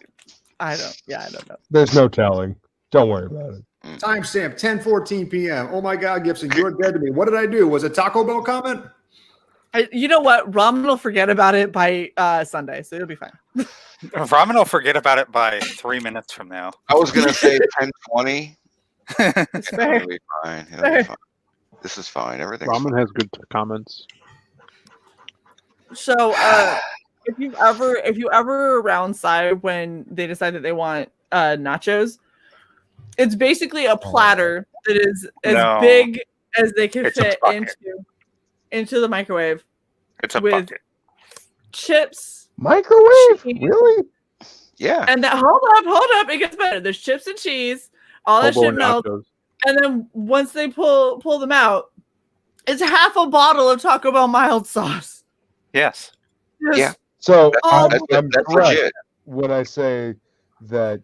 don't know. There's no telling. Don't worry about it. Timestamp 10:14 p.m. Oh my God, Gibson, you're dead to me. What did I do? Was it Taco Bell comment? You know what? Ramen will forget about it by Sunday, so it'll be fine. Ramen will forget about it by 3 minutes from now. I was gonna say 10:20. It's fair. It'll be fine. It'll be fine. This is fine. Everything's Ramen fine. has good comments. So, if you ever around side when they decide that they want nachos, it's basically a platter that is as big as they can fit into the microwave. It's a with bucket. Chips. Microwave? Cheese. Really? Yeah. And that hold up, it gets better. There's chips and cheese, all that shit melts. And then once they pull them out, it's half a bottle of Taco Bell mild sauce. Yes. Yeah. So That's I'm legit. correct when I say that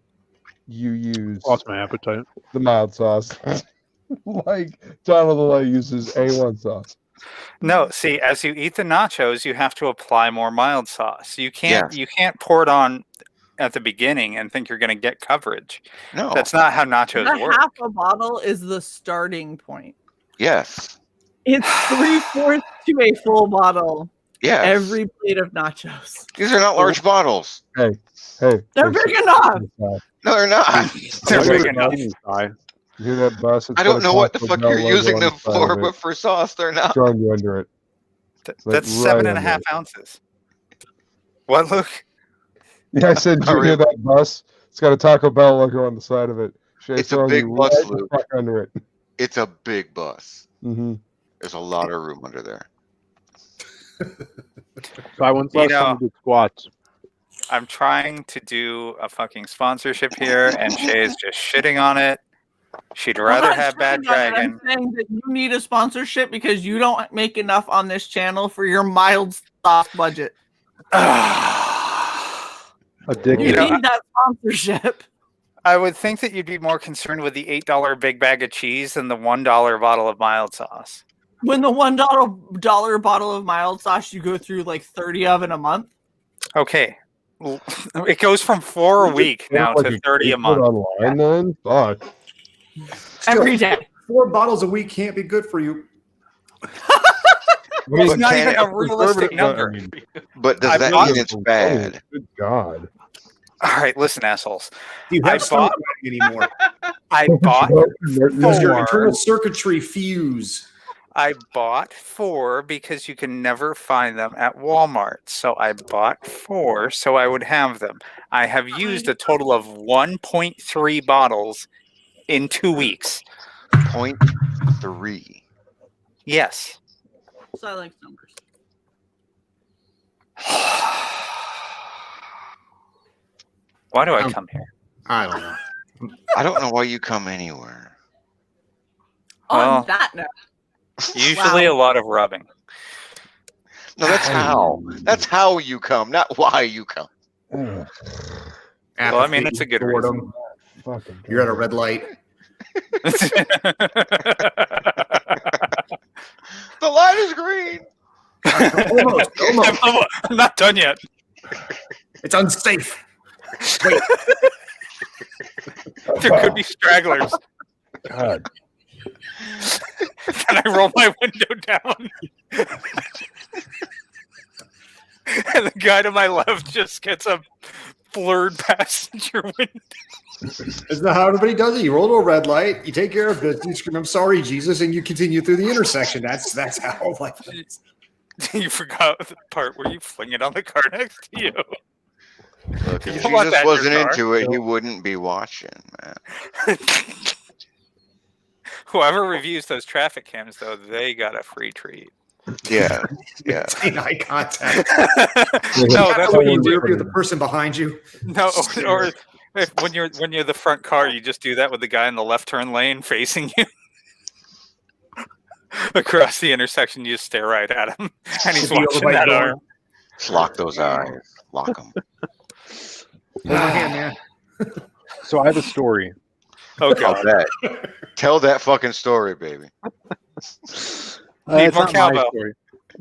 you use Lost my appetite. the mild sauce. Like Donald uses A1 sauce. No, see, as you eat the nachos, you have to apply more mild sauce. You can't pour it on at the beginning and think you're going to get coverage. No, that's not how nachos work. Half a bottle is the starting point. Yes. It's 3/4 to a full bottle. Yes. Every plate of nachos. These are not large bottles. Hey. They're big enough. No, they're not. They're big enough. You hear that bus? I don't know what the fuck you're using them for, but for sauce, they're not. Throwing you under it. That's 7.5 ounces. What, Luke? Yeah, I said, you hear that bus? It's got a Taco Bell logo on the side of it. It's a big bus, Luke. Under it. It's a big bus. Mm-hmm. There's a lot of room under there. So I once last time did squats. I'm trying to do a fucking sponsorship here, and Shae is just shitting on it. She'd rather have Bad Dragon. I'm saying that you need a sponsorship because you don't make enough on this channel for your mild soft budget. You need that sponsorship. I would think that you'd be more concerned with the $8 big bag of cheese than the $1 bottle of mild sauce. When the $1 bottle of mild sauce, you go through like 30 of in a month. Okay. It goes from 4 a week now to 30 a month. Online then? Fuck. Every day. 4 bottles a week can't be good for you. It's not even a realistic number. But does that mean it's bad? Good God. All right, listen, assholes. Do you have stomach anymore? I bought Does your internal 4. circuitry fuse? I bought 4 because you can never find them at Walmart. So I bought 4 so I would have them. I have used a total of 1.3 bottles in 2 weeks. 0.3. Yes. So I like numbers. Why do I come here? I don't know. I don't know why you come anywhere. On that note. Usually a lot of rubbing. No, that's how. That's how you come, not why you come. Well, I mean, that's a good reason. You're at a red light. The light is green. Almost. I'm not done yet. It's unsafe. Wait. There could be stragglers. God. Then I roll my window down. And the guy to my left just gets a blurred passenger window. Isn't that how everybody does it? You roll to a red light, you take care of business, you scream, "I'm sorry, Jesus," and you continue through the intersection. That's how life is. You forgot the part where you fling it on the car next to you. Look, if don't want Jesus that in wasn't your car. into it, he wouldn't be watching, man. Whoever reviews those traffic cams, though, they got a free treat. Yeah, yeah. Maintain eye contact. No, that's what you do with the person behind you. No, or if, when you're the front car, you just do that with the guy in the left turn lane facing you. Across the intersection, you just stare right at him, and he's watching that arm. Lock those eyes. Lock them. So I have a story. Okay. Tell that fucking story, baby. It's Need more not my cowbell. story.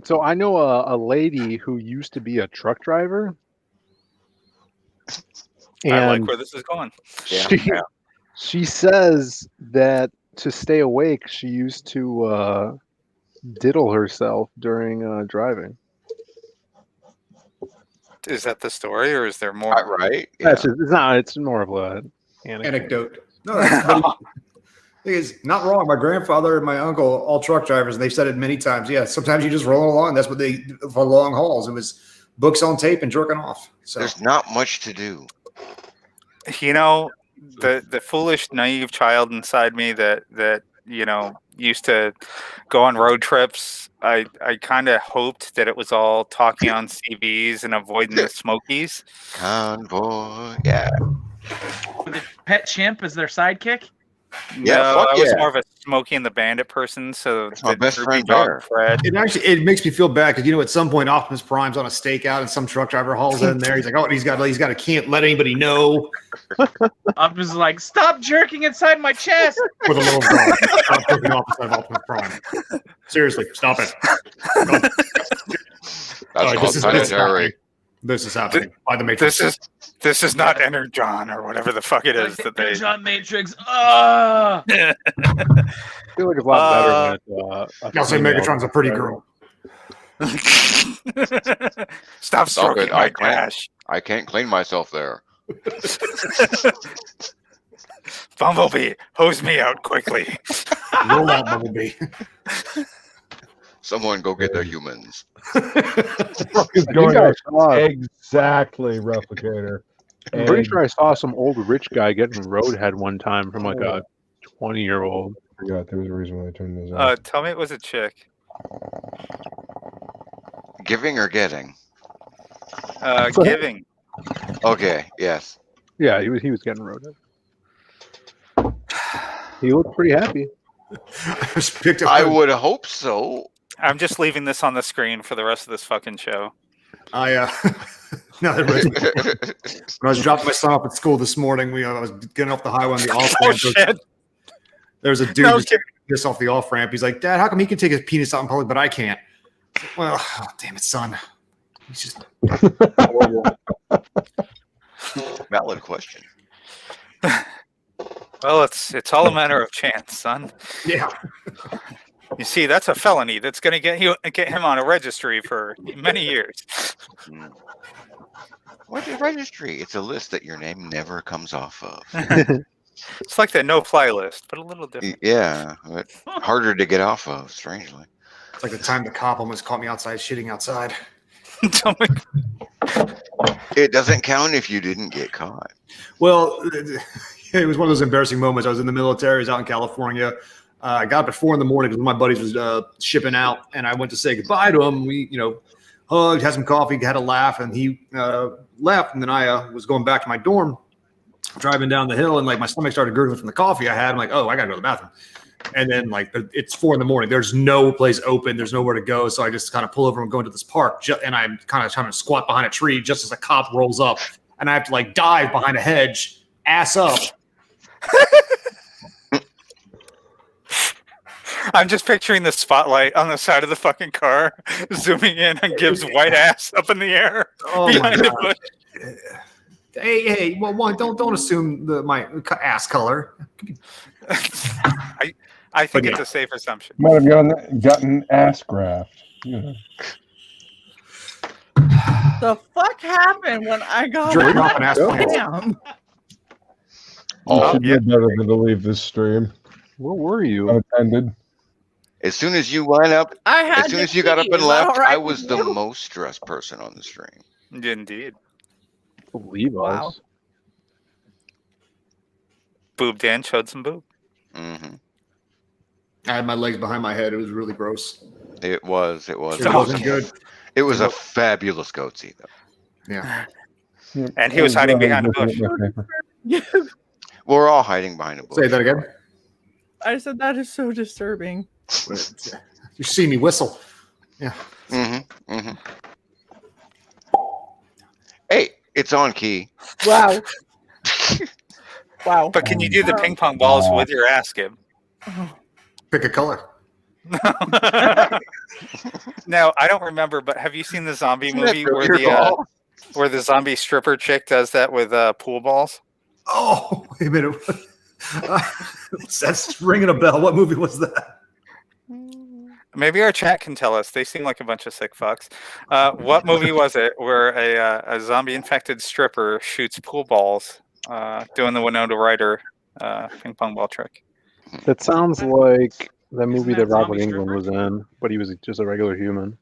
So I know a lady who used to be a truck driver. I like And where this is going. she says that to stay awake, she used to diddle herself during driving. Is that the story, or is there more? Right? It's not. It's more of a Anecdote. No, that's thing is not wrong. My grandfather and my uncle, all truck drivers, and they've said it many times. Yeah, sometimes you just roll along. That's what they do for long hauls. It was books on tape and jerking off. So there's not much to do. You know, the foolish, naive child inside me that used to go on road trips. I kind of hoped that it was all talking on CBs and avoiding the Smokies. Convoy, yeah. Did Pet Chimp as their sidekick? Yeah, No, fuck I was yeah. more of a Smokey and the Bandit person. So my the best droopy friend dog there. Fred. it makes me feel bad because at some point Optimus Prime's on a stakeout and some truck driver hauls in there. He's like, oh, he's got to can't let anybody know. Optimus is like, stop jerking inside my chest. With a little dog. Stop jerking off inside of Optimus Prime. Seriously, stop it. This is happening. This is happening by the Matrix. This is not Enter John or whatever the fuck it is that they. John Matrix. Ah. I feel like it's a lot better when it's I'll say Megatron's a pretty girl. Stop It's all stroking good. my cash. I can't clean myself there. Bumblebee, hose me out quickly. Roll out, Bumblebee. Someone go get the humans. Fucking going on. Exactly, Replicator. I'm pretty sure I saw some old rich guy getting roadhead one time from like a 20-year-old. I forgot there was a reason why I turned those off. Tell me it was a chick. Giving or getting? Giving. Okay, yes. Yeah, he was getting roadhead. He looked pretty happy. I would hope so. I'm just leaving this on the screen for the rest of this fucking show. I no, when I was dropping my son off at school this morning, I was getting off the highway on the off ramp. There was a dude just taking this off the off ramp. He's like, "Dad, how come he can take his penis out in public, but I can't?" Well, oh, damn it, son. He's just valid question. Well, it's all a matter of chance, son. Yeah. You see, that's a felony that's going to get him on a registry for many years. What's a registry? It's a list that your name never comes off of. It's like the no-fly list, but a little different. Yeah, but harder to get off of, strangely. It's like the time the cop almost caught me outside shitting outside. It doesn't count if you didn't get caught. Well, it was one of those embarrassing moments. I was in the military. I was out in California. I got up at 4 a.m. because one of my buddies was shipping out, and I went to say goodbye to him. We, hugged, had some coffee, had a laugh, and he left. And then I was going back to my dorm, driving down the hill, and like my stomach started gurgling from the coffee I had. I'm like, oh, I gotta go to the bathroom. And then like it's 4 a.m. There's no place open. There's nowhere to go. So I just kind of pull over and go into this park. And I'm kind of trying to squat behind a tree just as a cop rolls up, and I have to like dive behind a hedge, ass up. I'm just picturing the spotlight on the side of the fucking car, zooming in and gives white ass up in the air behind the bush. Hey, well, one, don't assume my ass color. I think it's a safe assumption. Might have gotten ass graft. Yeah. The fuck happened when I got Damn. Oh, should be better than to leave this stream. Where were you? Unattended. As soon as you went up, as soon as you got up and left, I was the most stressed person on the stream. Indeed. Believe us. Boob Dan showed some boob. Mm-hmm. I had my legs behind my head. It was really gross. It was. It wasn't good. It was a fabulous goatee, though. Yeah. And he was hiding behind a bush. We're all hiding behind a bush. Say that again. I said that is so disturbing. You see me whistle. Yeah. Mm-hmm. Mm-hmm. Hey, it's on key. Wow. Wow. But can you do the ping pong balls with your ass, Gib? Pick a color. Now, I don't remember, but have you seen the zombie movie where the zombie stripper chick does that with pool balls? Oh, wait a minute. That's ringing a bell. What movie was that? Maybe our chat can tell us. They seem like a bunch of sick fucks. What movie was it where a zombie-infected stripper shoots pool balls doing the Winona Ryder ping pong ball trick? That sounds like the movie that Robert Englund was in, but he was just a regular human.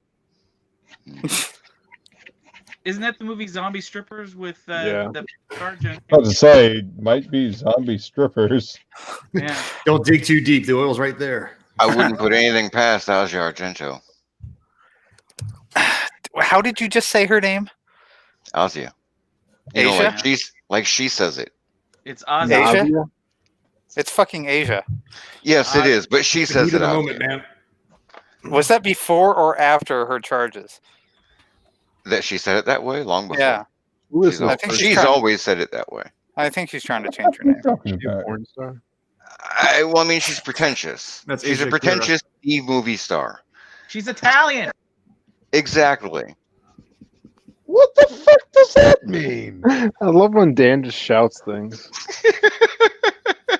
Isn't that the movie Zombie Strippers with Yeah. the sergeant? I was to say, might be zombie strippers. Yeah. Don't dig too deep. The oil's right there. I wouldn't put anything past Asia Argento. How did you just say her name? Asia. Asia? Like she says it. It's Ozzy. Asia? It's fucking Asia. Yes, it is, but she says it out. Man. Was that before or after her charges? That she said it that way long before. Yeah. I think She's always said it that way. I think she's trying to change her name. Porn star. I mean, she's pretentious. That's She's Asia a pretentious movie star. She's Italian. Exactly. What the fuck does that mean? I love when Dan just shouts things.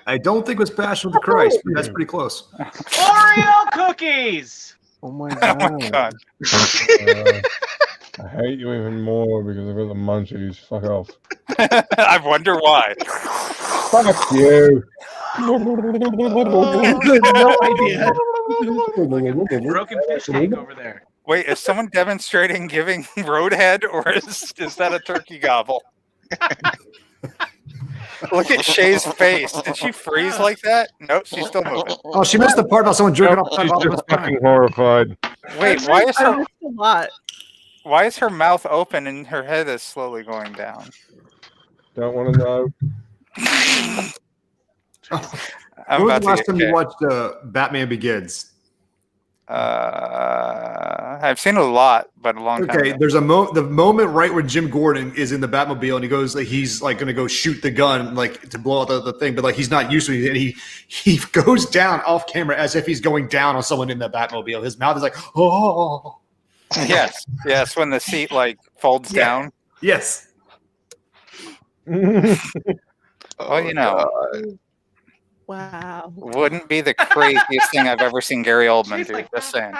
I don't think it was Passion of the Christ, but that's pretty close. Oreo cookies. Oh my Oh my god. I hate you even more because I've got the munchies. Fuck off. I wonder why. Fuck you. No idea. Broken fish tank over there. Wait, is someone demonstrating giving roadhead, or is that a turkey gobble? Look at Shae's face. Did she freeze like that? Nope, she's still moving. Oh, she missed the part about someone drinking off She's just fucking horrified. Wait, why is I her missed a lot. Why is her mouth open and her head is slowly going down? Don't want to know. I'm When was about the to last get time you kicked. watched Batman Begins? I've seen a lot, but a long time Okay, ago. there's the moment right where Jim Gordon is in the Batmobile and he goes like he's like going to go shoot the gun like to blow out the thing, but like he's not used to it, and he goes down off camera as if he's going down on someone in the Batmobile. His mouth is like, oh, Yes, when the seat like folds down. Yes. Well, you know, Wow. wouldn't be the craziest thing I've ever seen Gary Oldman do. Just saying.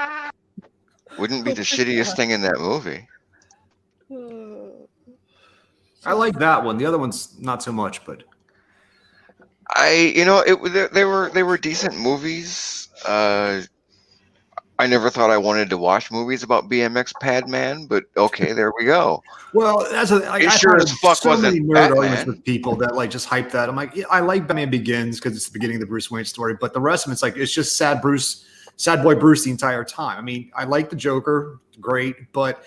Wouldn't be the shittiest thing in that movie. I like that one. The other one's not so much, but They were decent movies. I never thought I wanted to watch movies about BMX Padman, but okay, there we go. well, that's a, like, It I sure heard as fuck so many wasn't nerd arguments Batman. with people that like just hype that. I'm like, yeah, I like Batman Begins because it's the beginning of the Bruce Wayne story, but the rest of it's like it's just sad boy Bruce the entire time. I mean, I like the Joker, great, but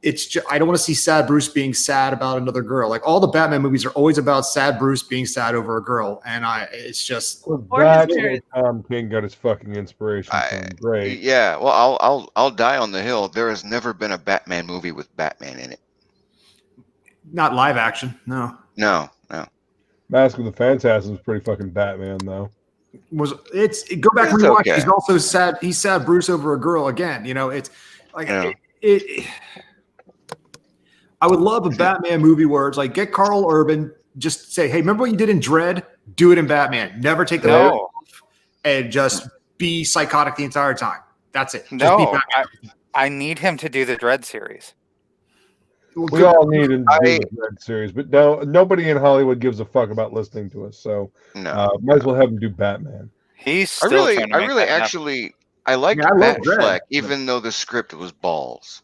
it's just, I don't want to see sad Bruce being sad about another girl. Like all the Batman movies are always about sad Bruce being sad over a girl, and it's just That's where Tom King got his fucking inspiration from. Great. Yeah, well, I'll die on the hill. There has never been a Batman movie with Batman in it. not live action. No, No. Mask of the Phantasm is pretty fucking Batman though. go back and It's rewatch. okay. He's also sad. He's sad Bruce over a girl again. You know, it's like Yeah. I would love a Batman movie where it's like get Carl Urban, just say, hey, remember what you did in Dread? Do it in Batman. Never take the No. off and just be psychotic the entire time. That's it. Just be No, Batman. I need him to do the Dread series. We all need him to do the Dread series, but nobody in Hollywood gives a fuck about listening to us. So might as well have him do Batman. He's I still really trying to make that happen. I liked Yeah, I love Dread. Batfleck, even though the script was balls.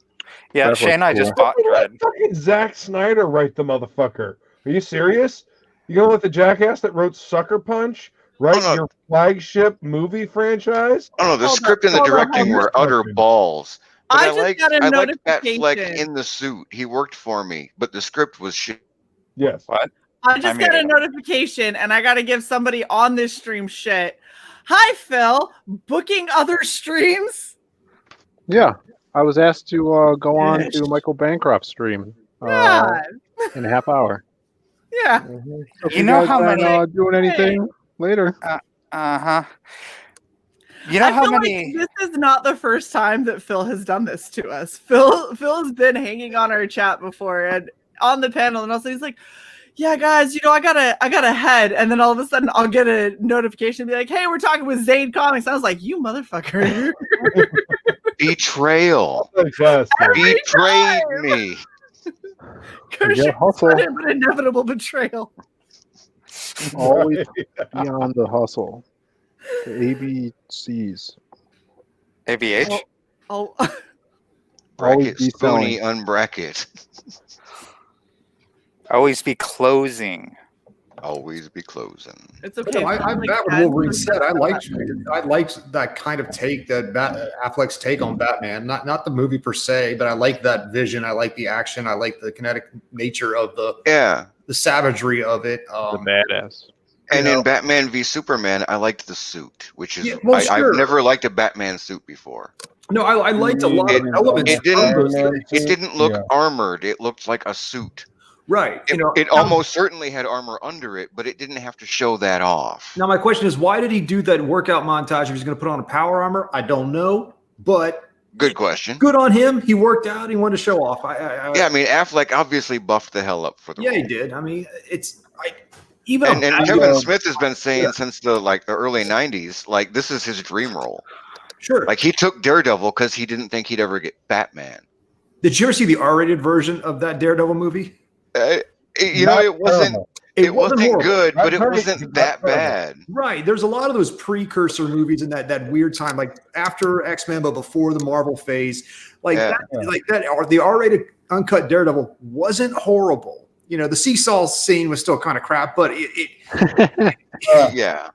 Yeah, That Shane and I was just cool. bought Let Dread. fucking Zack Snyder write the motherfucker. Are you serious? You gonna let the jackass that wrote Sucker Punch write your flagship movie franchise? Oh no, the Hold script on, and the hold on, directing hold were on. utter balls. But I I just like got a I like notification. Batfleck in the suit. He worked for me, but the script was shit. Yes. What? I just got a notification and I got to give somebody on this stream shit. Hi, Phil. Booking other streams? Yeah, I was asked to go on to Michael Bancroft's stream Yeah. in a half hour. Yeah. So if You know guys how aren't, many- doing anything later? Uh-huh. You know I how feel many like this is not the first time that Phil has done this to us. Phil's been hanging on our chat before and on the panel, and also he's like, "Yeah, guys, I gotta head," and then all of a sudden I'll get a notification and be like, "Hey, we're talking with Zane Comics." I was like, "You motherfucker!" Betrayal. Fantastic. Betrayed me. Yeah, hustle. Sudden but inevitable betrayal. Always be on the hustle. The ABCs. ABH? Oh, Bracket be Spoonie selling. unbracket. Always be closing. Always be closing. it's okay. I'm Like, back with add Wolverine some- said. I liked that kind of take that Affleck's take on Batman. Not the movie per se, but I like that vision. I like the action. I like the kinetic nature of the savagery of it. The badass. And in Batman v Superman, I liked the suit, which is sure. I've never liked a Batman suit before. No, I liked a lot of elements. It didn't look armored. It looked like a suit. Right. It almost certainly had armor under it, but it didn't have to show that off. Now, my question is, why did he do that workout montage if he's going to put on a power armor? I don't know, but Good question. good on him. He worked out. He wanted to show off. Yeah, I mean, Affleck obviously buffed the hell up for the Yeah, role. he did. I mean, And Kevin Smith has been saying since the early '90s, like this is his dream role. Sure. Like he took Daredevil because he didn't think he'd ever get Batman. Did you ever see the R-rated version of that Daredevil movie? It wasn't. It wasn't horrible. good, but it I've heard wasn't that bad. Right. There's a lot of those precursor movies in that weird time, like after X-Men, but before the Marvel phase. The R-rated uncut Daredevil wasn't horrible. The seesaw scene was still kind of crap, but Yeah.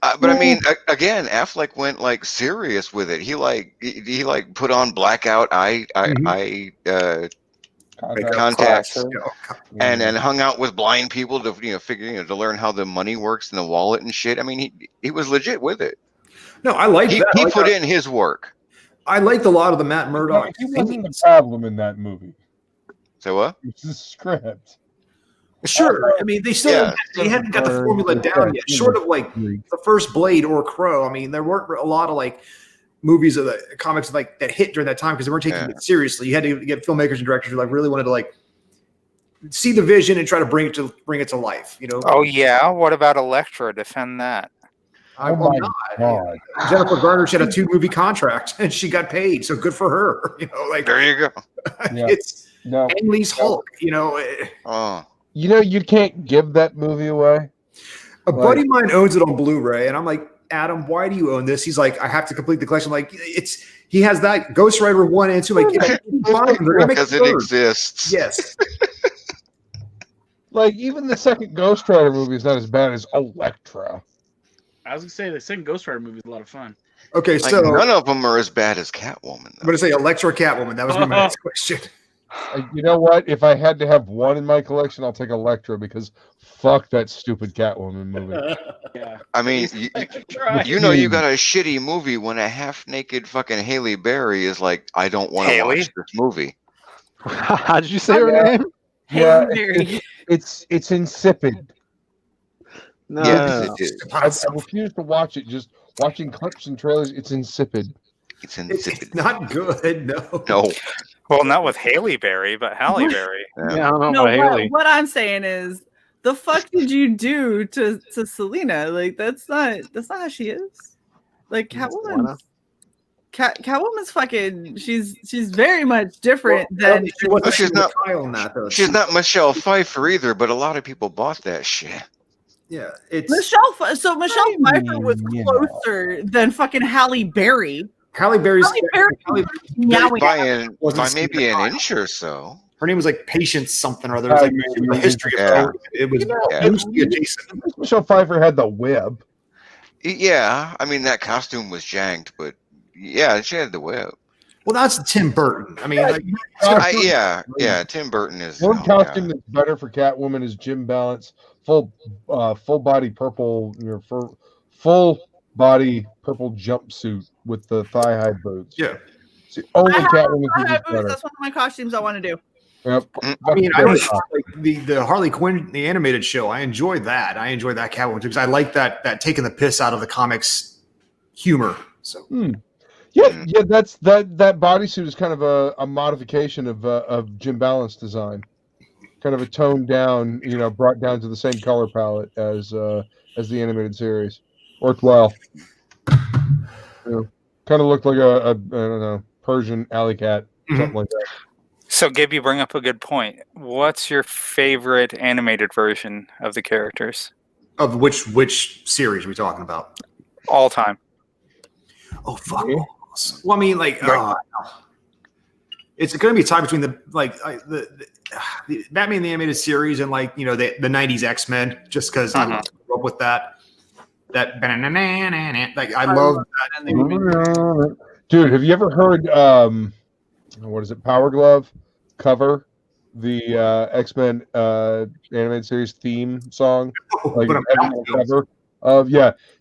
But I mean, again, Affleck went like serious with it. He like put on blackout eye contacts, and hung out with blind people to figure to learn how the money works in the wallet and shit. I mean, he was legit with it. No, I like that. He put in his work. I liked a lot of the Matt Murdock. He wasn't the problem in that movie. So what? It's the script. Sure. I mean, they still they hadn't got the formula down yet. Short of like the first Blade or Crow. I mean, there weren't a lot of like movies of the comics like that hit during that time because they weren't taking it seriously. You had to get filmmakers and directors who like really wanted to like see the vision and try to bring it to life. Oh yeah. What about Elektra? Defend that. I'm not. Jennifer Garner, she had a 2-movie contract and she got paid, so good for her. There you go. It's Ang Lee's Hulk. You can't give that movie away. A buddy of mine owns it on Blu-ray, and I'm like, Adam, why do you own this? He's like, I have to complete the collection. Like, he has that Ghost Rider 1 and 2. Like, because it exists. Yes. Like, even the second Ghost Rider movie is not as bad as Elektra. I was gonna say the second Ghost Rider movie is a lot of fun. Okay, so none of them are as bad as Catwoman. I'm going to say Elektra Catwoman. That was my next question. You know what? If I had to have one in my collection, I'll take Elektra because fuck that stupid Catwoman movie. Yeah. I mean, you got a shitty movie when a half-naked fucking Halle Berry is like, I don't want to watch this movie. How did you say her name? Yeah, it's insipid. No, I refuse to watch it. Just watching clips and trailers, it's insipid. It's insipid. It's not good. No. No. Well, not with Halle Berry, but Halle Berry. Yeah, I don't know about Haley. What I'm saying is, the fuck did you do to Selena? Like, that's not how she is. Like, Catwoman. Catwoman's fucking. She's very much different than. She's not Michelle Pfeiffer either, but a lot of people bought that shit. Yeah, it's Michelle Pfeiffer was closer than fucking Halle Berry. Halle Berry's by maybe an inch or so. Her name was like Patience something or other. It was like a history of her. It was loosely adjacent. Michelle Pfeiffer had the web. Yeah, I mean that costume was janked, but yeah, she had the web. Well, that's Tim Burton. I mean, Tim Burton is. One costume that's better for Catwoman is Jim Balance, full body purple, full body purple jumpsuit with the thigh high boots. Yeah, only Catwoman can do better. That's one of my costumes I want to do. Yep. I mean, I was like the Harley Quinn, the animated show. I enjoyed that. I enjoyed that Catwoman too because I like that taking the piss out of the comics humor. So. Yeah, that's that bodysuit is kind of a modification of Jim Balance design, kind of a toned down, brought down to the same color palette as the animated series. Worked well. Kind of looked like a I don't know, Persian alley cat, something like that. So, Gib, you bring up a good point. What's your favorite animated version of the characters? Of which series are we talking about? All time. Oh fuck. Well, I mean, like, it's going to be a tie between the Batman the Animated Series and the '90s X-Men, just because I grew up with that. Like, I love that. Dude, have you ever heard what is it? Power Glove cover the X-Men animated series theme song, cover of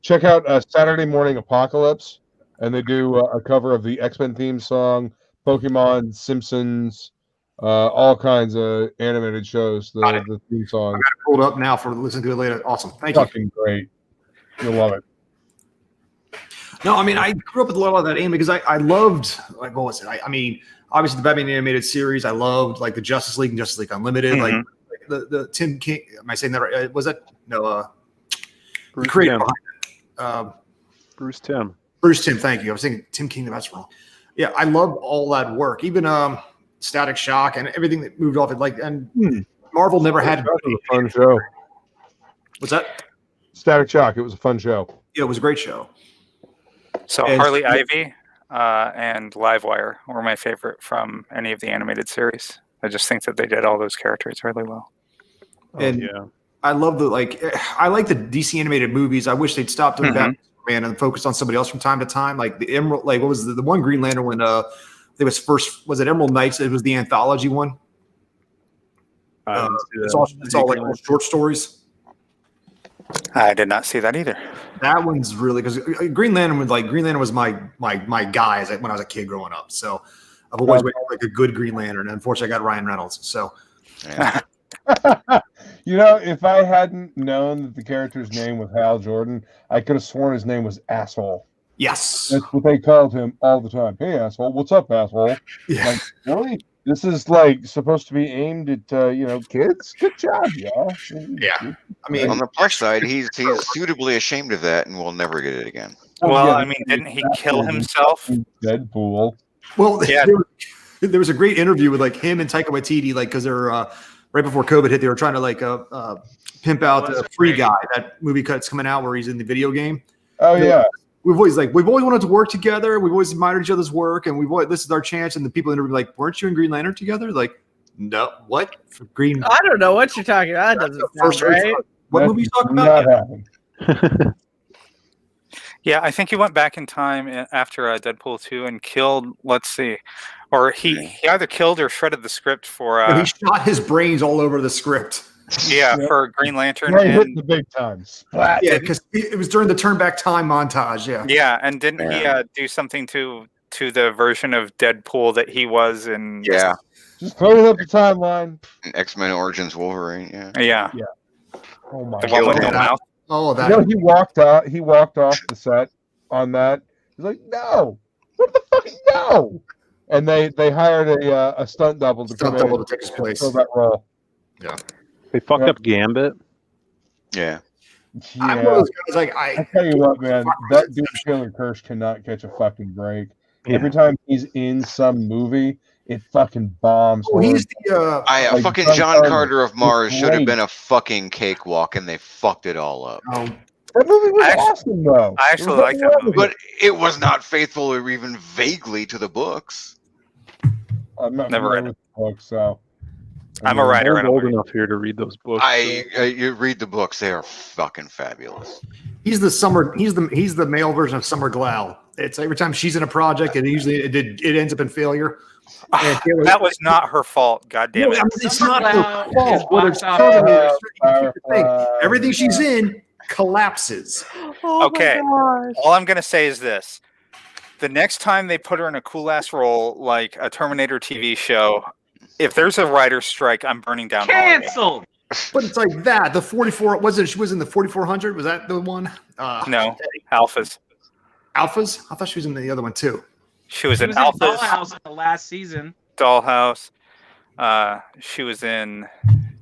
Check out Saturday Morning Apocalypse. And they do a cover of the X-Men theme song, Pokemon, Simpsons, all kinds of animated shows. The theme song. I got it pulled up now for listening to it later. Awesome, thank you. Fucking great. You'll love it. No, I mean I grew up with a lot of that anime because I loved what was it? I mean, obviously the Batman animated series. I loved the Justice League and Justice League Unlimited. Like the Tim King. Am I saying that right? Was that no? Bruce creator Timm. Bruce Timm. Bruce Timm, thank you. I was thinking Tim King, that's wrong. Yeah, I love all that work. Even Static Shock and everything that moved off it. And Marvel never had. It was a fun show. What's that? Static Shock. It was a fun show. Yeah, it was a great show. So Harley Ivy and Livewire were my favorite from any of the animated series. I just think that they did all those characters really well. And I love I like the DC animated movies. I wish they'd stop doing Batman and focus on somebody else from time to time. Like the Emerald, like what was the one Green Lantern when it was it Emerald Knights? It was the anthology one. It's all like little short stories. I did not see that either. That one's really because Green Lantern was my guy when I was a kid growing up. So I've always waited for like a good Green Lantern. And unfortunately, I got Ryan Reynolds. So. Yeah. You know, if I hadn't known that the character's name was Hal Jordan, I could have sworn his name was Asshole. Yes. That's what they called him all the time. Hey, asshole. What's up, asshole? Yeah. Like, really? This is like supposed to be aimed at kids. Good job, y'all. Yeah. I mean, on the plus side, he's suitably ashamed of that and will never get it again. Well, I mean, didn't he kill himself? Deadpool. Well, yeah. There was a great interview with like him and Taika Waititi, like because they're right before COVID hit, they were trying to pimp out the Free Guy, that movie that's coming out where he's in the video game. Oh yeah. We've always wanted to work together. We've always admired each other's work, and this is our chance. And the people in the interview like, weren't you and Green Lantern together? Like, no, what? Green? I don't know what you're talking about. That doesn't sound right. What movie you talking about? Yeah, I think he went back in time after Deadpool 2 and killed. Let's see, or he either killed or shredded the script for. He shot his brains all over the script. Yeah, for Green Lantern. Right, hit the big time. Splat. Yeah, because it was during the turn back time montage. Yeah. Yeah, and didn't he do something to the version of Deadpool that he was in? Yeah. Just clear up the timeline. X-Men Origins Wolverine. Yeah. Yeah. Yeah. Oh my The one with no mouth. Oh, that. You know, he walked off the set on that. He's like, no, what the fuck, no. And they hired a stunt double to take his place. Fill that role. Yeah. They fucked up Gambit. Yeah. I'm one of those guys, like I tell you what, man, that dude Killer Kirsch cannot catch a fucking break. Yeah. Every time he's in some movie, it fucking bombs. Oh, he's the fucking John Carter of Mars should have been a fucking cakewalk, and they fucked it all up. That movie was awesome, though. I actually like that movie, but it was not faithful or even vaguely to the books. I'm not never read the book, so. I'm a writer. I'm old enough here to read those books. You read the books; they are fucking fabulous. He's the male version of Summer Glau. It's every time she's in a project, and usually it ends up in failure. That was not her fault. God damn it! It's not her fault. Everything she's in collapses. Okay. All I'm gonna say is this: the next time they put her in a cool ass role like a Terminator TV show. If there's a writer's strike, I'm burning down. Canceled. But it's like that. The 44 she was in the 4400. Was that the one? No, Alphas. Alphas? I thought she was in the other one too. She was in Alphas. Dollhouse in the last season. Dollhouse. She was in.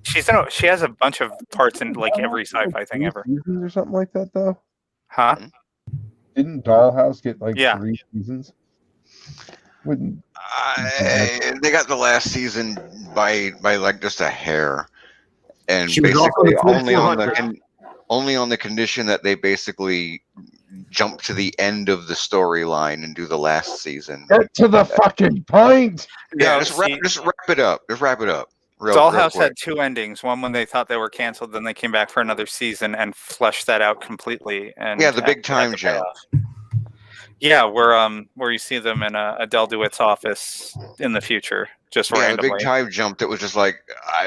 She has a bunch of parts in like every sci-fi thing ever. Seasons or something like that, though. Huh? Didn't Dollhouse get like 3 seasons? They got the last season by like just a hair, and she was basically also only on the condition that they basically jump to the end of the storyline and do the last season. Get to the fucking point. Yeah, just wrap it up. Just wrap it up. Dollhouse had 2 endings. One when they thought they were canceled, then they came back for another season and fleshed that out completely. And the big time jump. Yeah, where you see them in Adele DeWitt's office in the future, just randomly. The big time jump that was just like,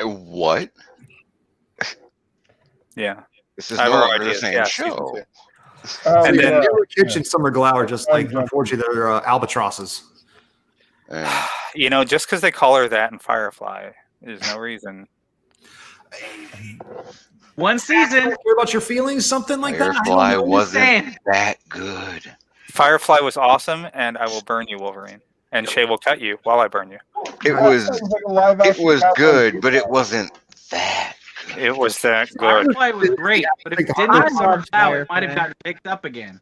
what? Yeah. This is no longer the same show. And then Kitch and Summer Glau are just like, unfortunately, they're albatrosses. Just because they call her that in Firefly, there's no reason. One season. Care about your feelings, something like that. Firefly wasn't that good. Firefly was awesome, and I will burn you, Wolverine. And Shae will cut you while I burn you. It was good, but it wasn't that good. It was that good. Firefly was great, but if it didn't have Summer Glau, it might have gotten picked up again.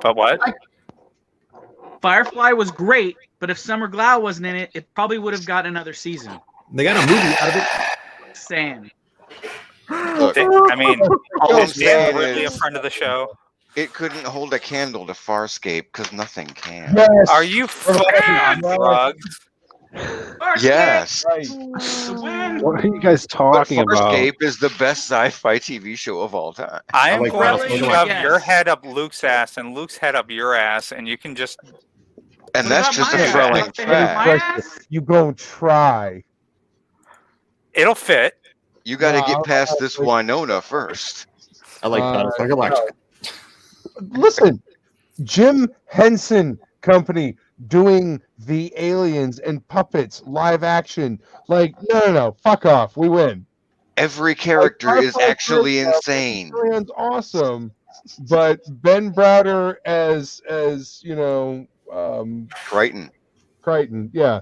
But what? Firefly was great, but if Summer Glau wasn't in it, it probably would have got another season. They got a movie out of it. Sam. Look, I mean, is Dan really a friend of the show? It couldn't hold a candle to Farscape because nothing can. Yes. Are you fucking on drugs? Yes. What are you guys talking but about? Farscape is the best sci-fi TV show of all time. I am like going to Battlestar shove Galactica. your head up Luke's ass and Luke's head up your ass, and you can just. And that's just a throwing fact. You gonna try? It'll fit. You got to No, get I past don't this think- Winona first. I like Battlestar Galactica. Listen, Jim Henson Company doing the aliens and puppets live action. Like, no, fuck off. We win. Every character is actually insane. Sounds awesome, but Ben Browder as Crichton, yeah.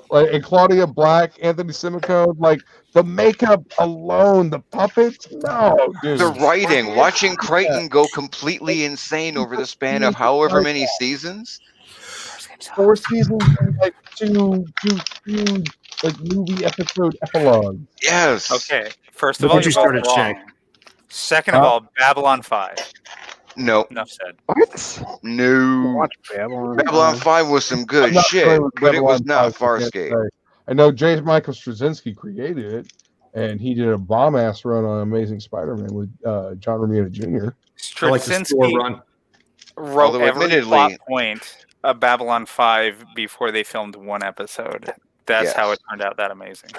Like, and Claudia Black, Anthony Simicone, like the makeup alone, the puppets, no, dude. The writing, watching Crichton go completely insane over the span of however many seasons. 4 seasons and like two like movie episode epilogue. Yes. Okay. First of Look all, what you you're both started, wrong. Shae. Second of all, Babylon 5. No. Enough said. What? No. Watch Babylon. Babylon 5 was some good I'm not shit, familiar with but it was Babylon not 5, I can't Farscape. say. I know James Michael Straczynski created it, and he did a bomb-ass run on Amazing Spider-Man with John Romita Jr. I like the store Straczynski run. wrote Although every admittedly- plot point of Babylon 5 before they filmed one episode. That's how it turned out that amazing.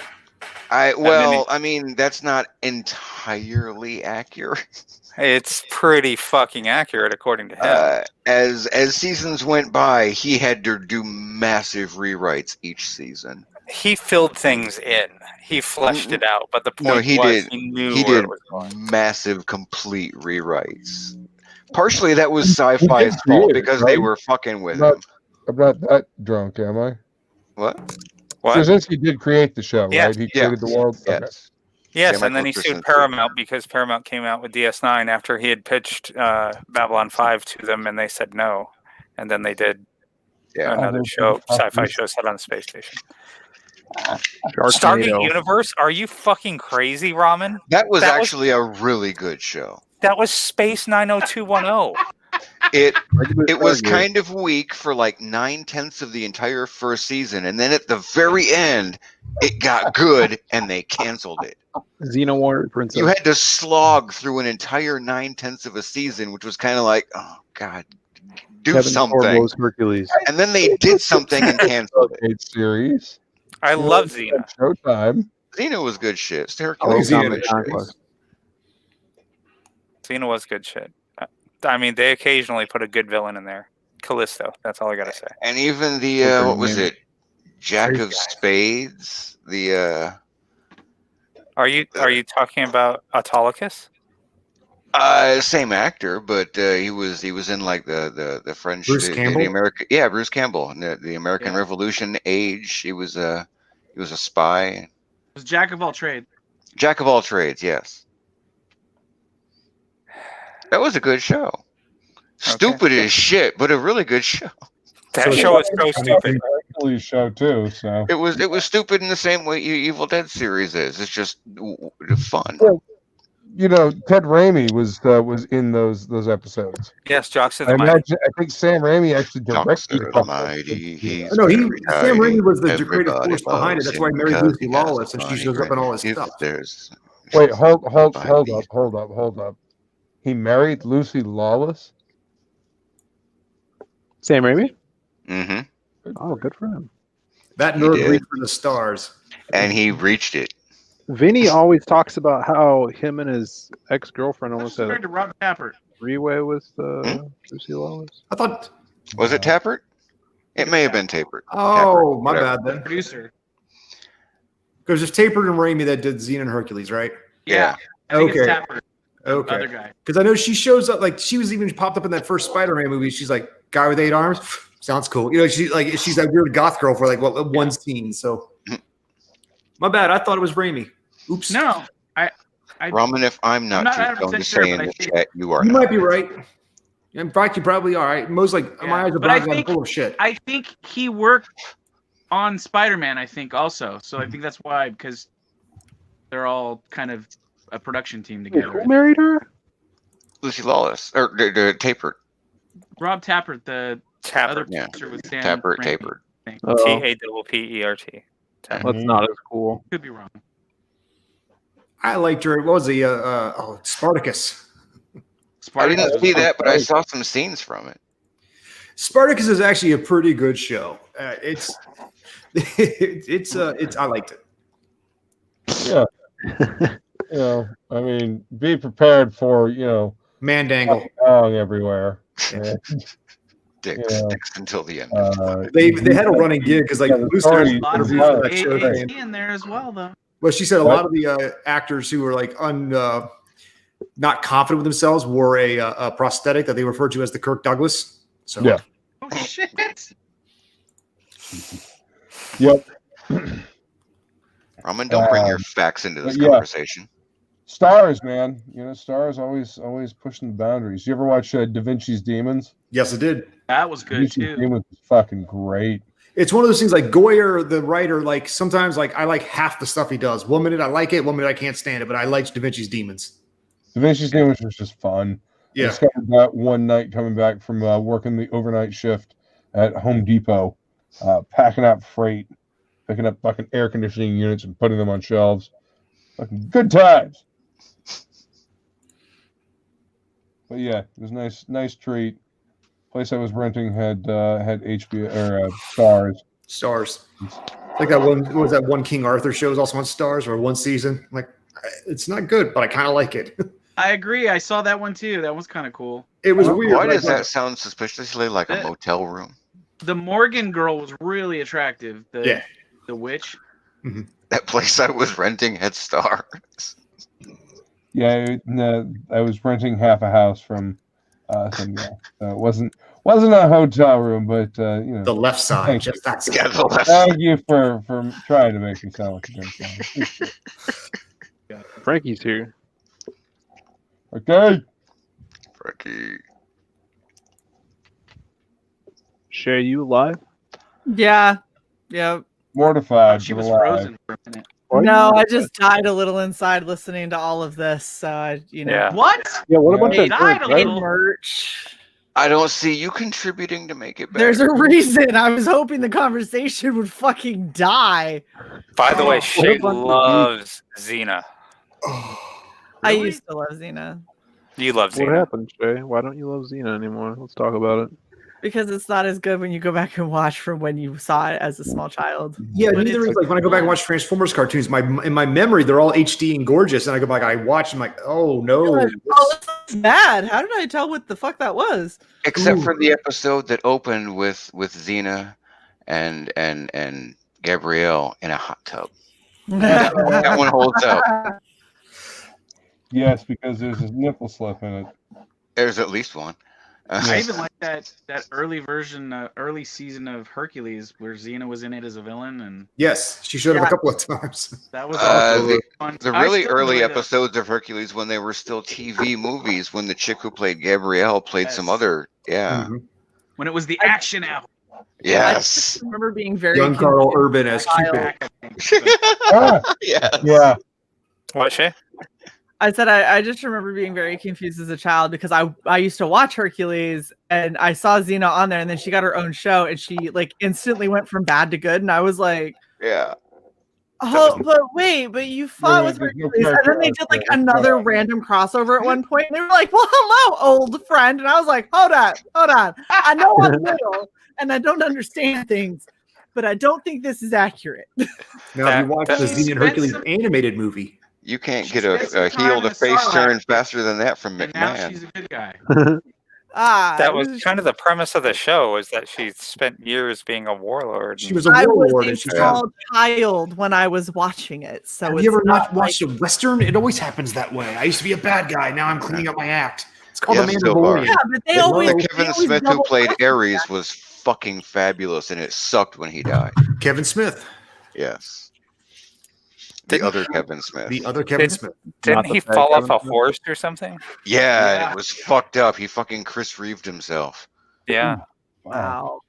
I mean, that's not entirely accurate. It's pretty fucking accurate according to him. As seasons went by, he had to do massive rewrites each season. He filled things in. He fleshed it out, but the point No, he was did. he knew He where did it was going. massive, complete rewrites. Partially, that was Sci-Fi's fault because they were fucking with him. I'm not that drunk, am I? What? Straczynski did create the show, Yeah. right? He created the world. Yes. Okay. Yes, Yeah, and then he Michael sued Straczynski. Paramount because Paramount came out with DS9 after he had pitched Babylon 5 to them, and they said no. And then they did another show, sci-fi show set on the space station. Stargate Universe? Are you fucking crazy, Ramen? That was actually a really good show. That was Space 90210. It was kind of weak for like 9/10 of the entire first season, and then at the very end, it got good, and they canceled it. Xena Warrior Princess. You had to slog through an entire 9/10 of a season, which was kind of like, oh god, do Kevin something. Sorbo's Hercules. And then they did something and canceled it. Series. I love Xena. Showtime. Xena was good shit. Xena Xena was good shit. I mean, they occasionally put a good villain in there. Callisto. That's all I gotta say. And even the what was it? Jack of Spades. The Are you talking about Autolycus? same actor, but he was in like the French, Bruce Campbell? the American, Bruce Campbell, the American Revolution age. He was a spy. It was Jack of all trades. Jack of all trades, yes. That was a good show. Stupid as shit, but a really good show. That show is so stupid. Hercules show too. So It was stupid in the same way Evil Dead series is. It's just fun. Well, Ted Raimi was in those episodes. Yes, Jocks of I the Mighty. think Sam Raimi actually directed the Mighty. He's No, very Sam mighty. Raimi was the creative Everybody force behind it. That's why he married loves Lucy him 'cause he Lawless, and has she a shows up in all his if stuff. there's Wait, hold up. He married Lucy Lawless. Sam Raimi? Mm-hmm. Oh, good for him. That He nerd did. reached for the stars. And he reached it. Vinny always talks about how him and his ex-girlfriend almost had Compared to Rob Tapper. a three-way with Lucy Lawless. I thought. Was it Tappert? It may have been Tappert. Oh, my whatever. bad then. Producer. Because it's Tapered and Raimi that did Xena and Hercules, right? Yeah. I think it's Okay. Tapper. Other Okay. guy. Because I know she shows up, like she was even popped up in that first Spider-Man movie. She's like, guy with 8 arms. Sounds cool. She's that weird goth girl for like one scene. So my bad. I thought it was Raimi. Oops. No. I Ramen, if I'm not, not too 100% prone to sure, say but in I the think- chat, you are You not. might be right. In fact, you probably are. Right? Most my eyes are But I blind. I'm think- full of shit. I think he worked on Spider-Man, I think, also. So I think that's why, because they're all kind of a production team together. Who married her? Lucy Lawless or Tappert. Rob Tappert, the other Tappert. Yeah. producer with Sam Tappert. Raimi. Tappert. TAPPERT. That's not as cool. Could be wrong. I liked her. What was the Spartacus? I didn't see that, but I saw some scenes from it. Spartacus is actually a pretty good show. It's I liked it. Yeah. I mean, be prepared for, Mandangle everywhere. Dicks until the end. They had a running gig because Lucy interviewed for that show. in there as well, though. Well, she said a lot of the actors who were not confident with themselves wore a prosthetic that they referred to as the Kirk Douglas. So yeah. Oh shit. Yep. Roman, don't bring your facts into this yeah. conversation. Stars, man. Stars always pushing the boundaries. You ever watch Da Vinci's Demons? Yes, I did. That was good Da Vinci's too. Demons was fucking great. It's one of those things like Goyer, the writer, sometimes I like half the stuff he does. 1 minute I like it, 1 minute I can't stand it, but I liked Da Vinci's Demons. Da Vinci's Demons was just fun. Yeah. I discovered that one night coming back from working the overnight shift at Home Depot, packing up freight, picking up fucking air conditioning units and putting them on shelves. Fucking good times. But yeah, it was nice treat. Place I was renting had HBO or Stars. Stars. Like that one. What was that one King Arthur show? Was also on Stars or one season. It's not good, but I kind of like it. I agree. I saw that one too. That was kind of cool. It was weird. Why does that sound suspiciously like a motel room? The Morgan girl was really attractive. The witch. Mm-hmm. That place I was renting had stars. Yeah, I was renting half a house from some guy. So it wasn't a hotel room, but the left side, just that side. Yeah, the left Thank you for trying to make me sound like a drink. Frankie's here. Okay. Frankie. Shae, you alive? Yeah. Yep. Mortified. She but was alive. frozen for a minute. No, I just died a little inside listening to all of this. So Yeah. What? Yeah, what a bunch of died a little. merch. I don't see you contributing to make it better. There's a reason. I was hoping the conversation would fucking die. By the way, what Shae about the loves Xena. I used to love Xena You love What Xena. happened, Shae? Why don't you love Xena anymore? Let's talk about it. because it's not as good when you go back and watch from when you saw it as a small child. Yeah, But neither it's is when I go back and watch Transformers cartoons. In my memory, they're all HD and gorgeous, and I go back, I watch, I'm like, oh no, You're like, oh, this is bad. How did I tell what the fuck that was? Except for the episode that opened with Xena and Gabrielle in a hot tub. That one holds up. Yes, because there's a nipple slip in it. There's at least one. I even like that early version, early season of Hercules where Xena was in it as a villain, and yes, she showed up a couple of times. that was also fun. The I really still early enjoy the- episodes of Hercules when they were still TV movies, when the chick who played Gabrielle played some other, when it was the action hour. Yes. I remember being very Young Carl confused Urban as by Cupid. Yeah. What, Shae? I said I just remember being very confused as a child because I used to watch Hercules and I saw Xena on there and then she got her own show and she like instantly went from bad to good and I was like, yeah. oh, but you fought with Hercules and then they did like another random crossover at one point and they were like, well, hello, old friend, and I was like, hold on, I know I'm little and I don't understand things, but I don't think this is accurate. Now, if you watch the Xena and Hercules animated movie, you can't get a heel to face turn faster than that from And now McMahon. she's a good guy. That was kind of the premise of the show, is that she spent years being a warlord. she was a I was warlord. a And she's small child when I was watching it, so Have it's you ever not not watched a Western? It always happens that way. I used to be a bad guy. Now I'm cleaning up my act. It's called Yes, The so far. Mandalorian. Yeah, but they always Kevin Smith, who played Ares, was fucking fabulous, and it sucked when he died. Kevin Smith. Yes. The other Kevin Smith. The other Kevin Smith. Didn't he fall off a horse or something? Yeah, it was fucked up. He fucking Chris Reeved himself. Yeah. Wow.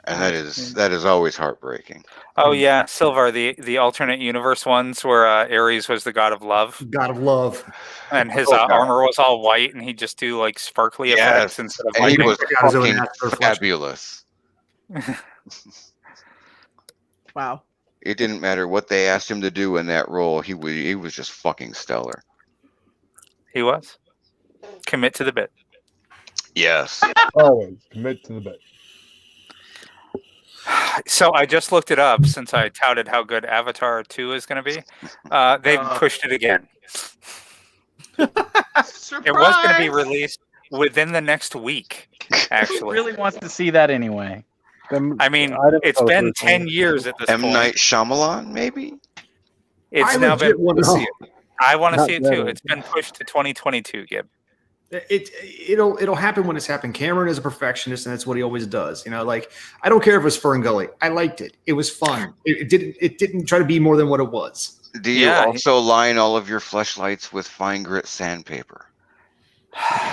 And that is always heartbreaking. Oh yeah, Silvar, the alternate universe ones where Ares was the god of love. God of love. And his Oh, God. armor was all white, and he'd just do like sparkly effects instead of and he lightning. was fucking fabulous. Wow. It didn't matter what they asked him to do in that role. He was just fucking stellar. He was. Commit to the bit. Yes. Always commit to the bit. So I just looked it up since I touted how good Avatar 2 is going to be. They've pushed it again. It was going to be released within the next week, actually. Who really wants to see that anyway? I mean, it's been 10 years at this M. point. Night Shyamalan, maybe? It's I now been. legit want to see it. I want to Not see it that too. old. It's been pushed to 2022, Gib. It'll happen when it's happened. Cameron is a perfectionist, and that's what he always does. You know, like I don't care if it was Fern Gully. I liked it. It was fun. It didn't try to be more than what it was. Do you also line all of your fleshlights with fine grit sandpaper?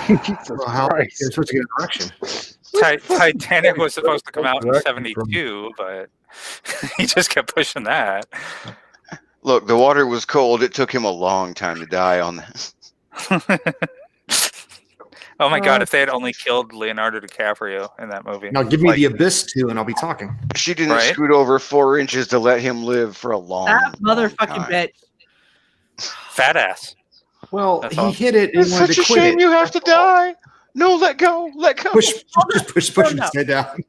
Well, how you're supposed to get a direction. Titanic was supposed to come out in 72, but he just kept pushing that. Look, the water was cold. It took him a long time to die on that. Oh my God! If they had only killed Leonardo DiCaprio in that movie. Now give me the Abyss too, and I'll be talking. She didn't scoot over 4 inches to let him live for a long, That motherfucking bitch. Fat ass. Well, That's he all. hit it and It's wanted such to a quit shame it. you have to die. No, let go. Let go. Push him stay down.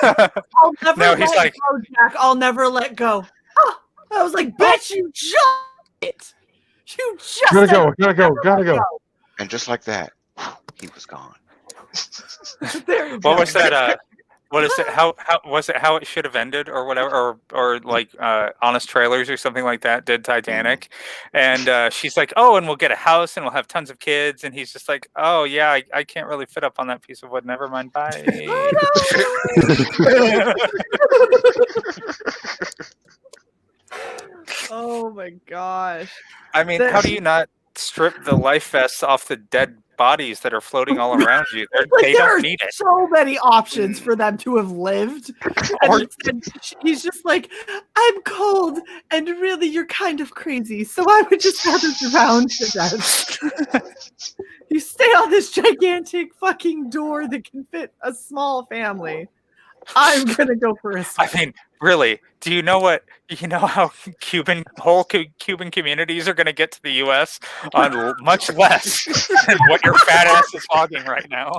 I'll never No, let he's like- go, Jack. I'll never let go. Ah, I was like, bitch, you just it. You just Gotta said go. Gotta go. Gotta go. And just like that, he was gone. There you What go. was that? What is it? How was it? How it should have ended, or whatever, or like Honest Trailers or something like that did Titanic, and she's like, oh, and we'll get a house and we'll have tons of kids, and he's just like, oh yeah, I can't really fit up on that piece of wood. Never mind. Bye. Oh my gosh. I mean, how do you not strip the life vests off the dead bodies that are floating all around you? Like, They there don't are need it. so many options for them to have lived. And he's just like, I'm cold, and really, you're kind of crazy, so I would just rather drown to death. You stay on this gigantic fucking door that can fit a small family. I'm gonna go for a swim. I mean, really, do you know how whole Cuban communities are going to get to the U.S. on much less than what your fat ass is hogging right now?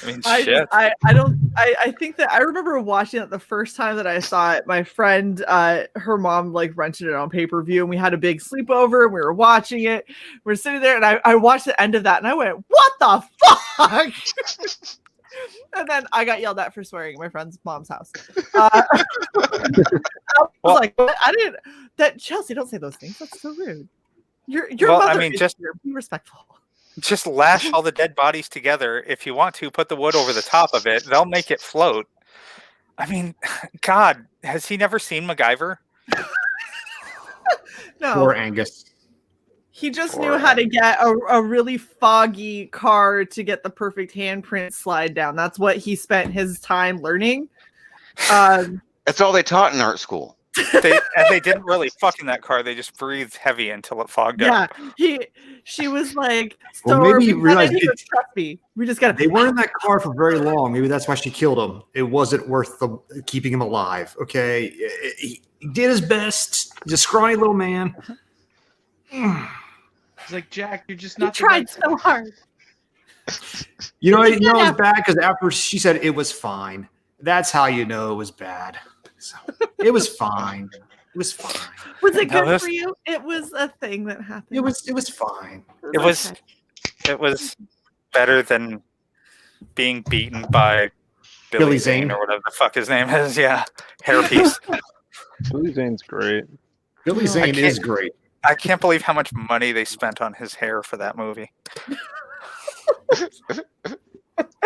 I mean, shit. I think that I remember watching it the first time that I saw it. My friend, her mom like rented it on pay-per-view, and we had a big sleepover and we were watching it. We're sitting there, and I watched the end of that and I went, what the fuck? And then I got yelled at for swearing at my friend's mom's house. I was like, what? I didn't. That Chelsea, don't say those things. That's so rude. Your Well, I mother mean, is just- here. Be respectful. Just lash all the dead bodies together. If you want to, put the wood over the top of it. They'll make it float. I mean, God, has he never seen MacGyver? No. Poor Angus. He just knew how to get a really foggy car to get the perfect handprint slide down. That's what he spent his time learning. That's all they taught in art school. They didn't really fuck in that car. They just breathed heavy until it fogged Yeah, up. she was like, Well, "Storm, maybe you realize he goes, trust me. We just got They weren't in that car for very long. Maybe that's why she killed him. It wasn't worth keeping him alive. Okay, he did his best. He's a scrawny little man. It's like, Jack, you're just You not. tried so hard. You know it was bad because after she said it was fine. That's how you know it was bad. So, it was fine. It was fine. Was it No, good it was- for you? It was a thing that happened. It was fine. It was better than being beaten by Billy Zane or whatever the fuck his name is. Yeah, hairpiece. Billy Zane's great. Billy Zane is great. I can't believe how much money they spent on his hair for that movie.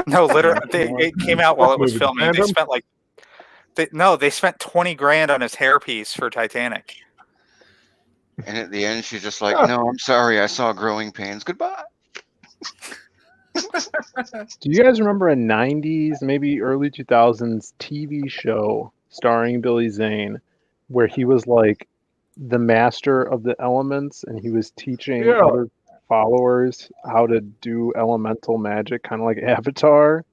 No, literally, it came out while it was filming. They spent like, they spent 20 grand on his hairpiece for Titanic. And at the end, she's just like, "No, I'm sorry. I saw growing pains. Goodbye." Do you guys remember a 90s, maybe early 2000s TV show starring Billy Zane where he was like the master of the elements and he was teaching other followers how to do elemental magic, kind of like Avatar?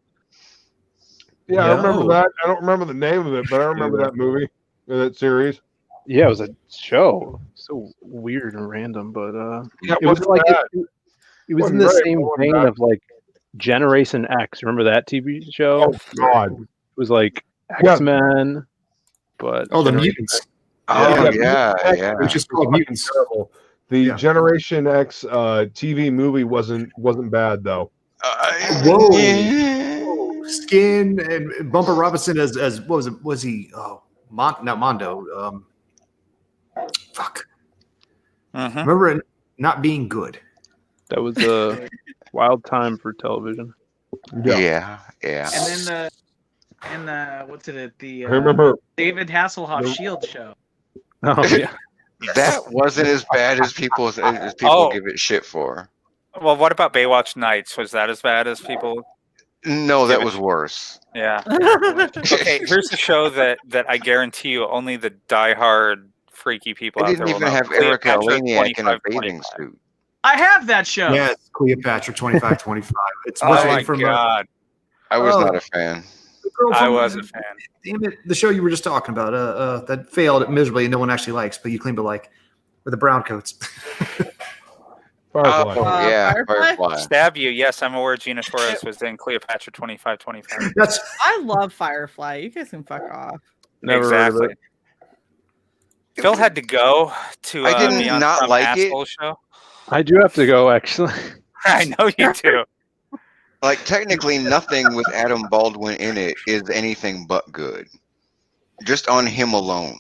Yeah, I remember that. I don't remember the name of it, but I remember that movie, that series. Yeah, it was a show. So weird and random, but Yeah, it was like bad. it was in Wasn't the great, same but wasn't vein bad. of like Generation X. Remember that TV show? Oh God, It was like Yeah. X-Men, but Oh, the Generation mutants. X. Oh Yeah, yeah. Which is called mutants. terrible. The Generation X TV movie wasn't bad though. Whoa. Skin and Bumper Robinson as what was it? Was he? Oh, not Mondo. Fuck. Remember it not being good. That was a wild time for television. Yeah. And the what's it? The I remember David Hasselhoff Shield show. Oh yeah. That wasn't as bad as people give it shit for. Well, what about Baywatch Nights? Was that as bad as people? No, that was worse. Yeah. Okay, here's the show that I guarantee you only the diehard freaky people I out didn't there will even know. have Erica Cleopatra Eleniak in a 25, bathing suit. I have that show. Yeah, it's Cleopatra 2525. It's Oh my from, god. I was not a fan. the girl I from- was a fan. Damn it! The show you were just talking about, that failed miserably, and no one actually likes, but you claim to like, with the brown coats. Firefly. Oh, yeah, Firefly? Stab you. Yes, I'm aware Gina Torres was in Cleopatra 2525. That's I love Firefly. You guys can fuck off. Never heard of Exactly. it. Phil had to go to I didn't be on not some like it. asshole show. I do have to go actually. I know you do. Like technically, nothing with Adam Baldwin in it is anything but good. Just on him alone.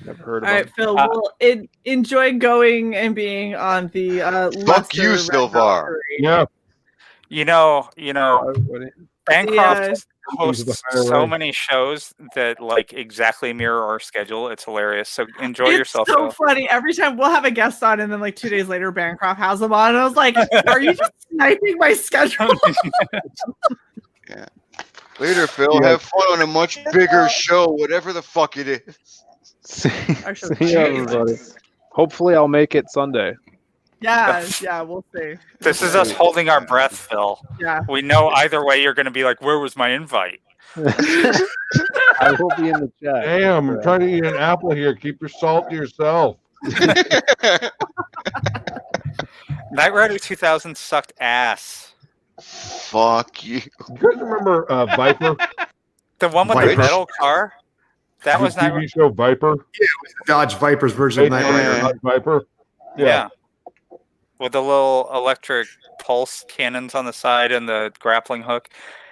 Never heard All of right, it. Phil. We'll enjoy going and being on the Fuck lesser you, Red Sylvar. Valkyrie. Yeah. You know, Bancroft hosts the so highway. many shows that like exactly mirror our schedule. It's hilarious. So enjoy It's yourself. so Phil. funny. Every time we'll have a guest on, and then like 2 days later, Bancroft has them on, and I was like, "Are you just sniping my schedule?" Yeah. Later, Phil. Have fun on a much bigger show, whatever the fuck it is. See you, everybody. Hopefully, I'll make it Sunday. Yeah, we'll see. This is us holding our breath, Phil. Yeah. We know either way you're going to be like, "Where was my invite?" I will be in the chat. Damn, I'm trying to eat an apple here. Keep your salt to yourself. Knight Rider 2000 sucked ass. Fuck you. You guys remember Viper? The one with Viper. the metal car. That The was Knight TV Rider. show Viper. Dodge Viper's version of Knight Rider. Dodge Viper. Yeah. With the little electric pulse cannons on the side and the grappling hook.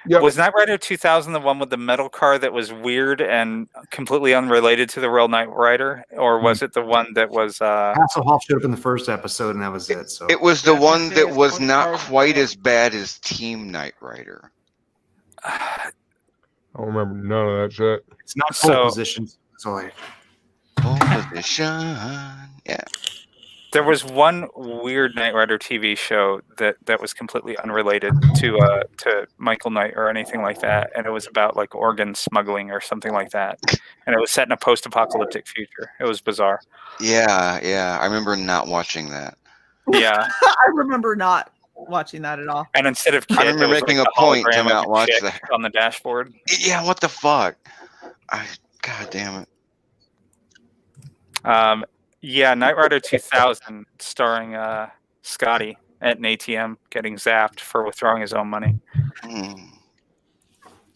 Yep. Was Knight Rider 2000 the one with the metal car that was weird and completely unrelated to the real Knight Rider? Or was it the one that was... Hasselhoff showed up in the first episode, and that was it. So It was the one that was not quite as bad as Team Knight Rider. I don't remember none of that shit. it's not pole So- positions. That's all I. Pole position. Yeah. There was one weird Knight Rider TV show that was completely unrelated to Michael Knight or anything like that, and it was about like organ smuggling or something like that, and it was set in a post-apocalyptic future. It was bizarre. Yeah. I remember not watching that. Yeah, I remember not watching that at all. and instead of Kit, I remember it was making like a point to hologram of not a watch chick that. on the dashboard. Yeah, what the fuck? God damn it. Yeah, Knight Rider 2000, starring Scotty at an ATM getting zapped for withdrawing his own money. Hmm.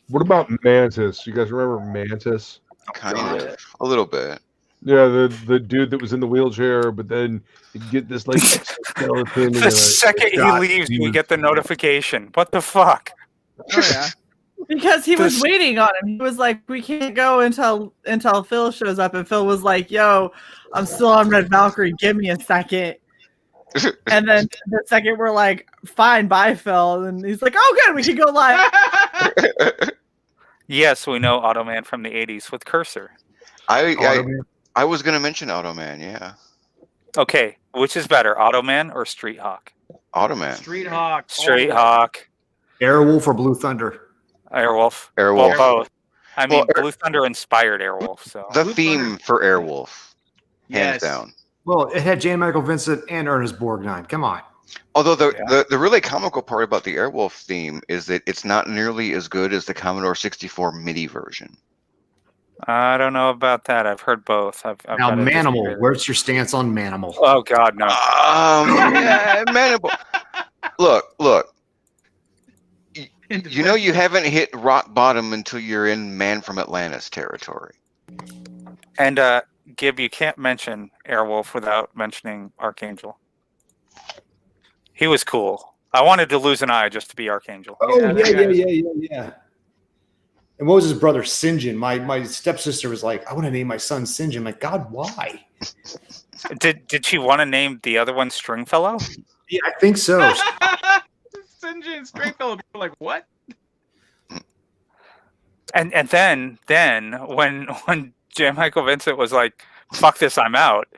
What about Mantis? You guys remember Mantis? Kind of. A little bit. Yeah, the dude that was in the wheelchair, but then you get this like skeleton. and The you're like, second he God, leaves, we was- get the notification. What the fuck? Oh yeah. Because he was This- waiting on him. He was like, "We can't go until Phil shows up." And Phil was like, "Yo, I'm still on Red Valkyrie. Give me a second." And then the second we're like, "Fine, bye, Phil." And he's like, "Oh, good, we can go live." Yes, we know Automan from the 80s with Cursor. I was gonna mention Automan, yeah. Okay, which is better, Automan or Street Hawk? Automan. Street Hawk. Street Hawk. Airwolf or Blue Thunder? Airwolf. Airwolf. Well, both. I mean, Well, Blue Thunder inspired Airwolf, so. The theme for Airwolf. Hands Yes. down. Well, it had Jan Michael Vincent and Ernest Borgnine. Come on. Although the really comical part about the Airwolf theme is that it's not nearly as good as the Commodore 64 MIDI version. I don't know about that. I've heard both. I've Now, got to disagree Manimal. there. Where's your stance on Manimal? Oh God, no. Yeah, Manimal. Look. You know you haven't hit rock bottom until you're in Man from Atlantis territory. And Gib, you can't mention Airwolf without mentioning Archangel. He was cool. I wanted to lose an eye just to be Archangel. Oh, yeah. And what was his brother, St. John? My stepsister was like, I want to name my son St. John. I'm like, God, why? Did she want to name the other one Stringfellow? Yeah, I think so. St. John Stringfellow. Like, what? And then when J. Michael Vincent was like, fuck this, I'm out,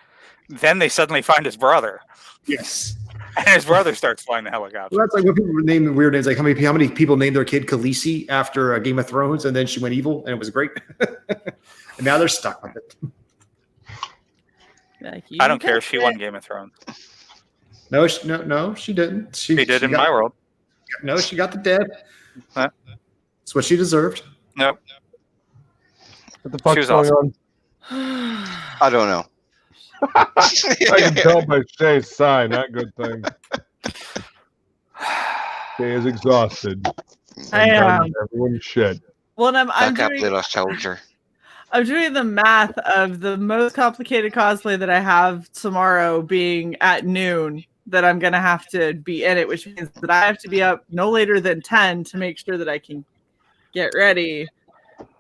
then they suddenly find his brother. Yes. And his brother starts flying the helicopter. Well, that's like when people name weird names. Like how many people named their kid Khaleesi after Game of Thrones, and then she went evil, and it was great. And now they're stuck with it. I don't care. She won Game of Thrones. No, she didn't. She did in my world. No, she got the dead. Huh? That's what she deserved. Nope. What the fuck's going on? I don't know. I can tell by Shay's sign, not good thing. Shay is exhausted. I am. Everyone's shit. Well, I'm Back up, doing, little soldier. I'm doing the math of the most complicated cosplay that I have tomorrow being at noon that I'm going to have to be in it, which means that I have to be up no later than 10 to make sure that I can get ready,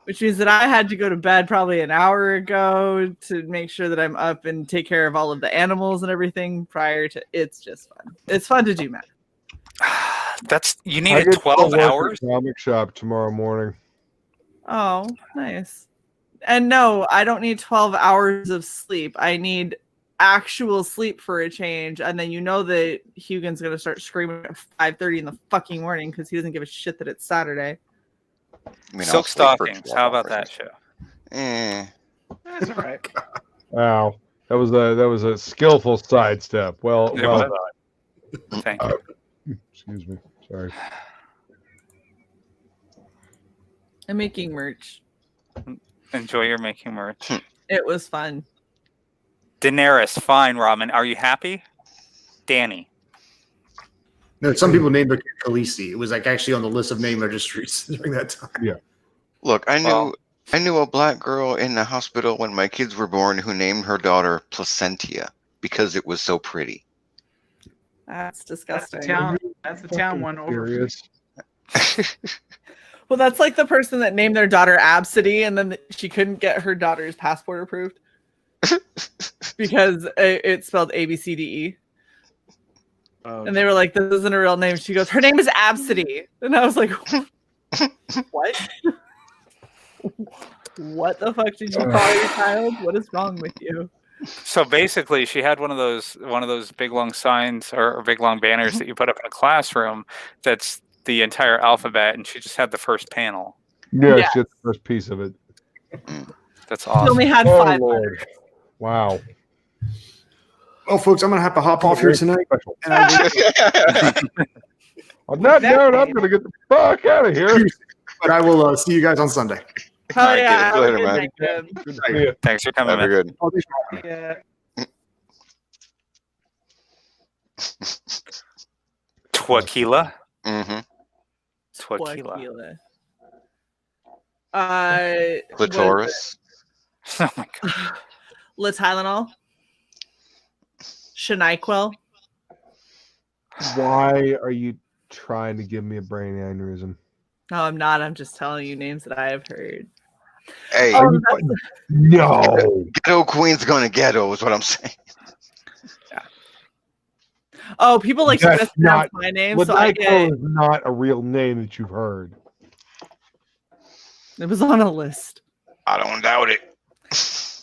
which means that I had to go to bed probably an hour ago to make sure that I'm up and take care of all of the animals and everything prior to. It's just fun. It's fun to do math. You needed 12 hours? Comic shop tomorrow morning. Oh, nice. And no, I don't need 12 hours of sleep. I need actual sleep for a change. And then that Hugin's going to start screaming at 5:30 in the fucking morning because he doesn't give a shit that it's Saturday. Silk Stockings. How about that show? That's all right. Wow, that was a skillful sidestep. Well done. Thank you. Excuse me. Sorry. I'm making merch. Enjoy your making merch. It was fun. Daenerys, fine, Robin. Are you happy? Danny. No, some people named their kid Khaleesi. It was like actually on the list of name registries during that time. Yeah. Look, I knew a black girl in the hospital when my kids were born who named her daughter Placentia because it was so pretty. That's disgusting. That's the town one over. Well, that's like the person that named their daughter Absidy and then she couldn't get her daughter's passport approved because it's spelled ABCDE. Oh, and they were like, this isn't a real name. She goes, her name is Absidy. And I was like, what? What the fuck did you call your child? What is wrong with you? So basically, she had one of those big long signs or big long banners that you put up in a classroom. That's the entire alphabet, and she just had the first panel. Yeah, she had the first piece of it. That's awesome. She only had 5 letters. Wow. Well, folks, I'm gonna have to hop off here tonight. And on that note, I'm gonna get the fuck out of here. But I will see you guys on Sunday. Oh yeah, All right, later, man. Good to see you. Thanks for coming. Have a good. Yeah. Tequila. Mm-hmm. Tequila. Clitoris. Oh my god. Tylenol. Shae. Why are you trying to give me a brain aneurysm? No, I'm not. I'm just telling you names that I have heard. Hey, no. Ghetto Queen's gonna ghetto is what I'm saying. Oh, people like to That's mispronounce not my name, so I Is get. not a real name that you've heard. It was on a list. I don't doubt it.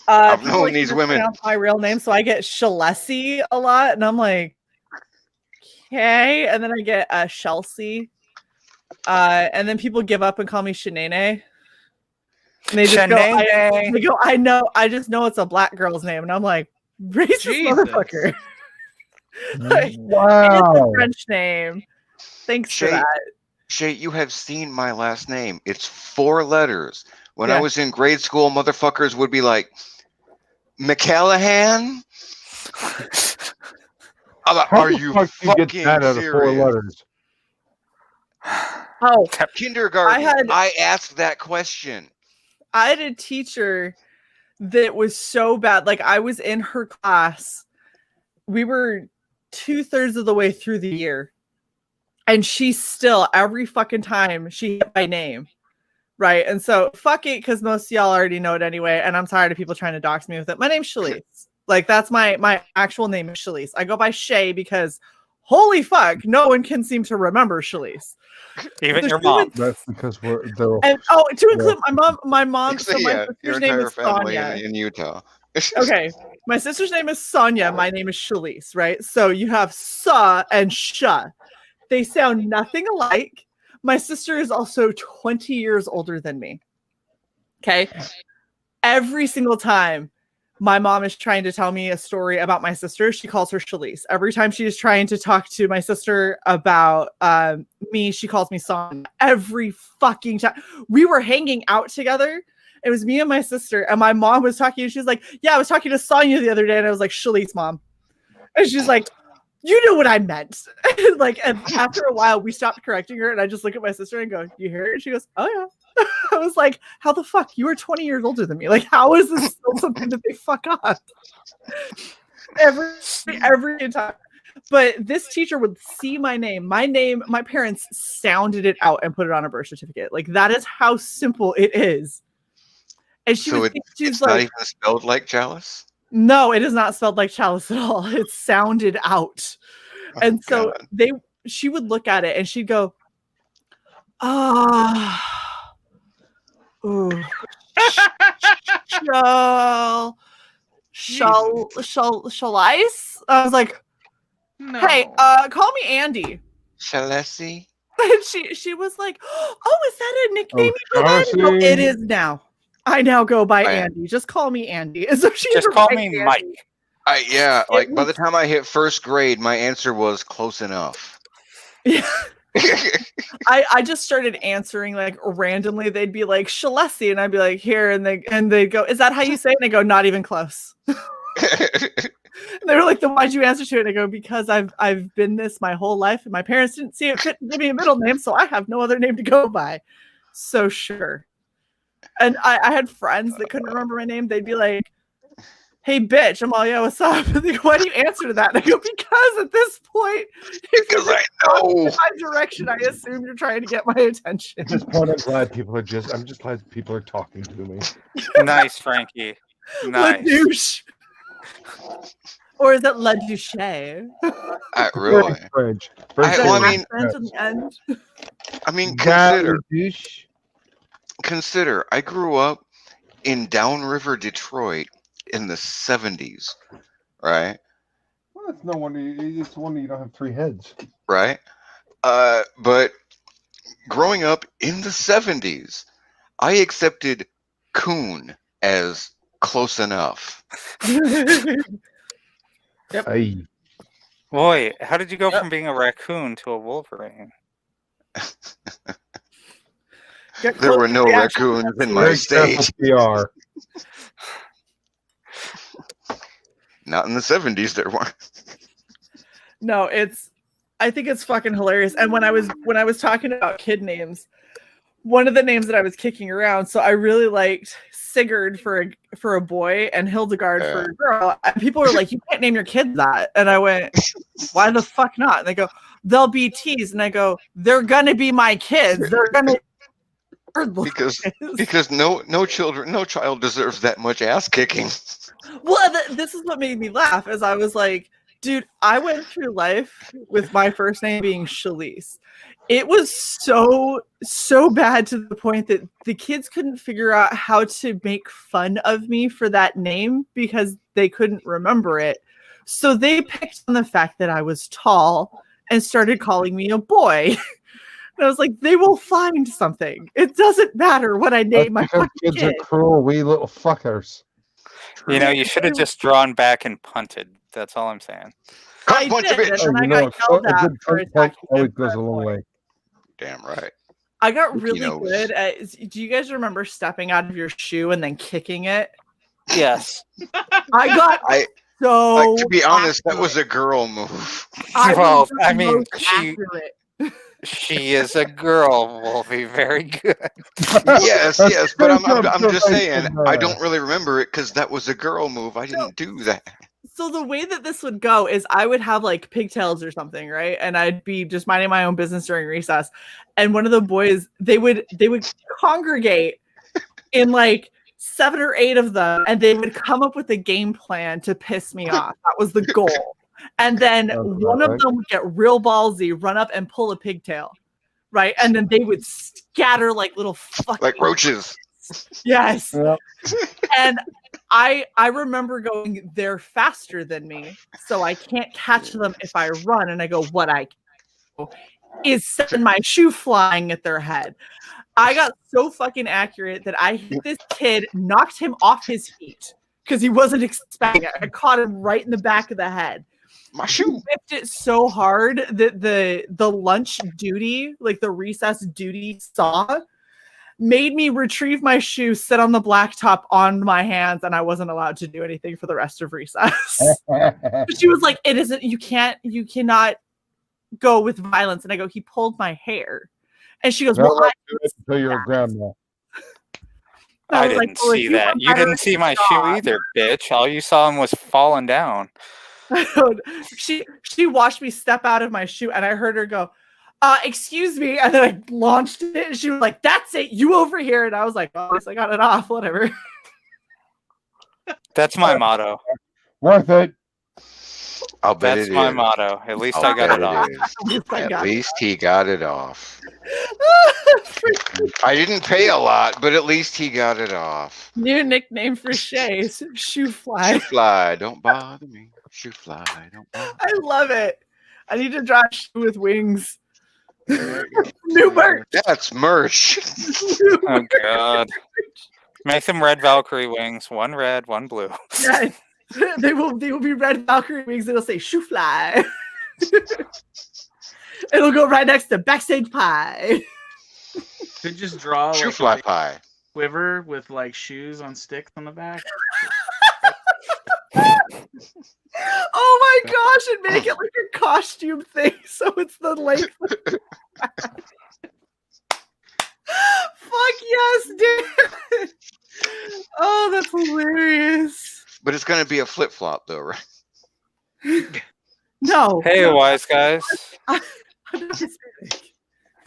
I've People known like to these women. mispronounce my real name, so I get Shalessi a lot, and I'm like, okay. And then I get Chelsea. And then people give up and call me Shanae. And they just go, I know, I just know it's a black girl's name. And I'm like, racist motherfucker. Like, Wow. It's a French name. Thanks for Shae, that. Shae, you have seen my last name. It's 4 letters. When I Yeah. was in grade school, motherfuckers would be like, McCallahan? Are you fuck you get fucking that out of 4 serious? letters? Oh, Kindergarten. I asked that question. I had a teacher that was so bad. Like, I was in her class. We were 2/3 of the way through the year. And she still, every fucking time, she hit my name. Right. And so, fuck it, because most of y'all already know it anyway. And I'm tired of people trying to dox me with it. My name's Shalise. Like, that's my actual name is Shalise. I go by Shae because, holy fuck, no one can seem to remember Shalise. Even So your she mom. would- That's because they're And to include my mom. So my Yeah, your sister's name entire is family Sonia. in Utah. Okay, my sister's name is Sonia. My name is Shalise, right? So you have Sa and Sha. They sound nothing alike. My sister is also 20 years older than me. Okay. Every single time my mom is trying to tell me a story about my sister, she calls her Shalise. Every time she is trying to talk to my sister about me, she calls me Sonia. Every fucking time. We were hanging out together. It was me and my sister, and my mom was talking, and she's like, yeah, I was talking to Sonia the other day, and I was like, Shalise, mom. And she's like, you know what I meant. Like, and after a while, we stopped correcting her, and I just look at my sister and go, you hear it? And she goes, oh, yeah. I was like, how the fuck? You are 20 years older than me. Like, how is this still something that they fuck up? Every time. But this teacher would see my name. My parents sounded it out and put it on a birth certificate. Like, that is how simple it is. And she's it's like, not even spelled like chalice? no, it is not spelled like chalice at all. It's sounded out. And so she would look at it and she'd go, ooh, shall ice? I was like, hey, call me Andy. Shalessi? And she was like, oh, is that a nickname you go by? No, it is now. I now go by Andy. Just call me Andy. And so she Just call me Mike. Yeah, like by the time I hit 1st grade, my answer was close enough. Yeah. I just started answering like randomly. They'd be like Shalessi, and I'd be like, here, and they'd go, is that how you say it? And I go, not even close. They were like, then why'd you answer to it? And I go, because I've been this my whole life, and my parents didn't see it fit to give me a middle name, so I have no other name to go by. So sure. And I had friends that couldn't remember my name. They'd be like, hey, bitch. I'm all, yeah, what's up? And they go, why do you answer to that? And I go, because at this point, because I know in my direction, I assume you're trying to get my attention. At this point, I'm glad I'm just glad people are talking to me. Nice, Frankie. Nice. Ladouche. Or is it La Douche? Really? French. I mean, consider, I grew up in Downriver, Detroit in the 70s, right? Well, it's no wonder. It's no wonder you don't have 3 heads. Right? But growing up in the 70s, I accepted coon as close enough. Yep. Aye. Boy, how did you go from being a raccoon to a Wolverine? There were no raccoons in my state. Not in the 70s, there weren't. No, I think it's fucking hilarious. And when I was talking about kid names, one of the names that I was kicking around, so I really liked Sigurd for a boy and Hildegard for a girl. And people were like, you can't name your kid that. And I went, why the fuck not? And they go, they'll be teased. And I go, they're gonna be my kids. They're gonna because no child deserves that much ass kicking. Well, this is what made me laugh, as I was like, dude, I went through life with my first name being Shalise. It was so bad to the point that the kids couldn't figure out how to make fun of me for that name because they couldn't remember it. So they picked on the fact that I was tall and started calling me a boy. And I was like, they will find something. It doesn't matter what I name my fucking kids kid. are cruel, wee little fuckers. You know, you should have just drawn back and punted. That's all I'm saying. Come punch a bitch. Oh, you know, a good punch always goes a long way. Damn right. I got Ricky really knows. good at. Do you guys remember stepping out of your shoe and then kicking it? Yes. I got so. Like, to be honest, that was a girl move. Well, was I the mean, most accurate. she is a girl. Will be very good. Yes, but I'm just saying, I don't really remember it because that was a girl move. I didn't do that. So the way that this would go is I would have like pigtails or something, right? And I'd be just minding my own business during recess. And one of the boys, they would congregate in like 7 or 8 of them, and they would come up with a game plan to piss me off. That was the goal. And then one of them would get real ballsy, run up and pull a pigtail, right? And then they would scatter like little fucking like roaches. Yes. And I remember going, they're faster than me, so I can't catch them if I run. And I go, what I do is send my shoe flying at their head. I got so fucking accurate that I hit this kid, knocked him off his feet because he wasn't expecting it. I caught him right in the back of the head. My shoe whipped it so hard that the lunch duty, like the recess duty saw, made me retrieve my shoe, sit on the blacktop on my hands, and I wasn't allowed to do anything for the rest of recess. She was like, "It isn't. You cannot go with violence." And I go, "He pulled my hair," and she goes, "Well, I until you're a grandma." I was like, didn't "Well, if see you that. want You better didn't see my shoe job." either, bitch. All you saw him was falling down. She watched me step out of my shoe, and I heard her go, excuse me, and then I launched it, and she was like, "That's it, you over here." And I was like, "Oh, I got it off, whatever." That's my motto. Worth it. I'll bet That's it my is. motto. At least I'll I got bet it off. At least he got it off. I didn't pay a lot, but at least he got it off. New nickname for Shae is Shoe Fly. Shoe fly, don't bother me. Shoe fly, don't bother I love it. I need to draw a shoe with wings. New merch. That's merch. Oh god. Make them Red Valkyrie wings. One red, one blue. Yes. They will be Red Valkyrie wings. It'll say Shoe Fly. It'll go right next to Backstage Pie. Could just draw Shoe like fly a pie. quiver with like shoes on sticks on the back. Oh my gosh, and make it like a costume thing so it's the length. Fuck yes, dude. Oh, that's hilarious. But it's gonna be a flip flop though, right? No. Hey, no. wise guys. I'm not Hispanic.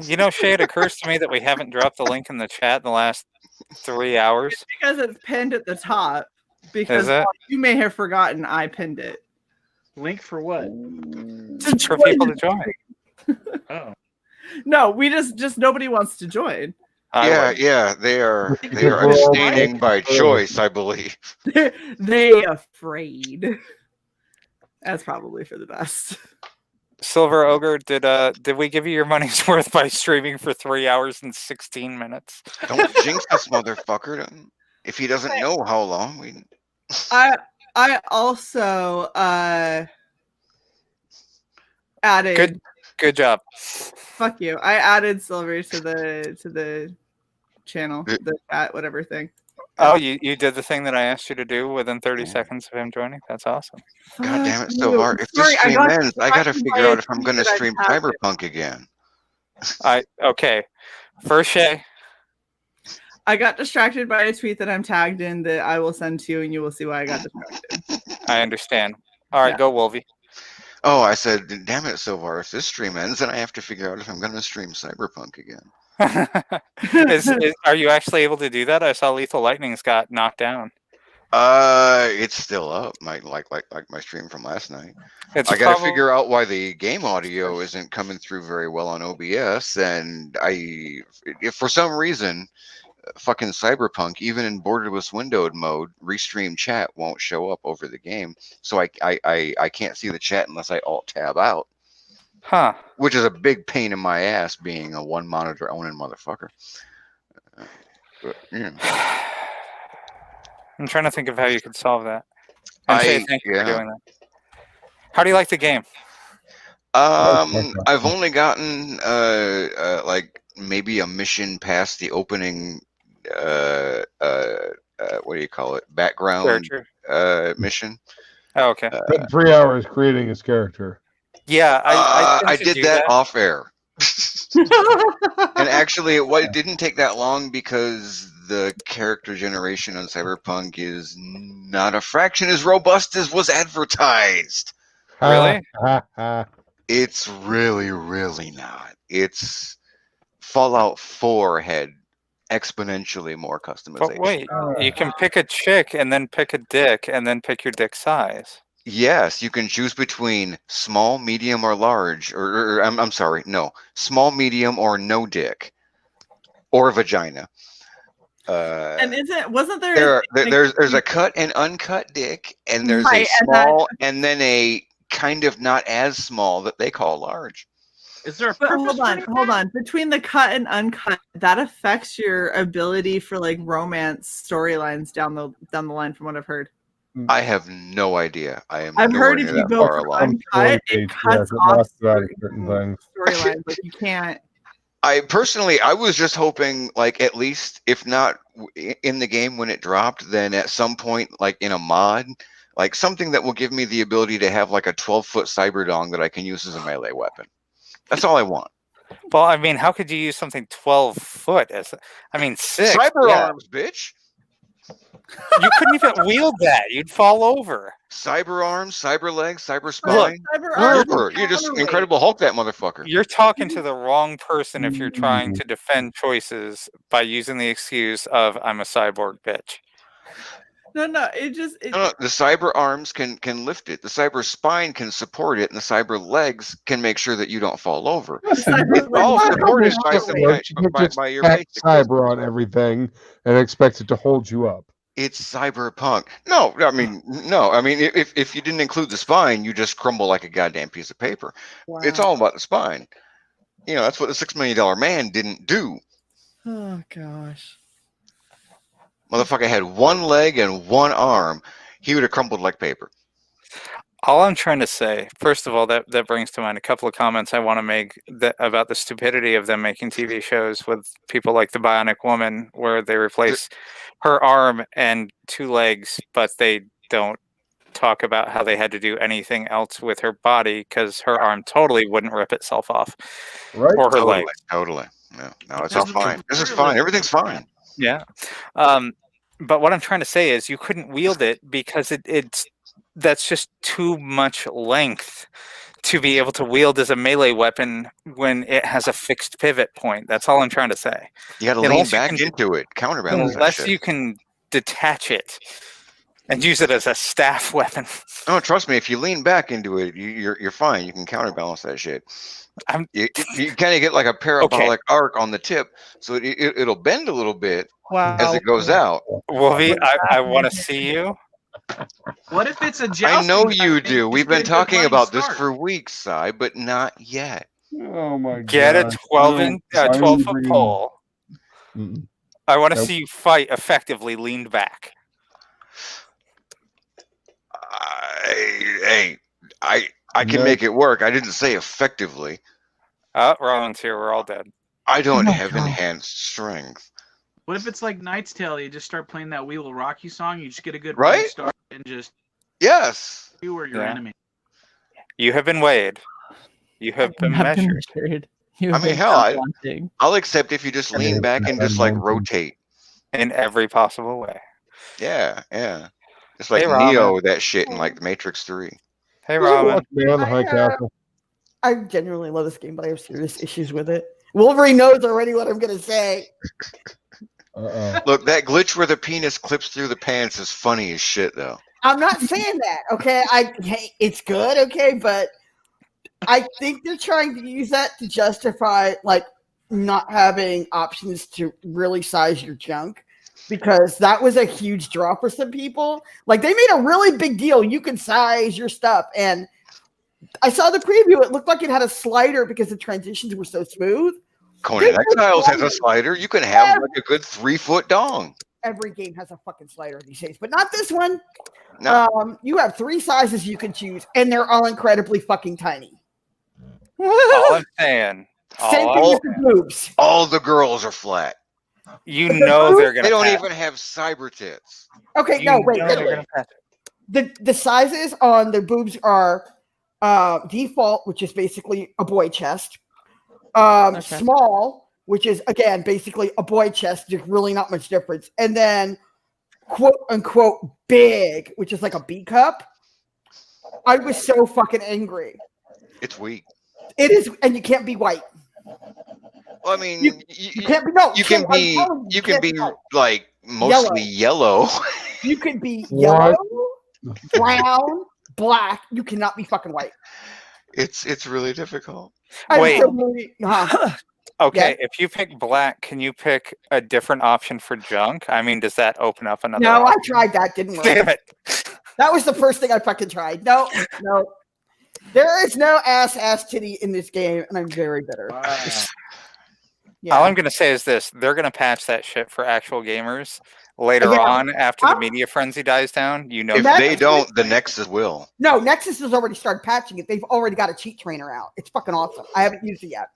You know, Shae, it occurs to me that we haven't dropped the link in the chat in the last 3 hours. It's because it's pinned at the top. Because Is it? you may have forgotten I pinned it. Link for what? For people to join. Oh. No, we just nobody wants to join. Yeah, they are abstaining by choice, I believe. They afraid. That's probably for the best. Silver Ogre, did we give you your money's worth by streaming for 3 hours and 16 minutes? Don't jinx this motherfucker. If he doesn't know how long, we. I also added. Good job. Fuck you. I added Silver to the channel, the chat, whatever thing. Oh, you did the thing that I asked you to do within 30 seconds of him joining? That's awesome. God damn it, so hard. If this stream ends, I gotta figure out if I'm gonna stream Cyberpunk again. Okay. First, Shae. I got distracted by a tweet that I'm tagged in that I will send to you, and you will see why I got distracted. I understand. All right, go Wolvie. Oh, I said, damn it, Silvar, if this stream ends, then I have to figure out if I'm gonna stream Cyberpunk again. Are you actually able to do that? I saw Lethal Lightning's got knocked down. It's still up. Like my stream from last night. I gotta figure out why the game audio isn't coming through very well on OBS, and if for some reason, fucking Cyberpunk, even in borderless windowed mode, restream chat won't show up over the game, so I can't see the chat unless I alt tab out. Huh. Which is a big pain in my ass, being a one monitor owning motherfucker. But, yeah. I'm trying to think of how you could solve that. And Shae, thank you for yeah. doing that. How do you like the game? I've only gotten like maybe a mission past the opening what do you call it? Background mission. Oh, okay. Spent 3 hours creating his character. Yeah, I did that off air. And actually, it didn't take that long because the character generation on Cyberpunk is not a fraction as robust as was advertised. Really? It's really not. It's Fallout 4 had exponentially more customization. But wait, you can pick a chick and then pick a dick and then pick your dick size. Yes, you can choose between small, medium, or large. Or I'm sorry, no, small, medium, or no dick, or vagina. And wasn't there? There's a cut and uncut dick, and there's a small, and then a kind of not as small that they call large. Is there a But hold on. Between the cut and uncut, that affects your ability for like romance storylines down the line, from what I've heard. I have no idea. I've heard if you go for uncut, it cuts off certain things. storylines. Like you can't. I was just hoping, like, at least if not in the game when it dropped, then at some point, like in a mod, like something that will give me the ability to have like a 12-foot cyber dong that I can use as a melee weapon. That's all I want. Well, I mean, how could you use something 12 foot? I mean, 6. Cyber arms, bitch. You couldn't even wield that. You'd fall over. Cyber arms, cyber legs, cyber spine. You just Incredible Hulk that motherfucker. You're talking to the wrong person if you're trying to defend choices by using the excuse of "I'm a cyborg bitch." No, No, the cyber arms can lift it. The cyber spine can support it, and the cyber legs can make sure that you don't fall over. It's all supported by your Pack basic. cyber on everything and expect it to hold you up. It's cyberpunk. No, I mean, if you didn't include the spine, you just crumble like a goddamn piece of paper. Wow. It's all about the spine. You know, that's what the $6 Million Man didn't do. Oh gosh. Motherfucker had one leg and one arm. He would have crumbled like paper. All I'm trying to say, first of all, that brings to mind a couple of comments I want to make about the stupidity of them making TV shows with people like the Bionic Woman, where they replace her arm and 2 legs, but they don't talk about how they had to do anything else with her body because her arm totally wouldn't rip itself off, right? Or her Totally, legs. totally. No, it's all fine. This is fine. Everything's fine. Yeah. But what I'm trying to say is you couldn't wield it because that's just too much length to be able to wield as a melee weapon when it has a fixed pivot point. That's all I'm trying to say. You got to lean back into it, counterbalance. Unless you can detach it and use it as a staff weapon. Oh, trust me, if you lean back into it, you're fine. You can counterbalance that shit. You kind of get like a parabolic arc on the tip, so it'll bend a little bit as it goes out. Wolvie, I want to see you. What if it's a I jousting know fight you and do. We've just been get a good talking running about this start? for weeks, Si, but not yet. Oh my god. Get a 12-foot pole. I want to see you fight effectively leaned back. I can make it work. I didn't say effectively. Rowan's here. We're all dead. I don't have enhanced strength. What if it's like Knight's Tale? You just start playing that "We Will Rock You" song. You just get a good Right? running start and just you or your enemy. You have been weighed. You have been measured. I mean, hell, I'll accept if you just lean back and just like rotate in every possible way. Yeah. It's like Hey, Robin. Neo, that shit in like the Matrix 3. Hey, Robin. Man, the high castle. I genuinely love this game, but I have serious issues with it. Wolverine knows already what I'm going to say. Look, that glitch where the penis clips through the pants is funny as shit, though. I'm not saying that, okay? It's good, okay? But I think they're trying to use that to justify, like, not having options to really size your junk. Because that was a huge draw for some people. Like, they made a really big deal. You can size your stuff. And I saw the preview. It looked like it had a slider because the transitions were so smooth. Conan Exiles has a slider. You can have like a good 3-foot dong. every game has a fucking slider these days, but not this one. No. You have 3 sizes you can choose, and they're all incredibly fucking tiny. All I'm saying. Same thing with the boobs. All the girls are flat. You know they're gonna. They don't pass. even have cyber tits. Okay, You no, wait. know they're gonna pass it. The sizes on the boobs are default, which is basically a boy chest. Small, which is again basically a boy chest. There's really not much difference. And then quote unquote big, which is like a B cup. I was so fucking angry. It's weak. It is, and you can't be white. Well, I mean, You can't be no. you can be can't be like mostly yellow. You can be yellow, brown, black. You cannot be fucking white. It's really difficult. Wait. Okay, Yeah. if you pick black, can you pick a different option for junk? I mean, does that open up another? No, I option? tried that. Didn't work. Damn it! That was the first thing I fucking tried. No. There is no ass titty in this game, and I'm very bitter. Yeah. All I'm gonna say is this: they're gonna patch that shit for actual gamers later Yeah. on after the media frenzy dies down. You know, If they don't, the Nexus will. No, Nexus has already started patching it. They've already got a cheat trainer out. It's fucking awesome. I haven't used it yet.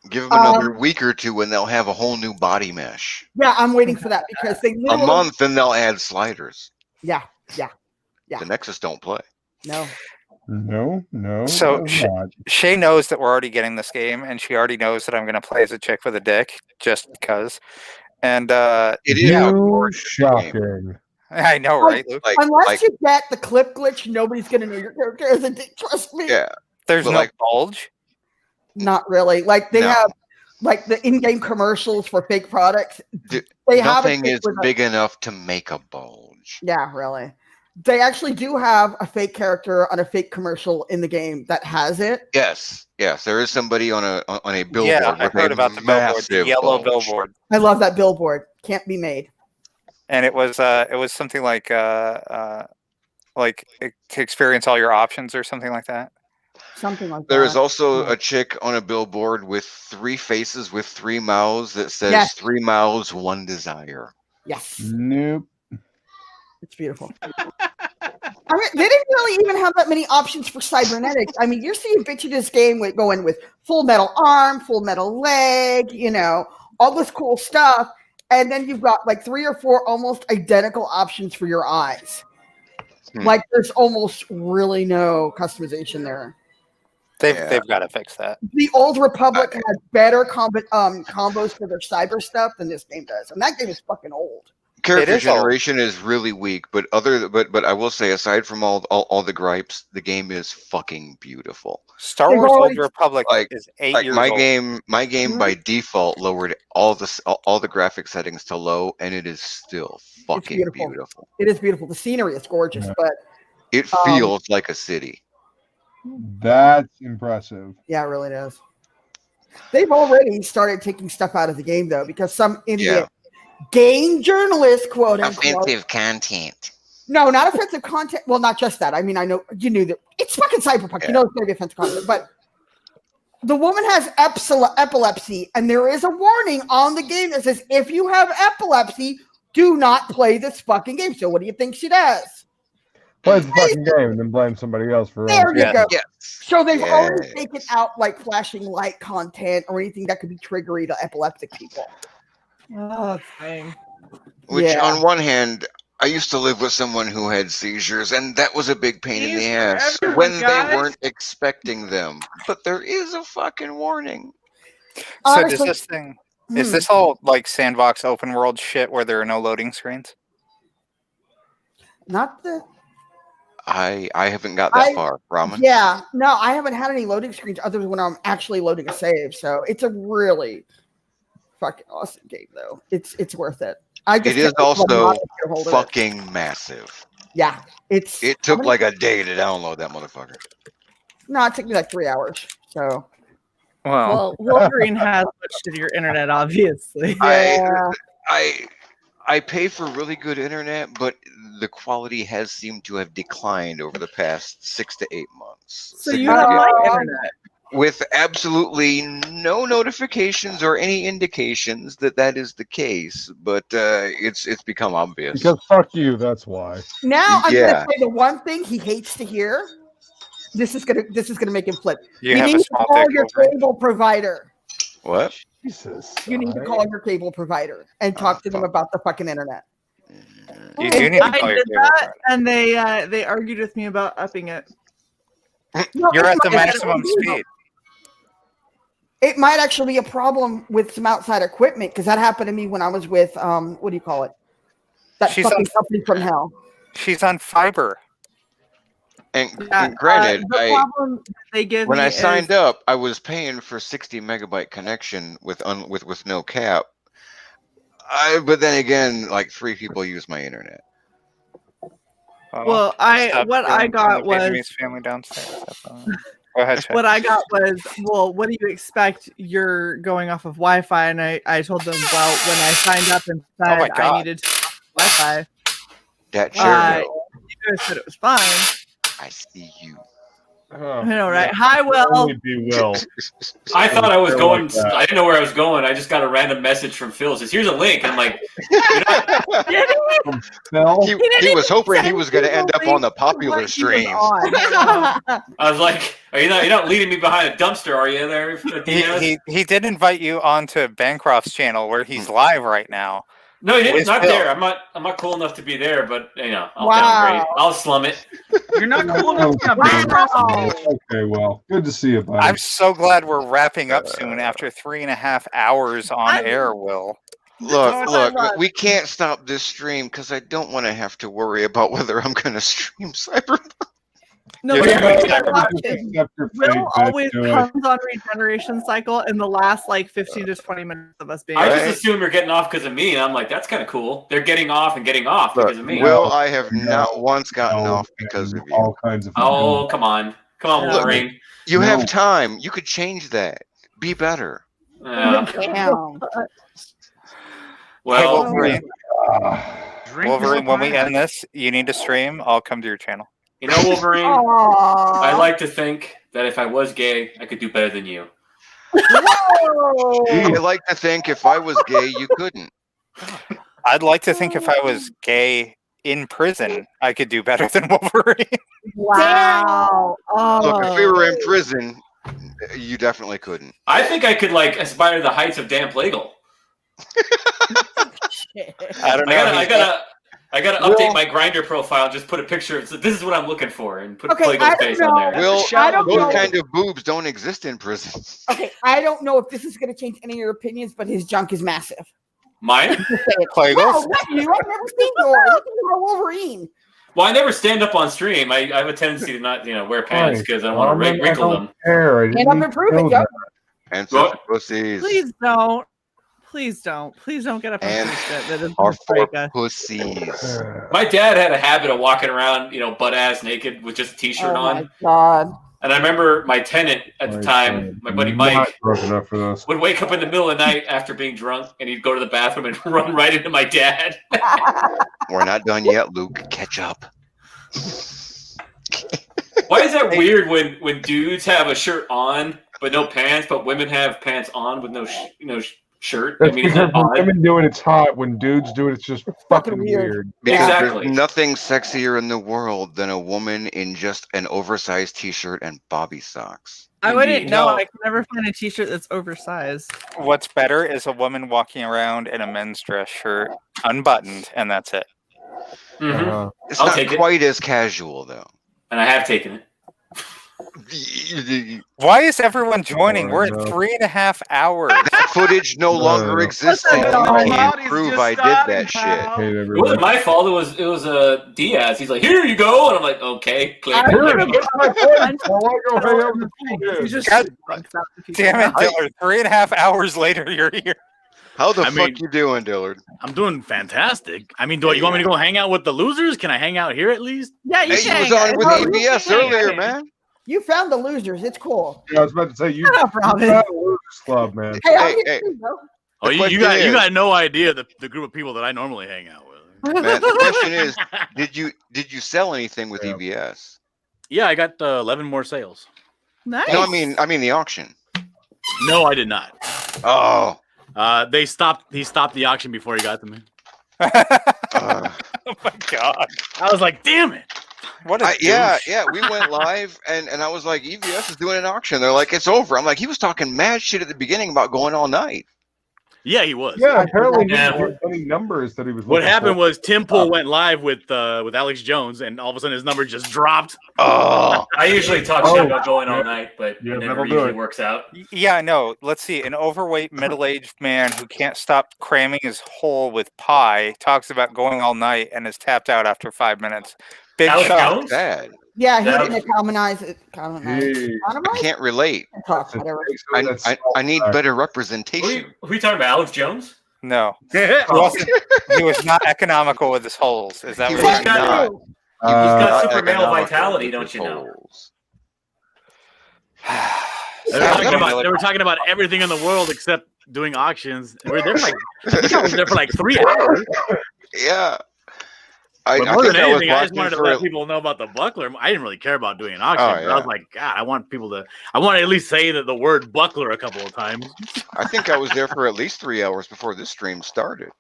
Give them another week or two, and they'll have a whole new body mesh. Yeah, I'm waiting for that because they A literally month, and they'll add sliders. Yeah. The Nexus don't play. No. No. So no, not. Shae knows that we're already getting this game, and she already knows that I'm gonna play as a chick with a dick just because. And it is shocking. I know, right, Luke? Unless you get the clip glitch, nobody's gonna know your character is a dick. Trust me. Yeah. There's But no like- bulge. Not really. Like they No. have like the in-game commercials for fake products. They have a Nothing chick is with a- big enough to make a bulge. Yeah, really. They actually do have a fake character on a fake commercial in the game that has it. Yes, there is somebody on a billboard. Yeah, I with heard a about the billboard, the massive yellow bulge. billboard, I love that billboard. Can't be made. and it was something like to experience all your options or something like that. Something like There that. is also a chick on a billboard with 3 faces with 3 mouths that says Yes. 3 mouths, 1 desire. Yes. Nope. It's beautiful. I mean, they didn't really even have that many options for cybernetics. I mean, you're seeing bitch in this game with going with full metal arm, full metal leg, all this cool stuff. And then you've got like 3 or 4 almost identical options for your eyes. Like there's almost really no customization there. They've got to fix that. The old Republic had better combos for their cyber stuff than this game does. And that game is fucking old. Character is old. generation is really weak, but I will say, aside from all the gripes, the game is fucking beautiful. Star Wars Old Republic is 8 years my old. My game by default lowered all the graphic settings to low, and it is still fucking beautiful. It is beautiful. The scenery is gorgeous, but It feels like a city. That's impressive. yeah, it really does. They've already started taking stuff out of the game though, because some idiot game journalist, quote unquote, Offensive content. No, not offensive content. Well, not just that. I mean, I know you knew that it's fucking cyberpunk. You know it's going to be offensive content, but the woman has epilepsy, and there is a warning on the game that says if you have epilepsy, do not play this fucking game. So, what do you think she does? Play the fucking game and then blame somebody else for There you go. Yes. So they've already taken out like flashing light content or anything that could be triggery to epileptic people. Oh, dang. Which, on one hand, I used to live with someone who had seizures, and that was a big pain in the ass when they weren't expecting them. But there is a fucking warning. So does this thing? Is this all like sandbox open world shit where there are no loading screens? Not the. I haven't got that far, Ramen. Yeah, no, I haven't had any loading screens other than when I'm actually loading a save. So it's a really fucking awesome game, though. It's worth it. It is also fucking massive. Yeah, it took like a day to download that motherfucker. No, it took me like 3 hours. So. Well, Wolverine has much to your internet, obviously. I pay for really good internet, but the quality has seemed to have declined over the past 6 to 8 months. So you have my internet. with absolutely no notifications or any indications that that is the case, but it's become obvious. Because fuck you, that's why. Now I'm Yeah. gonna say the one thing he hates to hear. This is gonna make him flip. You have a need to small call dick, your Wolverine. cable provider. What? Jesus. You need to call your cable provider and talk to them about the fucking internet. You do need to I call your did cable that, and they argued with me about upping it. You're at the It- maximum speed. It might actually be a problem with some outside equipment because that happened to me when I was with what do you call it? That She's fucking on- company from hell. She's on fiber. And Yeah, granted, the problem they give when me I is signed up, I was paying for 60 megabyte connection with no cap. But then again, like 3 people use my internet. Well, what I got was family downstairs. Go ahead, Shae. what I got was, well, what do you expect? You're going off of Wi-Fi, and I told them, well, when I signed up and Oh my said I God. needed to Wi-Fi, That you guys said it was fine. I see you. I know, right? Hi, Will. Only be Will. I thought I was Like going. that. I didn't know where I was going. I just got a random message from Phil. It says, "Here's a link." I'm like, Phil? He was hoping he was going to end up on the popular stream. I was like, "Are you not? You're not leading me behind a dumpster, are you?" There, He did invite you onto Bancroft's channel where he's live right now. No, he didn't. With Not Phil. there. I'm not cool enough to be there, but I'll Wow. downgrade. I'll slum it. You're not cool enough to be Okay, well, good to see you, buddy. I'm so glad we're wrapping up soon after 3.5 hours on air, Will. Look, we can't stop this stream because I don't want to have to worry about whether I'm going to stream Cyberpunk. No, You're the gonna thing be about Cyberpunk. it is Accept your Will fate, always bitch, do it. comes on regeneration cycle in the last like 15 to 20 minutes of us being. I on. just assume you're getting off because of me, and I'm like, that's kind of cool. They're getting off and getting off because of me. Will, I have not once gotten off because of you. All kinds of. Oh, come on, Look, Wolverine. you No. have time. You could change that. Be better. Yeah. Damn. Well, Wolverine, Drink Wolverine, when we Wolverine. end this, you need to stream. I'll come to your channel. you know, Wolverine. Aw. I like to think that if I was gay, I could do better than you. Whoa. I like to think if I was gay, you couldn't. I'd like to think if I was gay in prison, I could do better than Wolverine. Wow. Look, if we were in Oh. prison, you definitely couldn't. I think I could like aspire to the heights of Dan Plagle. I don't know. I gotta update my Grinder profile. Just put a picture of this is what I'm looking for, and put Okay, I Plagle's don't face on know. there. Will, I don't those know. kind of boobs don't exist in prison. Okay, I don't know if this is going to change any of your opinions, but his junk is massive. Mine? Plagle's? No, not you. I've never seen yours. Look at Wolverine. Well, I never stand up on stream. I have a tendency to not, wear pants because I want to wrinkle them. And I'm improving, yep. And such pussies Please don't. Please don't. Please don't get up and And say shit that is are gonna for break us. pussies. My dad had a habit of walking around, butt ass naked with just a t-shirt Oh on. my god. And I remember my tenant at the time, my buddy Not Mike, broken up for this. would wake up in the middle of the night after being drunk, and he'd go to the bathroom and run right into my dad. We're not done yet, Luke. Catch up. Why is that weird when dudes have a shirt on but no pants, but women have pants on with no shirt? That's I mean, is because that when odd? women do it, it's hot. When dudes do it, it's just fucking weird. Because Exactly. there's nothing sexier in the world than a woman in just an oversized t-shirt and bobby socks. I wouldn't Indeed. know. No. I can never find a t-shirt that's oversized. What's better is a woman walking around in a men's dress shirt, unbuttoned, and that's it. Mhm. It's I'll not take it. quite as casual, though. And I have taken it. Why is everyone joining? Oh, We're no. at 3.5 hours. Footage no longer exists, and you can't prove I did that shit. Hate It everybody. wasn't my fault. It was Diaz. He's like, "Here you go," and I'm like, "Okay." Click. Here, that's my point. I want to go hang out with the You kids. just God thinks out the people. Damn it, Dillard. 3.5 hours later, you're here. How the I fuck mean- you doing, Dillard? I'm doing fantastic. I mean, you want me to go hang out with the losers? Can I hang out here at least? Yeah, you Hey, you can. was on with Oh, ABS you can. earlier, man. You found the losers. It's cool. Yeah, I was about to say you. Shut up, Robin. You're not a losers club, man. Hey, I'll Hey, get hey. you, bro. Oh, The you question got is- no idea the group of people that I normally hang out with. Man, the question is, did you sell anything with Yeah. EBS? Yeah, I got 11 more sales. Nice. No, I mean the auction. No, I did not. Oh. He stopped the auction before he got to me. Oh my god! I was like, damn it! What a yeah, douche. yeah. We went live, and I was like, EVS is doing an auction. They're like, it's over. I'm like, he was talking mad shit at the beginning about going all night. Yeah, he was. Yeah, apparently he Yeah. was any numbers that he was. What looking happened for. was Tim Pool went live with Alex Jones, and all of a sudden his number just dropped. Oh, I usually talk shit about going all night, but Yeah, it never that'll do usually it. works out. Yeah, I know. Let's see. An overweight, middle-aged man who can't stop cramming his hole with pie talks about going all night and is tapped out after 5 minutes. Big Alex shock. Jones? Bad. Yeah, he's That- gonna commonize it. I can't relate. Talk, whatever. I need better representation. Who are you talking about? Alex Jones? No. He was not economical with his holes. Is that He what was you're not. saying? He's got super male economical vitality, with don't his you know? holes. They were talking about everything in the world except doing auctions. We were there for I think I was there for 3 hours. Yeah. But more than anything, I just watching wanted to for let people know about the buckler. I didn't really care about doing an auction. Oh, But I yeah. was like, God, I want to at least say that the word buckler a couple of times. I think I was there for at least 3 hours before this stream started.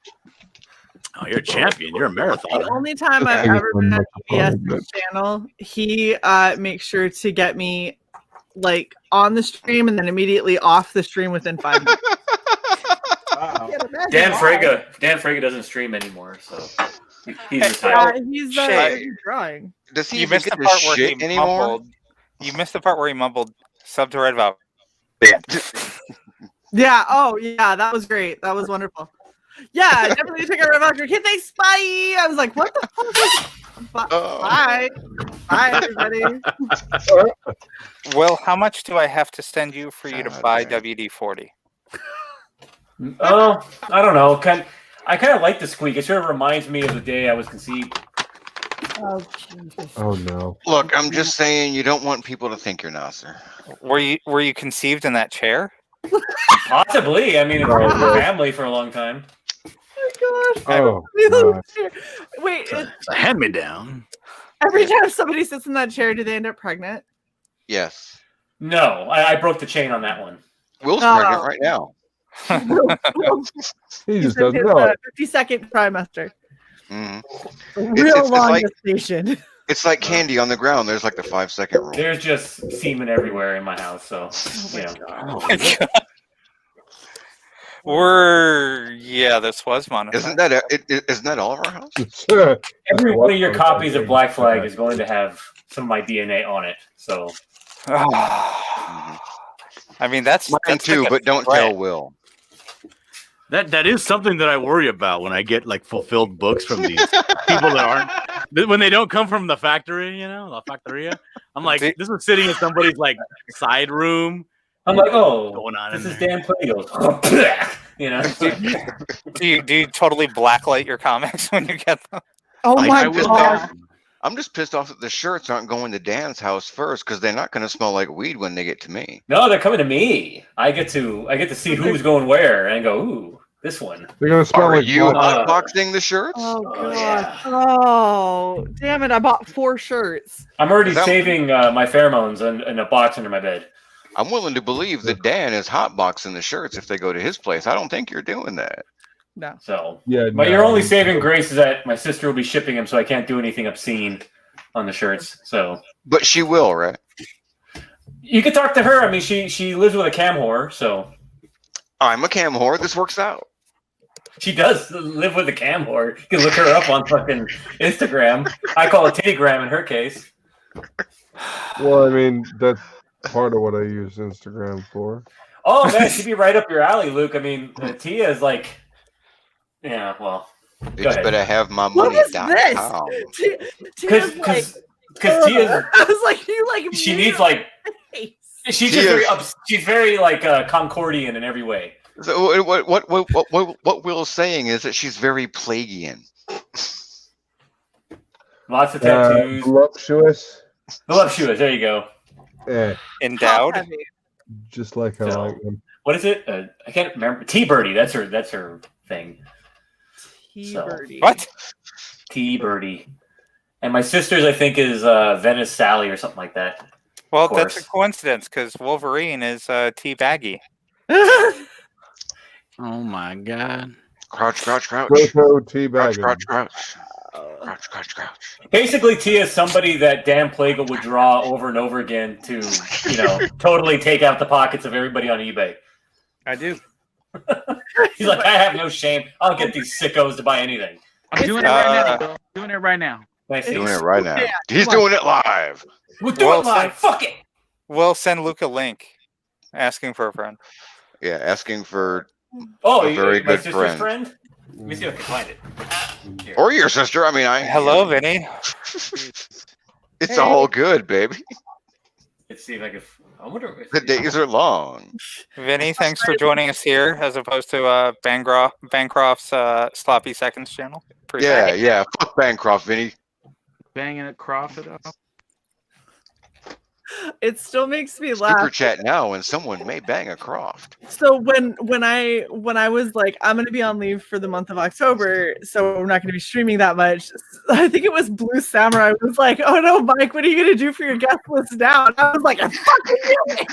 Oh, you're a champion. You're a The marathoner. only time I've ever been at PBS's channel, he makes sure to get me on the stream and then immediately off the stream within 5 minutes. Dan Frege doesn't stream anymore, so he's retired. He's Shay, drawing. Does he you even missed get the to part where he shit anymore? mumbled. You missed the part where he mumbled sub to Red Valkyrie. Yeah. Oh, yeah. That was great. That was wonderful. Yeah, definitely check out Red Valkyrie. Can they spy? I was like, what the fuck? Bye. Bye, everybody. Will, how much do I have to send you for you to buy WD-40? Oh, I don't know. I kind of like the squeak. It sort of reminds me of the day I was conceived. Oh, Jesus. Oh no! Look, I'm just saying you don't want people to think you're Nasser. Were you conceived in that chair? Possibly. I mean, it's been in the family for a long time. Oh, Wait, It's a hand-me-down. every time somebody sits in that chair, do they end up pregnant? Yes. No, I broke the chain on that one. Will's Oh. pregnant right now. He just in doesn't his, know it. 52nd trimester. Mhm. Real it's long like- gestation. It's like candy on the ground. There's like the 5-second rule. There's just semen everywhere in my house, so you know. This was monetized. Isn't that isn't that all of our house? Every one of your copies of Black Flag is going to have some of my DNA on it. So I mean, that's Mine too, but don't tell Will. That is something that I worry about when I get fulfilled books from these people that aren't when they don't come from the factory, La Factoria. I'm like, this was sitting in somebody's side room. I'm like, oh, going on this in is there. Dan Plato. You know. Do you totally blacklight your comics when you get them? Oh my God. I'm just pissed off that the shirts aren't going to Dan's house first because they're not going to smell like weed when they get to me. No, they're coming to me. I get to see who's going where and go, ooh, this one. They're gonna smell Are like you blood. unboxing the shirts? Oh god. Oh, damn it! I bought 4 shirts. I'm already saving my pheromones in a box under my bed. I'm willing to believe that Dan is hotboxing the shirts if they go to his place. I don't think you're doing that. No. So, Yeah, but no. your only saving grace is that my sister will be shipping them, so I can't do anything obscene on the shirts. So, but she will, right? You can talk to her. I mean, she lives with a cam whore, so I'm a cam whore. This works out. she does live with a cam whore. You can look her up on fucking Instagram. I call it Tittygram in her case. Well, I mean, that's part of what I use Instagram for. Oh man, she'd be right up your alley, Luke. I mean, Tia is like, yeah. Well, Bitch better have my What money. is this? Tia's like, Because Tia's I was like, you like. she needs like she's just very she's very like Concordian in every way. So what Will's saying is that she's very Plaguean. Lots of tattoos. Voluptuous. Voluptuous. There you go. Endowed. Just like I like them. What is it? I can't remember. T-Birdie. That's her thing. T-Birdie. What? T-Birdie. And my sister's, I think, is Venice Sally or something like that. Well, that's a coincidence because Wolverine is teabaggy. Oh my god. Crouch, crouch, crouch. Roko Crouch, teabagging. crouch, crouch. Crouch, crouch, crouch. Basically, Tia is somebody that Dan Plagle would draw over and over again to, totally take out the pockets of everybody on eBay. I do. He's like, I have no shame. I'll get these sickos to buy anything. I'm doing it right now. Bill. Doing it right now. Nice. Doing it right now. He's doing it live. We'll do it live. Fuck it. We'll send Luke a link asking for a friend. Yeah, asking for a very my good sister's friend. Let me see if I can find it. Here. Or your sister. I mean, Hello, Vinny. It's all good, baby. Let's see if I can. I wonder if The days are long. Vinny, thanks for joining us here as opposed to Bancroft's Sloppy Seconds channel. Appreciate it. Yeah. Fuck Bancroft, Vinny. Banging at Crawford up. It still makes me Super laugh. chat now, and someone may bang a Croft. So when I was like, I'm gonna be on leave for the month of October, so we're not gonna be streaming that much. I think it was Blue Samurai was like, "Oh no, Mike, what are you gonna do for your guest list now?" And I was like, "I fucking knew it."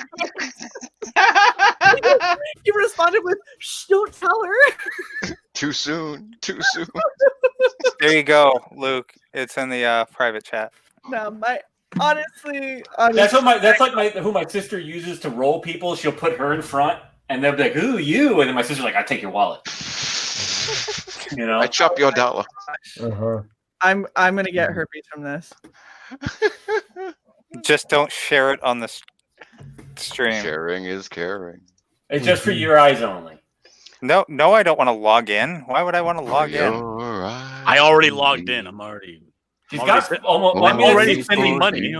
He responded with, "Shh, don't tell her." Too soon. Too soon. There you go, Luke. It's in the private chat. No, honestly, That's like who my sister uses to roll people. She'll put her in front, and they'll be like, "Ooh, you!" And then my sister's like, "I take your wallet." I chop your dollar. I'm gonna get herpes from this. Just don't share it on the stream. Sharing is caring. It's just for your eyes only. No, I don't want to log in. Why would I want to log in? I already logged in. I'm already. She's got almost. Well, I'm already spending money.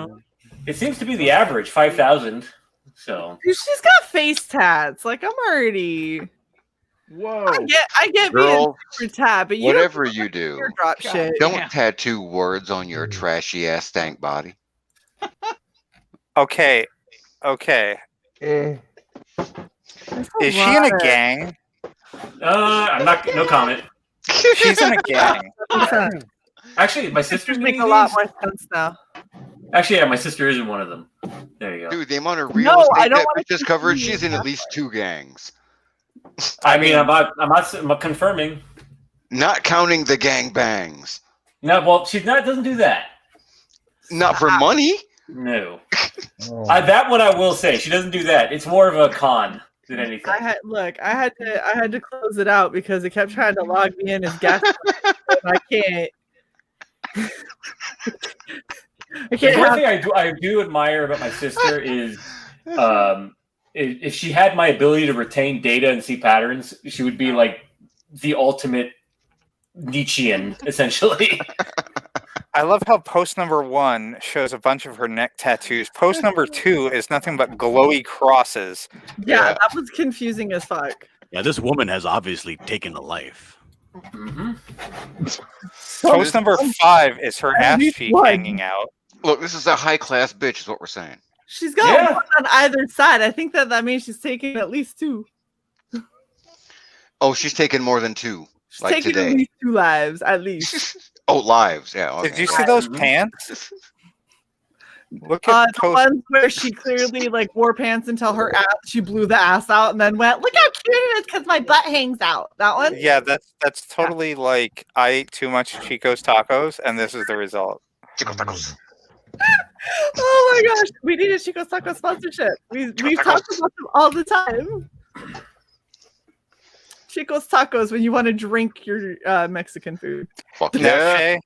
It seems to be the average 5,000. So Dude, she's got face tats. Like I'm already. Whoa! I get Girl, being super tat, but you whatever you do, drop shit. don't tattoo words on your trashy ass stank body. Okay. Is she in a gang? I'm not. No comment. She's in a gang. Actually, my sister's make making a lot these. more sense now. Actually, yeah, my sister is in one of them. There you go. Dude, the amount of real No, I estate don't that wanna bitch just covered, she's in at least 2 gangs. I'm not confirming. Not counting the gang bangs. No, well, she's not. Doesn't do that. Not for money. No. That one I will say. She doesn't do that. It's more of a con than anything. I had to close it out because it kept trying to log me in as guest. I can't. The one thing I do admire about my sister is if she had my ability to retain data and see patterns, she would be like the ultimate Nietzschean, essentially. I love how post number 1 shows a bunch of her neck tattoos. Post number 2 is nothing but glowy crosses. Yeah, that was confusing as fuck. Yeah, this woman has obviously taken a life. Mm-hmm. Post number 5 is her ass cheek hanging out. Look, this is a high class bitch, is what we're saying. She's got one on either side. I think that means she's taking at least 2. Oh, she's taken more than 2. She's like taking today. at least 2 lives, at least. Oh, lives. Yeah. Okay. Did you see those pants? Look at The ones where she clearly like wore pants until her ass, she blew the ass out and then went, "Look how cute it is because my butt hangs out." That one. Yeah, that's totally like I ate too much Chico's tacos, and this is the result. Chico's tacos. Oh my gosh, we need a Chico's taco sponsorship. We talk about them all the time. Chico's tacos when you want to drink your Mexican food. Fuck Now, yeah. Shae,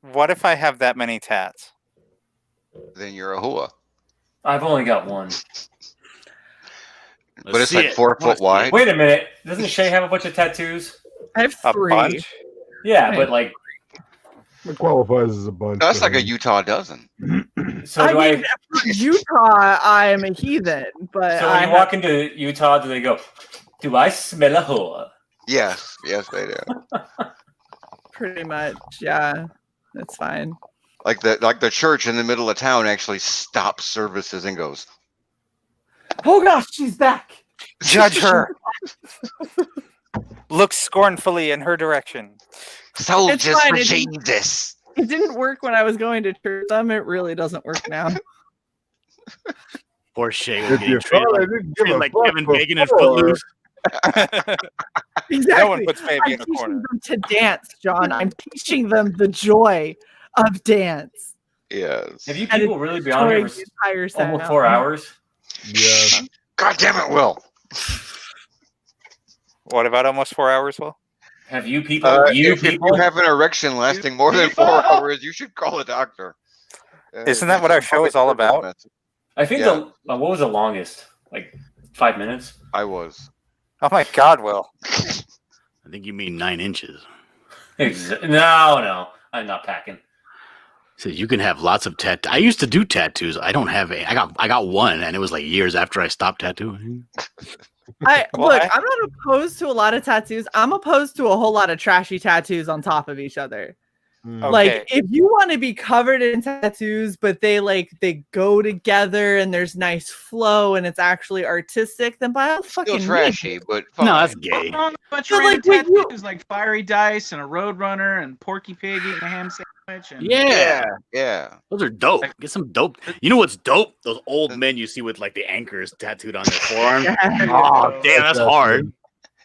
what if I have that many tats? Then you're a hua. I've only got one. But it's like 4 foot wide. Wait a minute. Doesn't Shae have a bunch of tattoos? I have 3. bunch? Yeah, but like. It qualifies as a bunch. That's like a Utah dozen. So I do mean, for Utah, I am a heathen, but So when you walk into Utah, do they go, "Do I smell a whore?" Yes, they do. pretty much, yeah, that's fine. Like the church in the middle of town actually stops services and goes, Oh gosh, she's back. Judge her. Look scornfully in her direction. Soldiers It's fine, for it didn't- Jesus. It didn't work when I was going to church. It really doesn't work now. Poor Shae was If getting you treated thought I like, didn't give treated a like fuck Kevin Bacon and before. Footloose. Exactly. No one puts baby I'm in a teaching corner. them to dance, John. I'm teaching them the joy of dance. Yes. Have you And people it's really been on here destroying for the entire almost 4 sound. hours? Yeah. God damn it, Will. What about almost 4 hours, Will? Have you people? If you have an erection lasting more than 4 hours, you should call a doctor. Isn't that what our show is all about? I think Yeah. what was the longest? Like 5 minutes? I was. Oh my God, Will. I think you mean 9 inches. No, I'm not packing. So you can have lots of tattoos. I used to do tattoos. I don't have a. I got one, and it was like years after I stopped tattooing. I'm not opposed to a lot of tattoos. I'm opposed to a whole lot of trashy tattoos on top of each other. Like if you want to be covered in tattoos, but they go together and there's nice flow and it's actually artistic, then by all fucking Still trashy, but No, fine. that's gay. A bunch So, of random like, when tattoos like Fiery Dice and a Roadrunner and Porky Pig eating a ham sandwich. And Yeah. Those are dope. Get some dope. You know what's dope? Those old men you see with like the anchors tattooed on their forearms. Oh, damn, that's hard.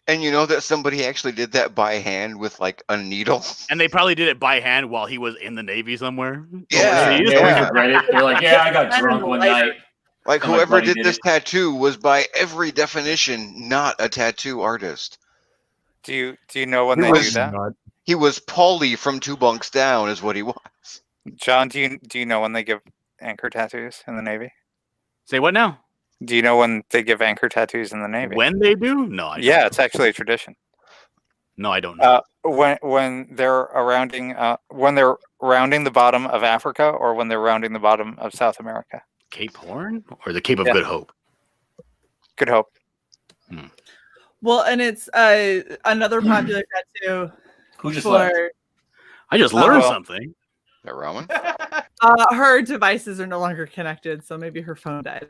And you know that somebody actually did that by hand with like a needle? And they probably did it by hand while he was in the Navy somewhere. Yeah. They always regret it. They're like, yeah, I got drunk one night. Like And my whoever buddy did did this it. tattoo was by every definition not a tattoo artist. Do you know when He they was do that? not. He was Paulie from Two Bunks Down is what he was. John, do you know when they give anchor tattoos in the Navy? Say what now? Do you know when they give anchor tattoos in the Navy? When they do? No, I don't. Yeah, it's actually a tradition. No, I don't know. When they're rounding the bottom of Africa, or when they're rounding the bottom of South America. Cape Horn or the Cape of Good Hope? Good Hope. Well, and it's another popular tattoo. Who just for left? I just learned something. That ramen? Her devices are no longer connected, so maybe her phone died.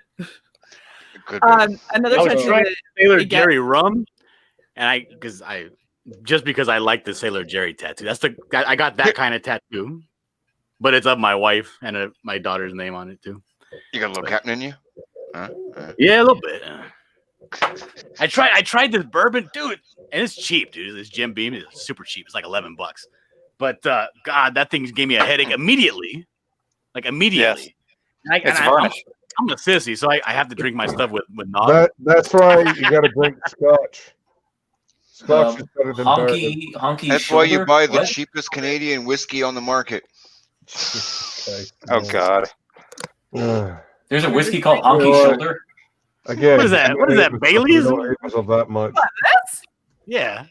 Good another I was tattoo trying that Sailor they get- Jerry rum, and because I like the Sailor Jerry tattoo. I got that kind of tattoo, but it's of my wife and my daughter's name on it too. You got a little captain in you? Yeah, a little bit. I tried this bourbon, dude, and it's cheap, dude. This Jim Beam is super cheap. It's like $11. But God, that thing gave me a headache immediately. Like immediately. Yes. It's varnish. I'm a sissy, so I have to drink my stuff with nog. That's why you got to drink scotch. Scotch is better than honky. That's why you shoulder? buy the What? cheapest Canadian whiskey on the market. Oh God. There's a whiskey called Honky Shoulder. Again, What is that? What is that, Bailey's? You don't hate myself that much. What, this? Yeah.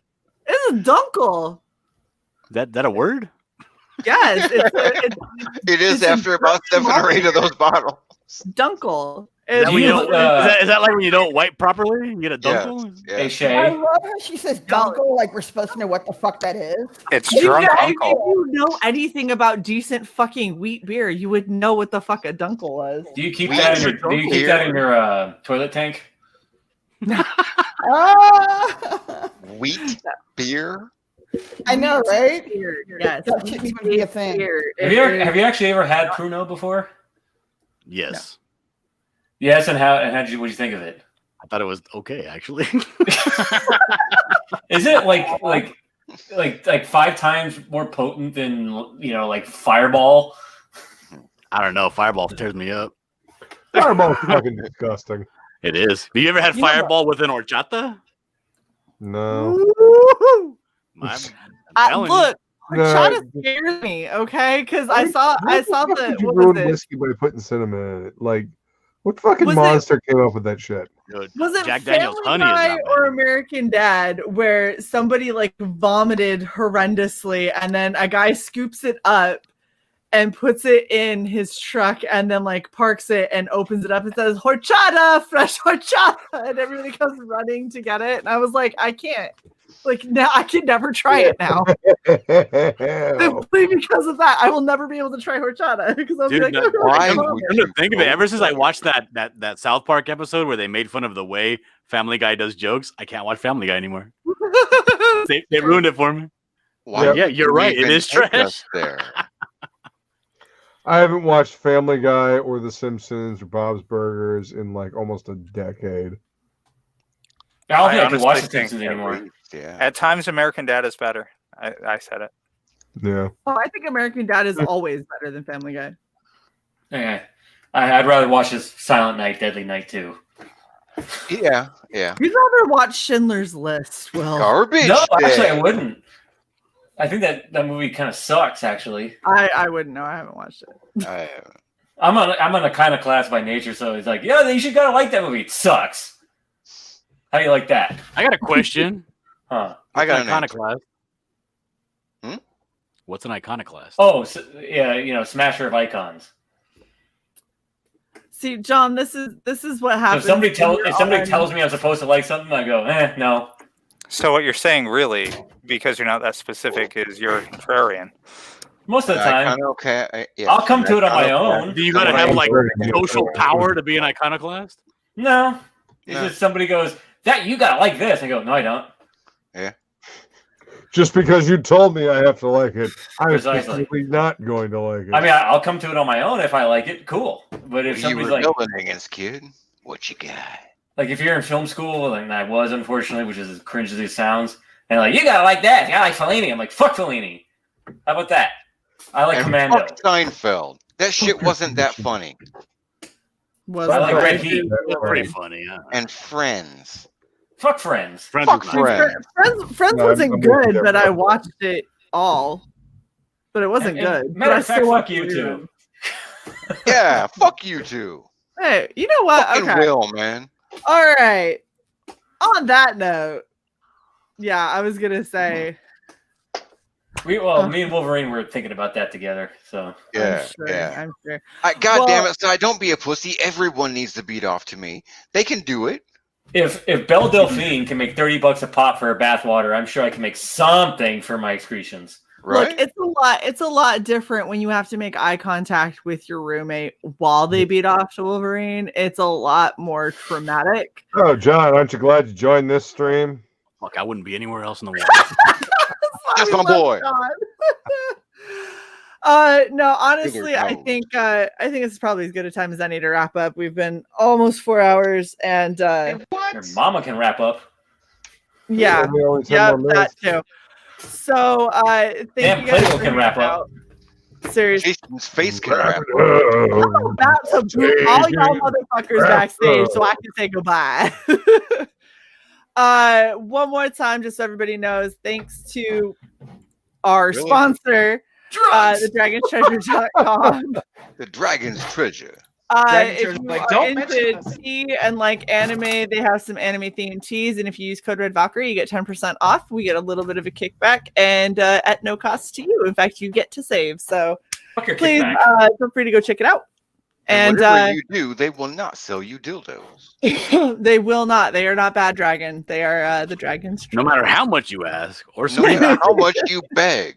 This is Dunkel. That a word? Yes, it's It is after about 7 or 8 of those bottles. Dunkel. Is that, when you don't, is that like when you don't wipe properly? You get a Yeah. dunkel? Yeah. Hey I Shae. love how she says Dunkel, like we're supposed to know what the fuck that is. It's If drunk if uncle. you know anything about decent fucking wheat beer, you would know what the fuck a Dunkel was. Do you keep that in your toilet tank? Ah! Wheat beer? I know, right? Beer, yes. That shouldn't even be a thing. Beer. Have you actually ever had Pruno before? Yes. Yes, and what did you think of it? I thought it was okay, actually. Is it like 5 times more potent than like Fireball? I don't know. Fireball tears me up. Fireball's fucking disgusting. It is. Have you ever had Fireball with an horchata? No. Look, No. horchata scares me, okay? Because I saw the You what ruin was it? whiskey by putting cinnamon in it. Like, what fucking Was it- monster came up with that shit? Was it Jack Daniel's Family honey is Guy not or American Dad where somebody like vomited horrendously and then a guy scoops it up and puts it in his truck and then like parks it and opens it up and says horchata, fresh horchata, and everybody comes running to get it. And I was like, I can't. Like now I can never try it now. Simply because of that. I will never be able to try horchata because I'll Dude, be like, come to think of it, ever since I watched that South Park episode where they made fun of the way Family Guy does jokes, I can't watch Family Guy anymore. they ruined it for me. Why Yeah, you're right. It is trash. There. I haven't watched Family Guy or The Simpsons or Bob's Burgers in like almost a decade. I don't think I can honestly watch The think Simpsons anymore. At times, American Dad is better. I said it. Yeah. Oh, I think American Dad is always better than Family Guy. Okay. I'd rather watch this Silent Night, Deadly Night too. Yeah. You'd rather watch Schindler's List, Will. Garbage. No, actually, Day. I wouldn't. I think that movie kind of sucks. Actually, I wouldn't know. I haven't watched it. I'm on a kind of class by nature, so it's like, yeah, you should gotta like that movie. It sucks. How do you like that? I got a question. Huh? I got an iconoclast. What's an iconoclast? Oh, so, yeah, Smasher of Icons. See, John, this is what happens. If somebody tells me I'm supposed to like something, I go, no. So what you're saying, really, because you're not that specific, is you're a contrarian. Most of the time. Okay. I'll come to it on my own. Do you gotta have like social power to be an iconoclast? No. It's just somebody goes, that you gotta like this. I go, no, I don't. Yeah. Just because you told me I have to like it, I'm Precisely. specifically not going to like it. I mean, I'll come to it on my own if I like it. Cool. But if You somebody's were like, yelling against, kid. What you got? like if you're in film school, and I was, unfortunately, which is as cringe as it sounds, and like, you gotta like that. You gotta like Fellini. I'm like, fuck Fellini. How about that? I like And Commando. fuck Seinfeld. That shit wasn't that funny. Was I like Red Heat. Pretty funny, yeah. And Friends. Fuck Friends. Fuck Friends. Friends No, wasn't I'm good, with but you. I watched it all. But it wasn't good. Matter But I of fact, still fuck watched you it. too. Yeah, fuck you too. Hey, you know what? Fucking Okay. Will, man. All right. On that note, yeah, I was gonna say. Me and Wolverine were thinking about that together. So Yeah, I'm sure. God damn Well- it, Si, don't be a pussy. Everyone needs to beat off to me. They can do it. If Belle Delphine can make $30 a pop for her bathwater, I'm sure I can make something for my excretions. Right? Look, it's a lot different when you have to make eye contact with your roommate while they beat off to Wolverine. It's a lot more traumatic. Oh, John, aren't you glad you joined this stream? Fuck, I wouldn't be anywhere else in the world. That's my boy. No, honestly, I think this is probably as good a time as any to wrap up. We've been almost 4 hours, and Your mama can wrap up. yeah, We only have yeah, 10 more that minutes. too. So, thank Damn, you guys Plato for can wrap hanging up. out. Seriously, Jason's face can wrap. I'm about to boot all y'all motherfuckers backstage so I can say goodbye. One more time, just so everybody knows, thanks to our Really? sponsor, thedragonstreasure.com. The Dragon's Treasure. If you like, are don't mention into us. tea and like anime, they have some anime themed teas, and if you use code Red Valkyrie, you get 10% off. We get a little bit of a kickback, and at no cost to you. In fact, you get to save. So Fuck your please kickback. feel free to go check it out. And And whatever you do, they will not sell you dildos. they will not. They are not Bad Dragon. They are the Dragons. No matter how much you ask or No matter how much you beg.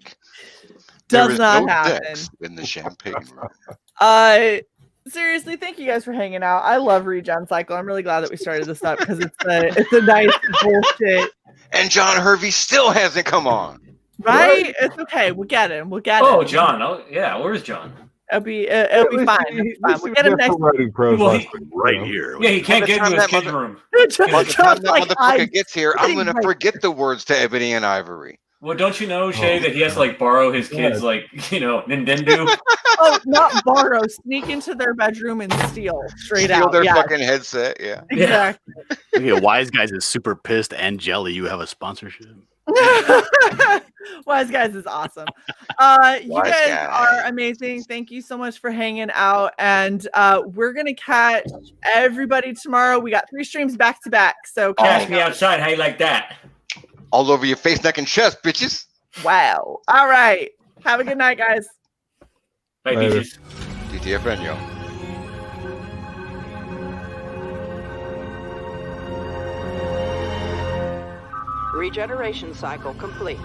Does there is not no happen. sex in the champagne room. Seriously, thank you guys for hanging out. I love Regen.CYcle. I'm really glad that we started this up because it's a nice bullshit. And John Hervey still hasn't come on. Right? It's okay. We'll get him. We'll get him. Oh, John. Oh, yeah. Where's John? It'll be fine. It'll be fine. We'll get him next. Well, right here. Yeah, he can't get into his kid's room. By the time John's that like, motherfucker I'm gets here, I'm sitting gonna right- forget the words to Ebony and Ivory. Well, don't you know, Shae, that he has to like borrow his kids, Nintendo? Oh, not borrow. Sneak into their bedroom and steal straight Steal out. their Yeah, fucking headset, yeah. exactly. Look at Wise Guys is super pissed and jelly. You have a sponsorship. Wise Guys is awesome. You Wise guys Guy. are amazing. Thank you so much for hanging out. And we're gonna catch everybody tomorrow. We got 3 streams back to back. So Catch me outside. How you like that? All over your face, neck, and chest, bitches. wow. All right. Have a good night, guys. Bye, Later. bitches. DTFN, yo. Regeneration cycle complete.